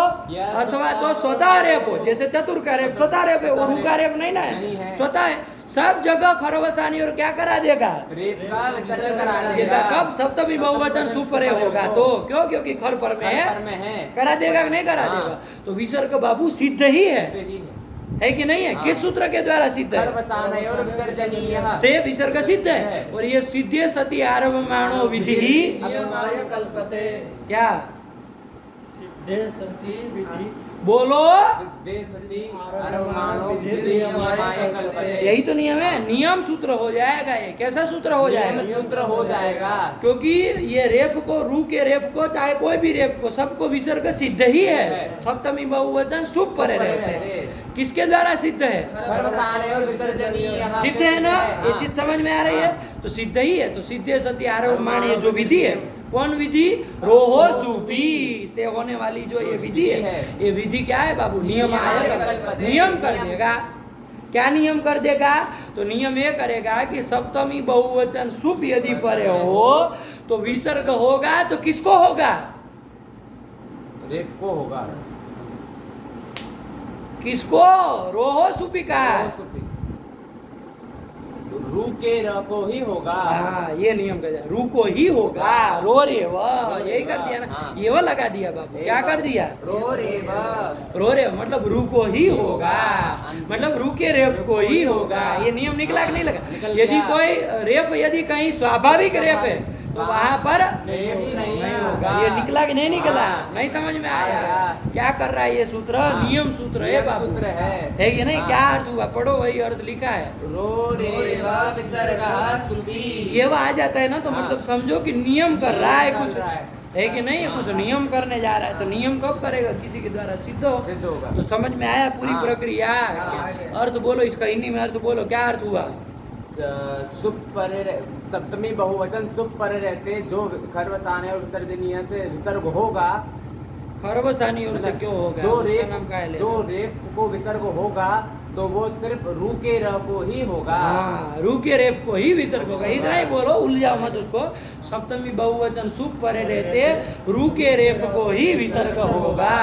अथवा तो स्वतः रेप हो, जैसे चतुर का रेप स्वतः रेप है, वो रू का रेप नहीं ना है, स्वतः है। सब जगह खरवसानी और क्या करा देगा? रेप का विसर्ग करा देगा। कब? सप्तमी बहुवचन सुप परे होगा तो। क्यों? क्योंकि खर पर में है, करा देगा कि नहीं करा देगा? तो विसर्ग बाबू सिद्ध ही है कि नहीं है? किस सूत्र के द्वारा सिद्ध है? और विसर्जनीयः से विसर्ग सिद्ध है। और ये सिद्धे सती आरभमाणो विधि नियमाय कल्पते। क्या? सिद्धे सती विधि। बोलो। सिद्धे सती आरभमाणो विधि नियमाय कल्पते। यही तो नियम है, नियम सूत्र हो जाएगा। ये कैसा सूत्र हो जाएगा? सूत्र हो जाएगा, क्योंकि ये रेप को, रू के रेप को चाहे कोई भी रेप को, सबको विसर्ग सिद्ध ही है। सप्तमी बहुवचन सुप परे रहते हैं। किसके द्वारा सिद्ध है? और विसर्जनीयः सिद्ध है ना? ये चीज समझ में आ रही है? तो सिद्ध ही है। तो सिद्धे सती आरभमाण ये जो विधि है, कौन विधि? रोहो सुपी से होने वाली जो ये विधि है, ये विधि क्या है बाबू? नियम आएगा, नियम कर देगा। क्या नियम कर देगा? तो नियम ये करेगा कि सप्तमी बहुवचन सुप यदि परे हो तो विसर्ग होगा, तो किसको होगा? रेफ को होगा। किसको? रोहो सुपी का। रू के र को ही होगा। हाँ, ये नियम कर दिया, रू को ही होगा। रो रे वाह, यही कर दिया ना। ये वो लगा दिया बाबू, क्या कर दिया? रो रे रो रे मतलब रू को ही होगा, मतलब रू के रेप को ही होगा। ये नियम निकला कि नहीं लगा? यदि कोई रेप यदि कहीं स्वाभाविक रेप है तो वहाँ पर नहीं होगा। ये निकला कि नहीं निकला? नहीं समझ में आया? क्या कर रहा है ये सूत्र? नियम सूत्र है बाबू, सूत्र है कि नहीं? क्या अर्थ हुआ? पढ़ो, वही अर्थ लिखा है। ये वो आ जाता है ना, तो मतलब समझो कि नियम कर रहा है कुछ, है कि नहीं? कुछ नियम करने जा रहा है, तो नियम कब करेगा? किसी के द्वारा सिद्ध होगा। तो समझ में आया पूरी प्रक्रिया? अर्थ बोलो इसका, हिंदी में अर्थ बोलो, क्या अर्थ हुआ? सुप परे, सप्तमी बहुवचन सुप परे रहते, जो खरवसाने और विसर्जनीय से विसर्ग होगा खरबसानी और से क्यों होगा? जो उसका नाम क्या है? जो रेफ को विसर्ग होगा तो वो सिर्फ रू के र को ही होगा। हाँ, रू के रेफ को ही विसर्ग होगा। इतना ही बोलो, उलझाओ मत उसको। सप्तमी बहुवचन सुप परे रहते रू के रेफ को ही विसर्ग होगा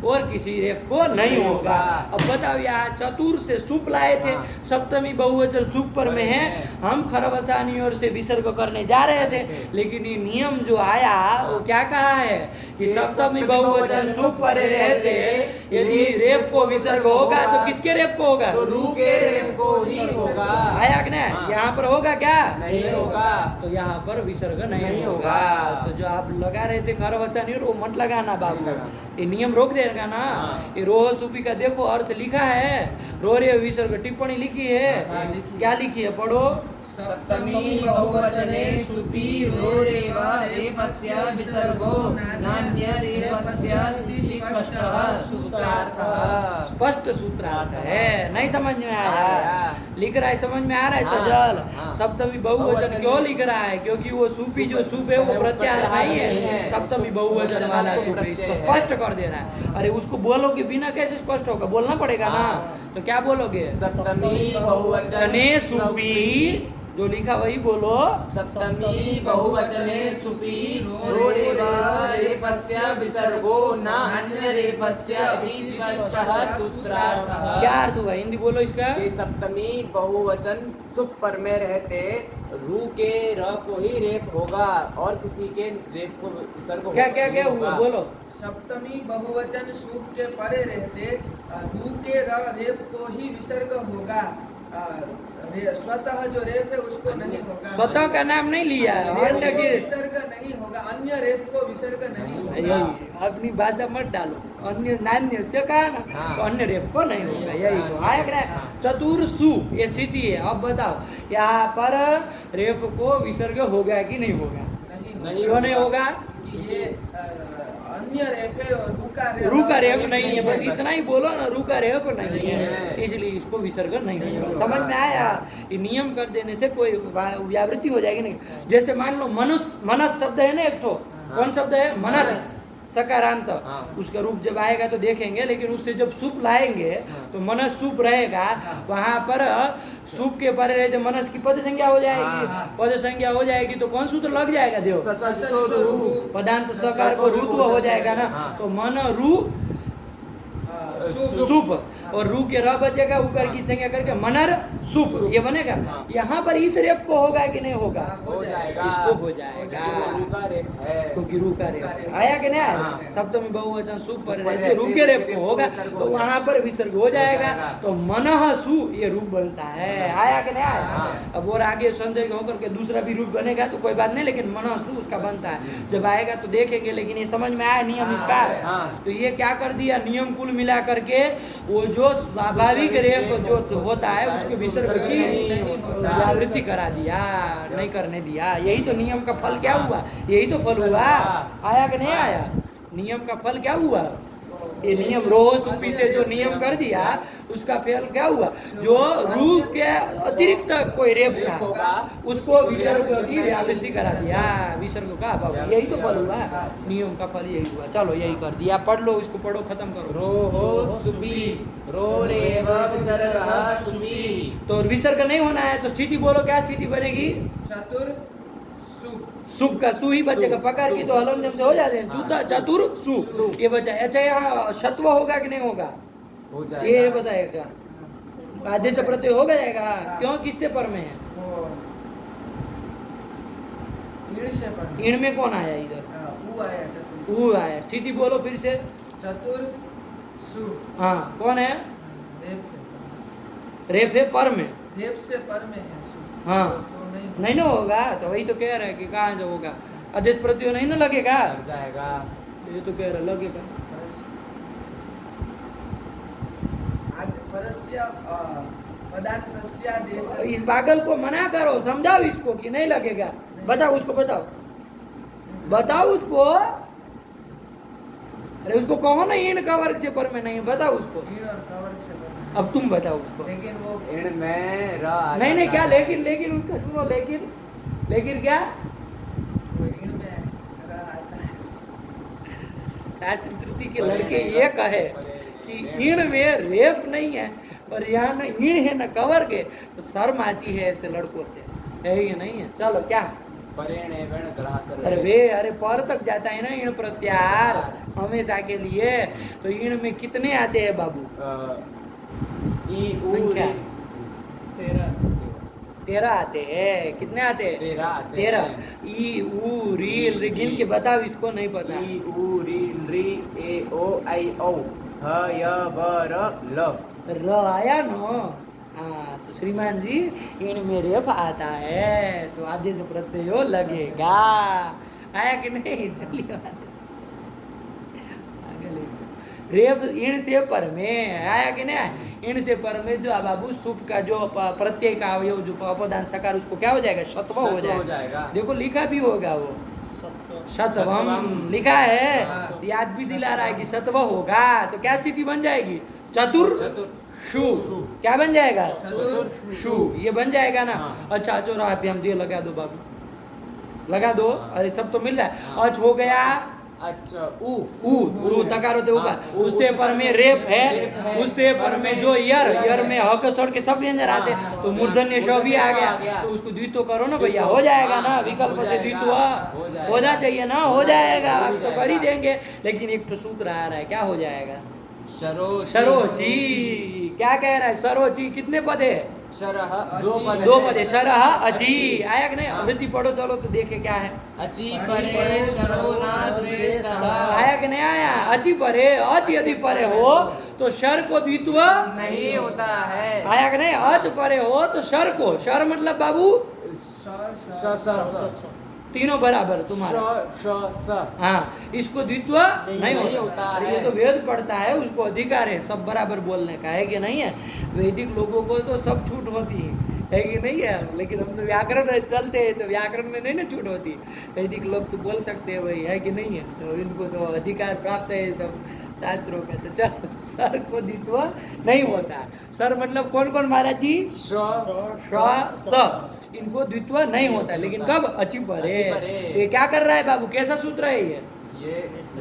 और किसी रेफ को नहीं होगा। अब बताओ, यहाँ चतुर से सुप लाए थे, सप्तमी बहुवचन सुप पर में है, हम खरबसानी और से विसर्ग करने जा रहे थे, लेकिन ये नियम जो आया वो क्या कहा है कि सप्तमी बहुवचन सुप परे रहते यदि रेफ को विसर्ग होगा तो किसके रेफ को होगा? तो रू के रेफ को ही होगा। आया कि नहीं? यहाँ पर होगा क्या? नहीं होगा। तो यहाँ पर विसर्ग नहीं होगा। तो जो आप लगा रहे थे खरबसानी और वो मत लगाना बाबू, ये नियम रोक देगा ना। ये रोह सुपी का देखो अर्थ लिखा है, रो रे विसर्ग टिप्पणी लिखी है। क्या लिखी है? पढ़ो। सप्तमी बहुवचने सुपी रोरेव रेफस्य विसर्गो नान्य रेफस्य स्पष्टः सूत्रार्थः। स्पष्ट सूत्रार्थ है। नहीं समझ में आया? लिख रहा है, समझ में आ रहा है सजल? सप्तमी बहुवचन क्यों लिख रहा है? क्योंकि वो सूफी जो सूप है वो प्रत्याहार नहीं है, सप्तमी बहुवचन वाला सूप है। इसको स्पष्ट कर दे रहा है। अरे उसको बोलोगे बिना कैसे स्पष्ट होगा? बोलना पड़ेगा ना। तो क्या बोलोगे? सप्तमी बहुवचने सुपी, जो लिखा वही बोलो। सप्तमी बहुवचने सुपी रोरेव रेफस्य विसर्गो न अन्य रेफस्य इति स्पष्टः सूत्रार्थः। क्या अर्थ हुआ? हिंदी बोलो इसका। कि सप्तमी बहुवचन सुप पर में रहते रू के र को ही रेफ होगा और किसी के रेफ को विसर्ग क्या क्या क्या हुआ? बोलो। सप्तमी बहुवचन सूप के परे रहते रू के र रेप को ही विसर्ग होगा। स्वतः जो रेप है उसको नहीं होगा। स्वतः का नाम नहीं लिया है, रेप अन्य को के विसर्ग नहीं होगा, अन्य रेप को विसर्ग नहीं होगा। यही अपनी भाषा मत डालो। अन्य नान्य से कहा ना, तो अन्य रेप को नहीं होगा। यही तो आया कि नहीं? चतुर सु ये स्थिति है। अब बताओ, यहाँ पर रेप को विसर्ग होगा कि नहीं होगा? नहीं क्यों नहीं होगा? कि ये अन्य रेप है और रू का रेप नहीं है। बस इतना ही बोलो ना, रू का रेप नहीं है, इसलिए इसको विसर्ग नहीं होगा। समझ में आया? ये नियम कर देने से कोई व्यावृत्ति हो जाएगी नहीं। जैसे मान लो मनस शब्द है ना, एक ठो कौन शब्द है? मनस सकारांत। उसका रूप जब आएगा तो देखेंगे, लेकिन उससे जब सूप लाएंगे तो मनस सूप रहेगा। वहां पर सूप के परे रहे मनस की पद संज्ञा हो जाएगी। पद संज्ञा हो जाएगी तो कौन सूत्र लग जाएगा? देव पदांत सकार को रूत्व हो जाएगा ना। तो मन रू सूप और रू के र बचेगा, ऊपर की संज्ञा करके मनर सूप, ये बनेगा। यहाँ पर इस रेप को होगा कि नहीं होगा? हो जाएगा। इसको हो जाएगा रू का रेफ है। क्योंकि रू का रेप आया कि नहीं? सप्तमी बहुवचन सूप पर रहते रू के रेप को होगा तो वहां पर विसर्ग हो जाएगा। तो मनः सु ये रूप बनता है। आया कि नहीं आया? अब और आगे संदेह होकर के दूसरा भी रूप बनेगा तो कोई बात नहीं, लेकिन मनः सु उसका बनता है। जब आएगा तो देखेंगे, लेकिन ये समझ में आया नियम इसका। तो ये क्या कर दिया? नियम कुल मिला करके वो जो स्वाभाविक रेप जो होता है उसके विसर्ग की व्यावृत्ति करा दिया, नहीं करने दिया। यही तो नियम का फल क्या हुआ? यही तो फल हुआ। आया कि नहीं आया? नियम का फल क्या हुआ? ये नियम रोह सुपी से जो नियम कर दिया उसका फल क्या हुआ? जो रूप के अतिरिक्त कोई रेप था उसको विसर्ग की व्यावृत्ति करा दिया, विसर्ग का अभाव। यही तो फल हुआ, नियम का फल यही हुआ। चलो यही कर दिया। पढ़ लो, इसको पढ़ो, खत्म करो। रोहो सुपी रोरेव विसर्गः सुपी। तो विसर्ग नहीं होना है तो स्थिति बोलो, क्या स्थिति बनेगी? चतुर सुप। सुप का सु ही बचेगा। पकड़ की तो हलन से हो जाते हैं। चूता चतुर सु ये बचा। अच्छा यहाँ शत्व होगा कि नहीं होगा? हो जाएगा। ये बताएगा। आदेश प्रत्यय हो जाएगा। क्यों? किससे पर में है? ईड़ से पर। इन में कौन आया इधर? ऊ आया चतुर। ऊ आया। स्थिति बोलो फिर से। चतुर सु। हाँ, कौन है? रेप। रेप है पर में। रेप से पर में है सु। हाँ, तो नहीं ना होगा। तो वही तो कह रहा है कि कहाँ से होगा? आदेश प्रत्यय नहीं ना लगेगा? लग जाएगा। ये तो कह रहा लगेगा। इस पागल को मना करो, समझाओ इसको कि नहीं लगेगा। बताओ उसको, बताओ बताओ उसको। अरे उसको कहो ना इन का वर्ग से पर में नहीं, बताओ उसको। अब तुम बताओ उसको। लेकिन वो इन में र नहीं नहीं, क्या लेकिन? लेकिन उसका सुनो, लेकिन क्या? वो ईड़ में रह आता है। शास्त्री तृतीय के लड़के ये कहे कि ईण में रेप नहीं है और यहाँ न ईण है न कवर के, तो शर्म आती है ऐसे लड़कों से, है ये नहीं है। चलो क्या परेणे वेण ग्रह सर्वे, अरे पर तक जाता है ना ईण प्रत्याहार हमेशा के लिए, तो ईण में कितने आते हैं बाबू? संख्या 13 आते हैं। कितने आते हैं? 13। ई ऊ री गिन के बताओ, इसको नहीं पता। ई ऊ री री ए ओ आई औ ह य व र ल। र आया ना? हाँ, तो श्रीमान जी इन में रेप आता है तो आधे से प्रत्यय लगेगा, आया कि नहीं? चलिए आगे लिखो। रेप इन से पर में आया कि नहीं? इन से पर में जो बाबू सुप का जो प्रत्यय का अवयव जो अपदान सकार, उसको क्या हो जाएगा? शतव हो जाएगा। देखो लिखा भी होगा वो शतवम लिखा है, याद भी दिला रहा है कि शतव होगा, तो क्या स्थिति बन जाएगी? चतुर शु, क्या बन जाएगा? शु, ये बन जाएगा ना। अच्छा चलो आप हम दे लगा दो बाबू, लगा दो। अरे सब तो मिल रहा है। अच हो गया, अच्छा ऊ तकार होते ऊपर, उससे पर में रेप है, उससे पर में जो यर में हक सड़ के सब व्यंजन आते, तो मूर्धन्य श भी आ गया, तो उसको द्वित्व करो ना भैया, हो जाएगा ना। विकल्प से द्वित्व होना चाहिए ना, हो जाएगा तो कर ही देंगे। लेकिन एक तो सूत्र आ रहा है, क्या हो जाएगा? सरोची। क्या कह रहा है? सरोची कितने पद है? दो पद है। शरह अची, आया कि नहीं? अवृत्ति पढ़ो चलो तो देखे क्या है। अची परे शरोनाद वेसह, आया कि नहीं आया? अची परे, अच यदि परे हो तो शर को द्वित्व नहीं होता है। आया कि नहीं? अच परे हो तो शर को, शर मतलब बाबू तीनों बराबर तुम्हारा। हाँ, इसको द्वित्व नहीं होता है। ये तो वेद पढ़ता है, उसको अधिकार है सब बराबर बोलने का, है कि नहीं है? वैदिक लोगों को तो सब छूट होती है कि नहीं है? लेकिन हम तो व्याकरण में चलते हैं, तो व्याकरण में नहीं ना छूट होती। वैदिक लोग तो बोल सकते हैं भाई, है कि नहीं है? तो इनको तो अधिकार प्राप्त है सब शास्त्रों का। तो चलो, सर को द्वित्व नहीं होता। सर मतलब कौन कौन महाराज जी? स, इनको द्वित्व नहीं होता। लेकिन कब? अचि परे। ये क्या कर रहा है बाबू? कैसा सूत्र है ये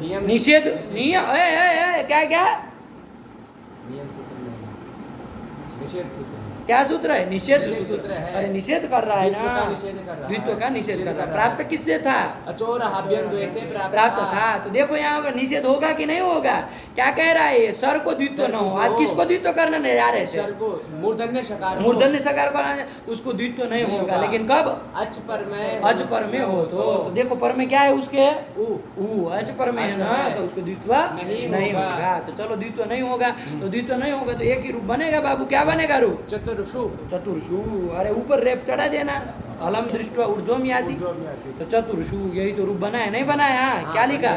नियम निषेध नियम क्या नियम सूत्र नहीं, निषेध सूत्र। क्या सूत्र है? निषेध निषेध सूत्र सूत्र है। अरे निषेध कर रहा है द्वित्व का ना, निषेध कर रहा है। द्वित्व का निषेध कर रहा है। प्राप्त किससे था? अचोरहाभ्यम द्वेषे प्राप्त था। तो देखो यहाँ पर निषेध होगा कि नहीं होगा? क्या कह रहा है? सर को द्वित्व न हो। आज किसको द्वित्व करना नहीं जा रहे थे? सर को मूर्धन्य सकार, मूर्धन्य सकार करना, उसको द्वित्व नहीं होगा। लेकिन कब? अच पर में, अच पर में हो तो देखो पर में क्या है उसके? ऊ, अच पर में है ना, तो उसको द्वित्व नहीं होगा। तो चलो द्वित्व नहीं होगा, तो द्वित्व नहीं होगा तो एक ही रूप बनेगा बाबू। क्या बनेगा रूप? चतुर्षु। चतुर्षु, अरे ऊपर रेप चढ़ा देना, अलम दृष्टवा ऊर्ध्वम याति, तो चतुर्षु यही तो रूप बना है, नहीं बनाया? क्या लिखा?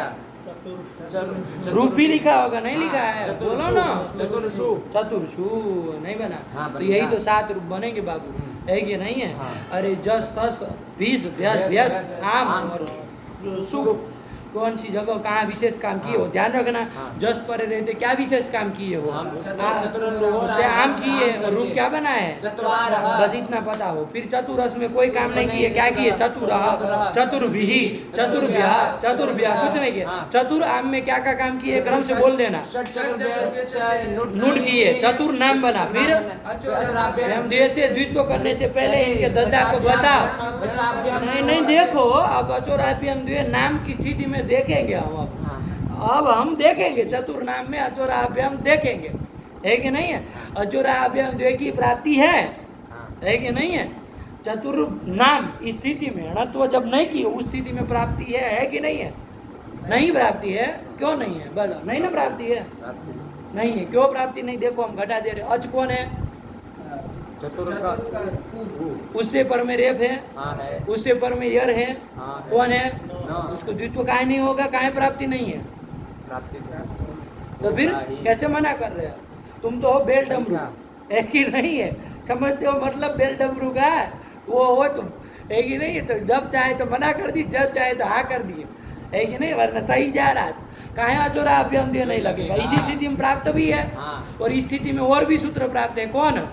रूप भी लिखा होगा, नहीं लिखा है? बोलो ना। चतुर्षु, चतुर्षु नहीं बना। हाँ, तो यही तो 7 रूप बनेंगे बाबू, है कि नहीं है? अरे जस सस बीस व्यस व्यस आम और सु, कौन सी जगह कहाँ विशेष काम किए हो, ध्यान रखना। जस पर रहते क्या विशेष काम किए हो? उससे आम किए, और रूप क्या बना है? बस इतना पता हो। फिर चतुरस में कोई काम नहीं किए, क्या किए? चतुरः, चतुर्भिः, चतुर्भ्यः, चतुर्भ्यः, कुछ नहीं किए। चतुर आम में क्या क्या काम किए? क्रम से बोल देना। नुट किए, चतुर नाम बना। फिर हम से द्वित्व करने से पहले इनके दद्दा को बताओ। नहीं देखो, अब अचोराभ्यम द्वे नाम की स्थिति में देखेंगे हम। अब हम देखेंगे चतुर नाम में अचोराभ्यम देखेंगे, है कि नहीं है? अचोराभ्यम द्वे की प्राप्ति है कि नहीं है? चतुर नाम इस स्थिति में अणत्व जब नहीं की, उस स्थिति में प्राप्ति है कि नहीं है? नहीं प्राप्ति है। क्यों नहीं है? बोलो, नहीं ना प्राप्ति है? नहीं है। क्यों प्राप्ति नहीं? देखो हम घटा दे रहे। अच कौन है? चतुर का उससे पर में रेप है, उससे पर में यर है, कौन है? उसको द्वित्व काहे नहीं होगा? काहे प्राप्ति नहीं है? प्राप्ति तो फिर कैसे मना कर रहे हो? तुम तो हो बेल डमरू, एक ही नहीं है? समझते हो मतलब बेल डमरू का? वो हो तुम, एक ही नहीं है? तो जब चाहे तो मना कर दी, जब चाहे तो हाँ कर दिए, है कि नहीं? वरना सही जा रहा काहे अचोराभ्यम द्वे नहीं लगेगा? इसी स्थिति में प्राप्त भी है, और इस स्थिति में और भी सूत्र प्राप्त है। कौन?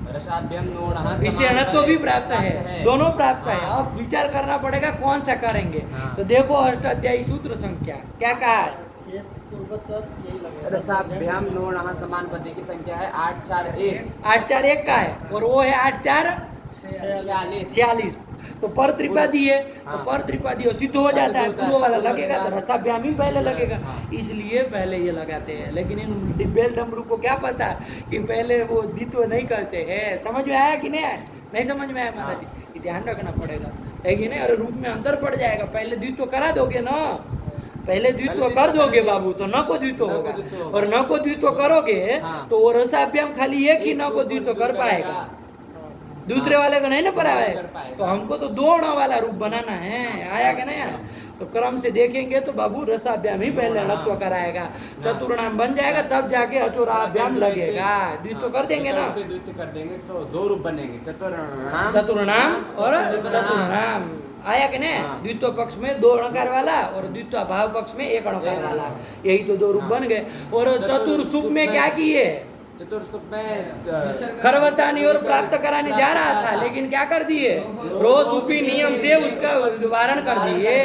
इससे अणत्व भी प्राप्त है, दोनों प्राप्त है। अब विचार करना पड़ेगा कौन सा करेंगे। तो देखो अष्टाध्यायी सूत्र संख्या क्या कहा है? पूर्वोत्तर यही लगेगा। रसाभ्याम नोणः समान पदे की संख्या है 8 4 1 8 4 1 का है और वो है 8 4 46 46। तो पर त्रिपादी है तो हाँ। पर त्रिपादी और सिद्ध हो जाता है, पूर्व वाला लगेगा तो रसाभ्याम ही पहले लगेगा, हाँ। इसलिए पहले ये लगाते हैं। लेकिन इन बेल डमरू को क्या पता कि पहले वो द्वित्व नहीं करते हैं। समझ में आया कि नहीं आया? नहीं समझ में आया महाराज जी? ये ध्यान रखना पड़ेगा, है कि नहीं? और रूप में अंतर पड़ जाएगा। पहले द्वित्व करा दोगे ना, पहले द्वित्व कर दोगे बाबू तो न को द्वित्व होगा, और न को द्वित्व करोगे हाँ। तो वो रसाभ्याम खाली एक ही न को द्वित्व कर पाएगा, दूसरे वाले को नहीं ना कर पाएगा। पाएगा। तो हमको तो दो अणा वाला रूप बनाना है, आया कि नहीं आया? तो क्रम से देखेंगे तो बाबू रसाभ्याम ही पहले अणत्व कराएगा, चतुर्णाम बन जाएगा तब जाके अचोराभ्याम लगेगा। द्वित्व कर देंगे ना, से द्वित्व कर देंगे तो दो रूप बनेंगे, चतुर्णाम चतुर्णाम और चतुर्णाम। चतुर्णाम, आया कि नहीं? हाँ। द्वित्व पक्ष में दो अणकार वाला और द्वित्व भाव पक्ष में एक अणकार वाला, यही तो दो रूप हाँ। बन गए। और चतुर्सुप में क्या किए? चतुर्सुप में खरवसानी और प्राप्त कराने जा रहा था, लेकिन क्या कर दिए? रोसूपी नियम से उसका निवारण कर दिए।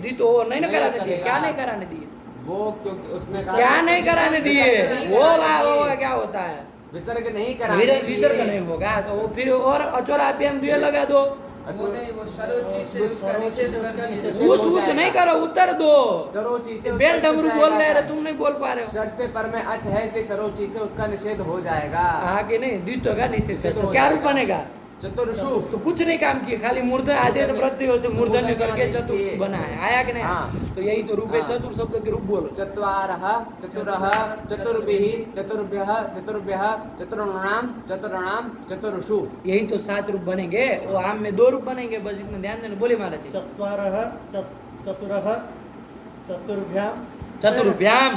द्वित्व वो नहीं ना कराने दिए। क्या नहीं कराने दिए? वो क्योंकि उसमें क्या नहीं कराने दिए? वो वाह क्या होता है? विसर्ग नहीं कराने विसर्ग नहीं होगा तो वो फिर और अचोराभ्याम द्वय लगा दो। वो नहीं, वो सरोची से उसका निषेध कर दिया। उस नहीं करो, उत्तर दो। सरोची से बेल उसका डमरू निषेध बोल रहे जाएगा। थे, तुम नहीं बोल पा रहे हो। शर से पर में अच है, इसलिए सरोची से उसका निषेध हो जाएगा। आगे नहीं, द्वित्व का निषेध निषेध कर। हो क्या रूप जाएगा। बनेगा? चतुर्षु तो कुछ नहीं काम किए, खाली मूर्धन्य आदेश प्रत्यय से मूर्धन्य करके आदेश चतुर्ष किए। बना है, आया कि नहीं? हाँ। तो यही तो रूप है, हाँ। चतुर शब्द के रूप बोलो। चत्वारः चतुरः चतुर्भिः चतुर्भ्यः चतुर्भ्यः चतुर्णाम चतुर्णाम चतुर्षु। यही तो 7 रूप बनेंगे। वो आम में 2 रूप बनेंगे, बस इतना ध्यान देना। बोले महाराज जी। चत्वारः चतुरः चतुर्भ्याम चतुर्भ्याम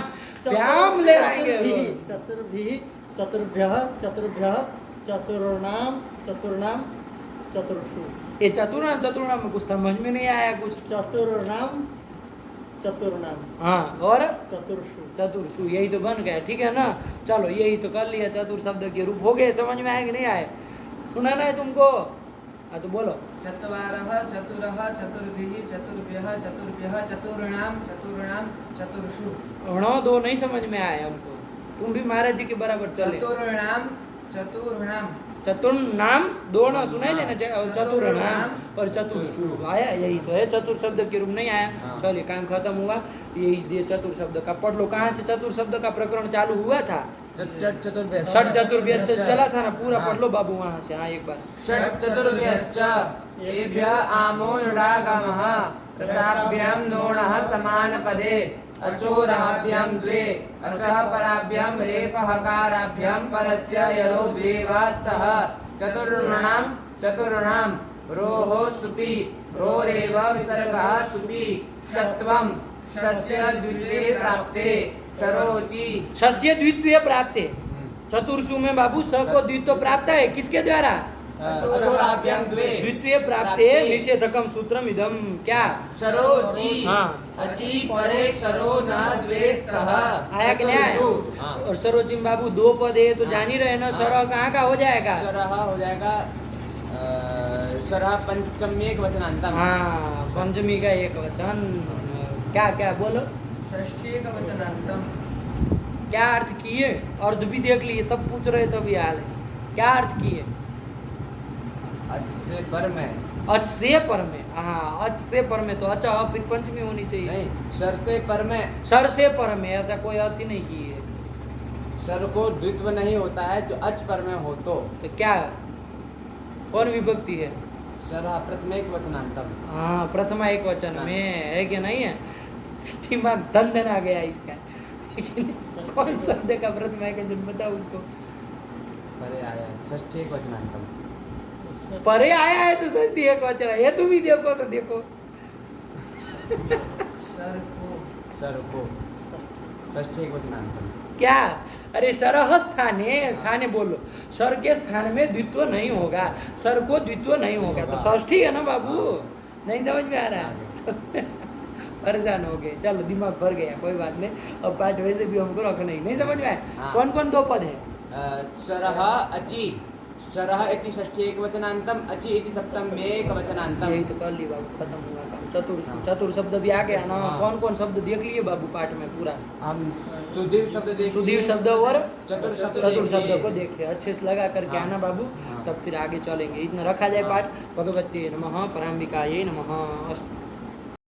व्याम ले आएंगे वो। चतुर्भिः चतुर्भ्यः चतुर्भ्यः चतुर्णाम चतुर्णाम चतुर्षु। ये चतुर्णाम में कुछ समझ में नहीं आया कुछ। चतुर्णाम चतुर्णाम हाँ, और चतुर्षु। चतुर्षु, यही तो बन गया। ठीक है ना? चलो यही तो कर लिया, चतुर शब्द के रूप हो गए। समझ में आया कि नहीं आए? सुना ना है तुमको? हाँ तो बोलो। चत्वारः चतुरः चतुर्भिः चतुर्भ्यः चतुर्भ्यः चतुर्णाम चतुर्णाम चतुर्षु। नो 2 नहीं समझ में आया हमको। तुम भी महाराज जी के बराबर चले। चतुर्णाम चतुर्णाम चतुर्नाम 2 ना सुनाई देना, चतुर्नाम और चतुर्षु आया। यही तो है, चतुर शब्द के रूप नहीं आया। हाँ। चलिए काम खत्म हुआ। यही ये चतुर शब्द का पढ़ लो। कहाँ से चतुर शब्द का प्रकरण चालू हुआ था? चतुर्भ्यश्च षट चतुर्भ्यश्च चला था ना, पूरा पढ़ लो बाबू वहाँ से। हाँ एक बार। षट् चतुर्भ्यश्च एभ्यः आमो युडागमः रसाभ्यां नोणः समानपदे अचोराभ्यां द्वे अचः पराभ्यां रेफ हकाराभ्यां परस्य यरो द्वे वा स्तः चतुर्णां रोः सुपि रोरेव विसर्गः सुपि षत्वं शस्य द्वितीये प्राप्ते शरोचि शस्य द्वितीय प्राप्त है। चतुर्षु में बाबू स को द्वित्व प्राप्त है, किसके द्वारा? अचोराभ्यां द्वे द्वितीय प्राप्त है निषेधकम सूत्रम इदम। क्या? शरोचि हाँ। अचि परे शरो न द्वे स्तः। आया कि नहीं आया? हाँ। और सरोजिम बाबू 2 पद है तो जान ही रहे ना। सरह कहाँ का हो जाएगा? शरः हो जाएगा शरः पंचमी एक वचनांतम। हाँ, पंचमी का एक वचन। क्या क्या बोलो? षष्ठी का वचनांतम। क्या अर्थ किए? अर्थ भी देख लिए तब पूछ रहे तभी हाल है। क्या अर्थ किए? अच से पर में अच से पर में। हाँ, अच से पर में तो अच्छा फिर पंचमी होनी चाहिए। नहीं, शर से पर में। सर से पर में ऐसा कोई अर्थ ही नहीं किए। शर को द्वित्व नहीं होता है जो अच पर में हो तो क्या कौन विभक्ति है? शरः प्रथमेक वचनांतम। हाँ, प्रथमा एक वचन हाँ। में है कि नहीं है? दिमाग दंदन आ गया इसका। कौन शब्द का प्रथमा एक वचन बताओ उसको। परे आया षष्ठी एक वचनांतम। उसमें परे आया है तो षष्ठी एक वचन है। ये तुम भी देखो तो देखो। सर को शर को षष्ठी एक वचनांतम। क्या? अरे सरह स्थाने बोलो। सर के स्थान में द्वित्व नहीं होगा, सर को द्वित्व नहीं होगा तो षष्ठी है ना बाबू। नहीं समझ में आ रहा है? परेशान हो गए। चलो दिमाग भर गया, कोई बात नहीं। अब पाठ वैसे भी हमको रखना ही नहीं समझ में आया। हाँ। कौन कौन 2 पद है? शरः अचि शरः इति षष्ठी एकवचनान्तम, अचि इति सप्तम में एकवचनान्तम। यही तो कर ली बाबू, खत्म हुआ काम। चतुर शब्द भी आ गया ना। हाँ। कौन कौन शब्द देख लिए बाबू पाठ में पूरा? हम सुधीर शब्द देख सुधीर लिए, शब्द और चतुर शब्द चतुर देख शब्द लिए। को देखिए, अच्छे से लगा करके हाँ। आना बाबू। हाँ। तब फिर आगे चलेंगे। इतना रखा जाए हाँ। पाठ। भगवते नमः, पराम्बिकायै नमः। अस्तु।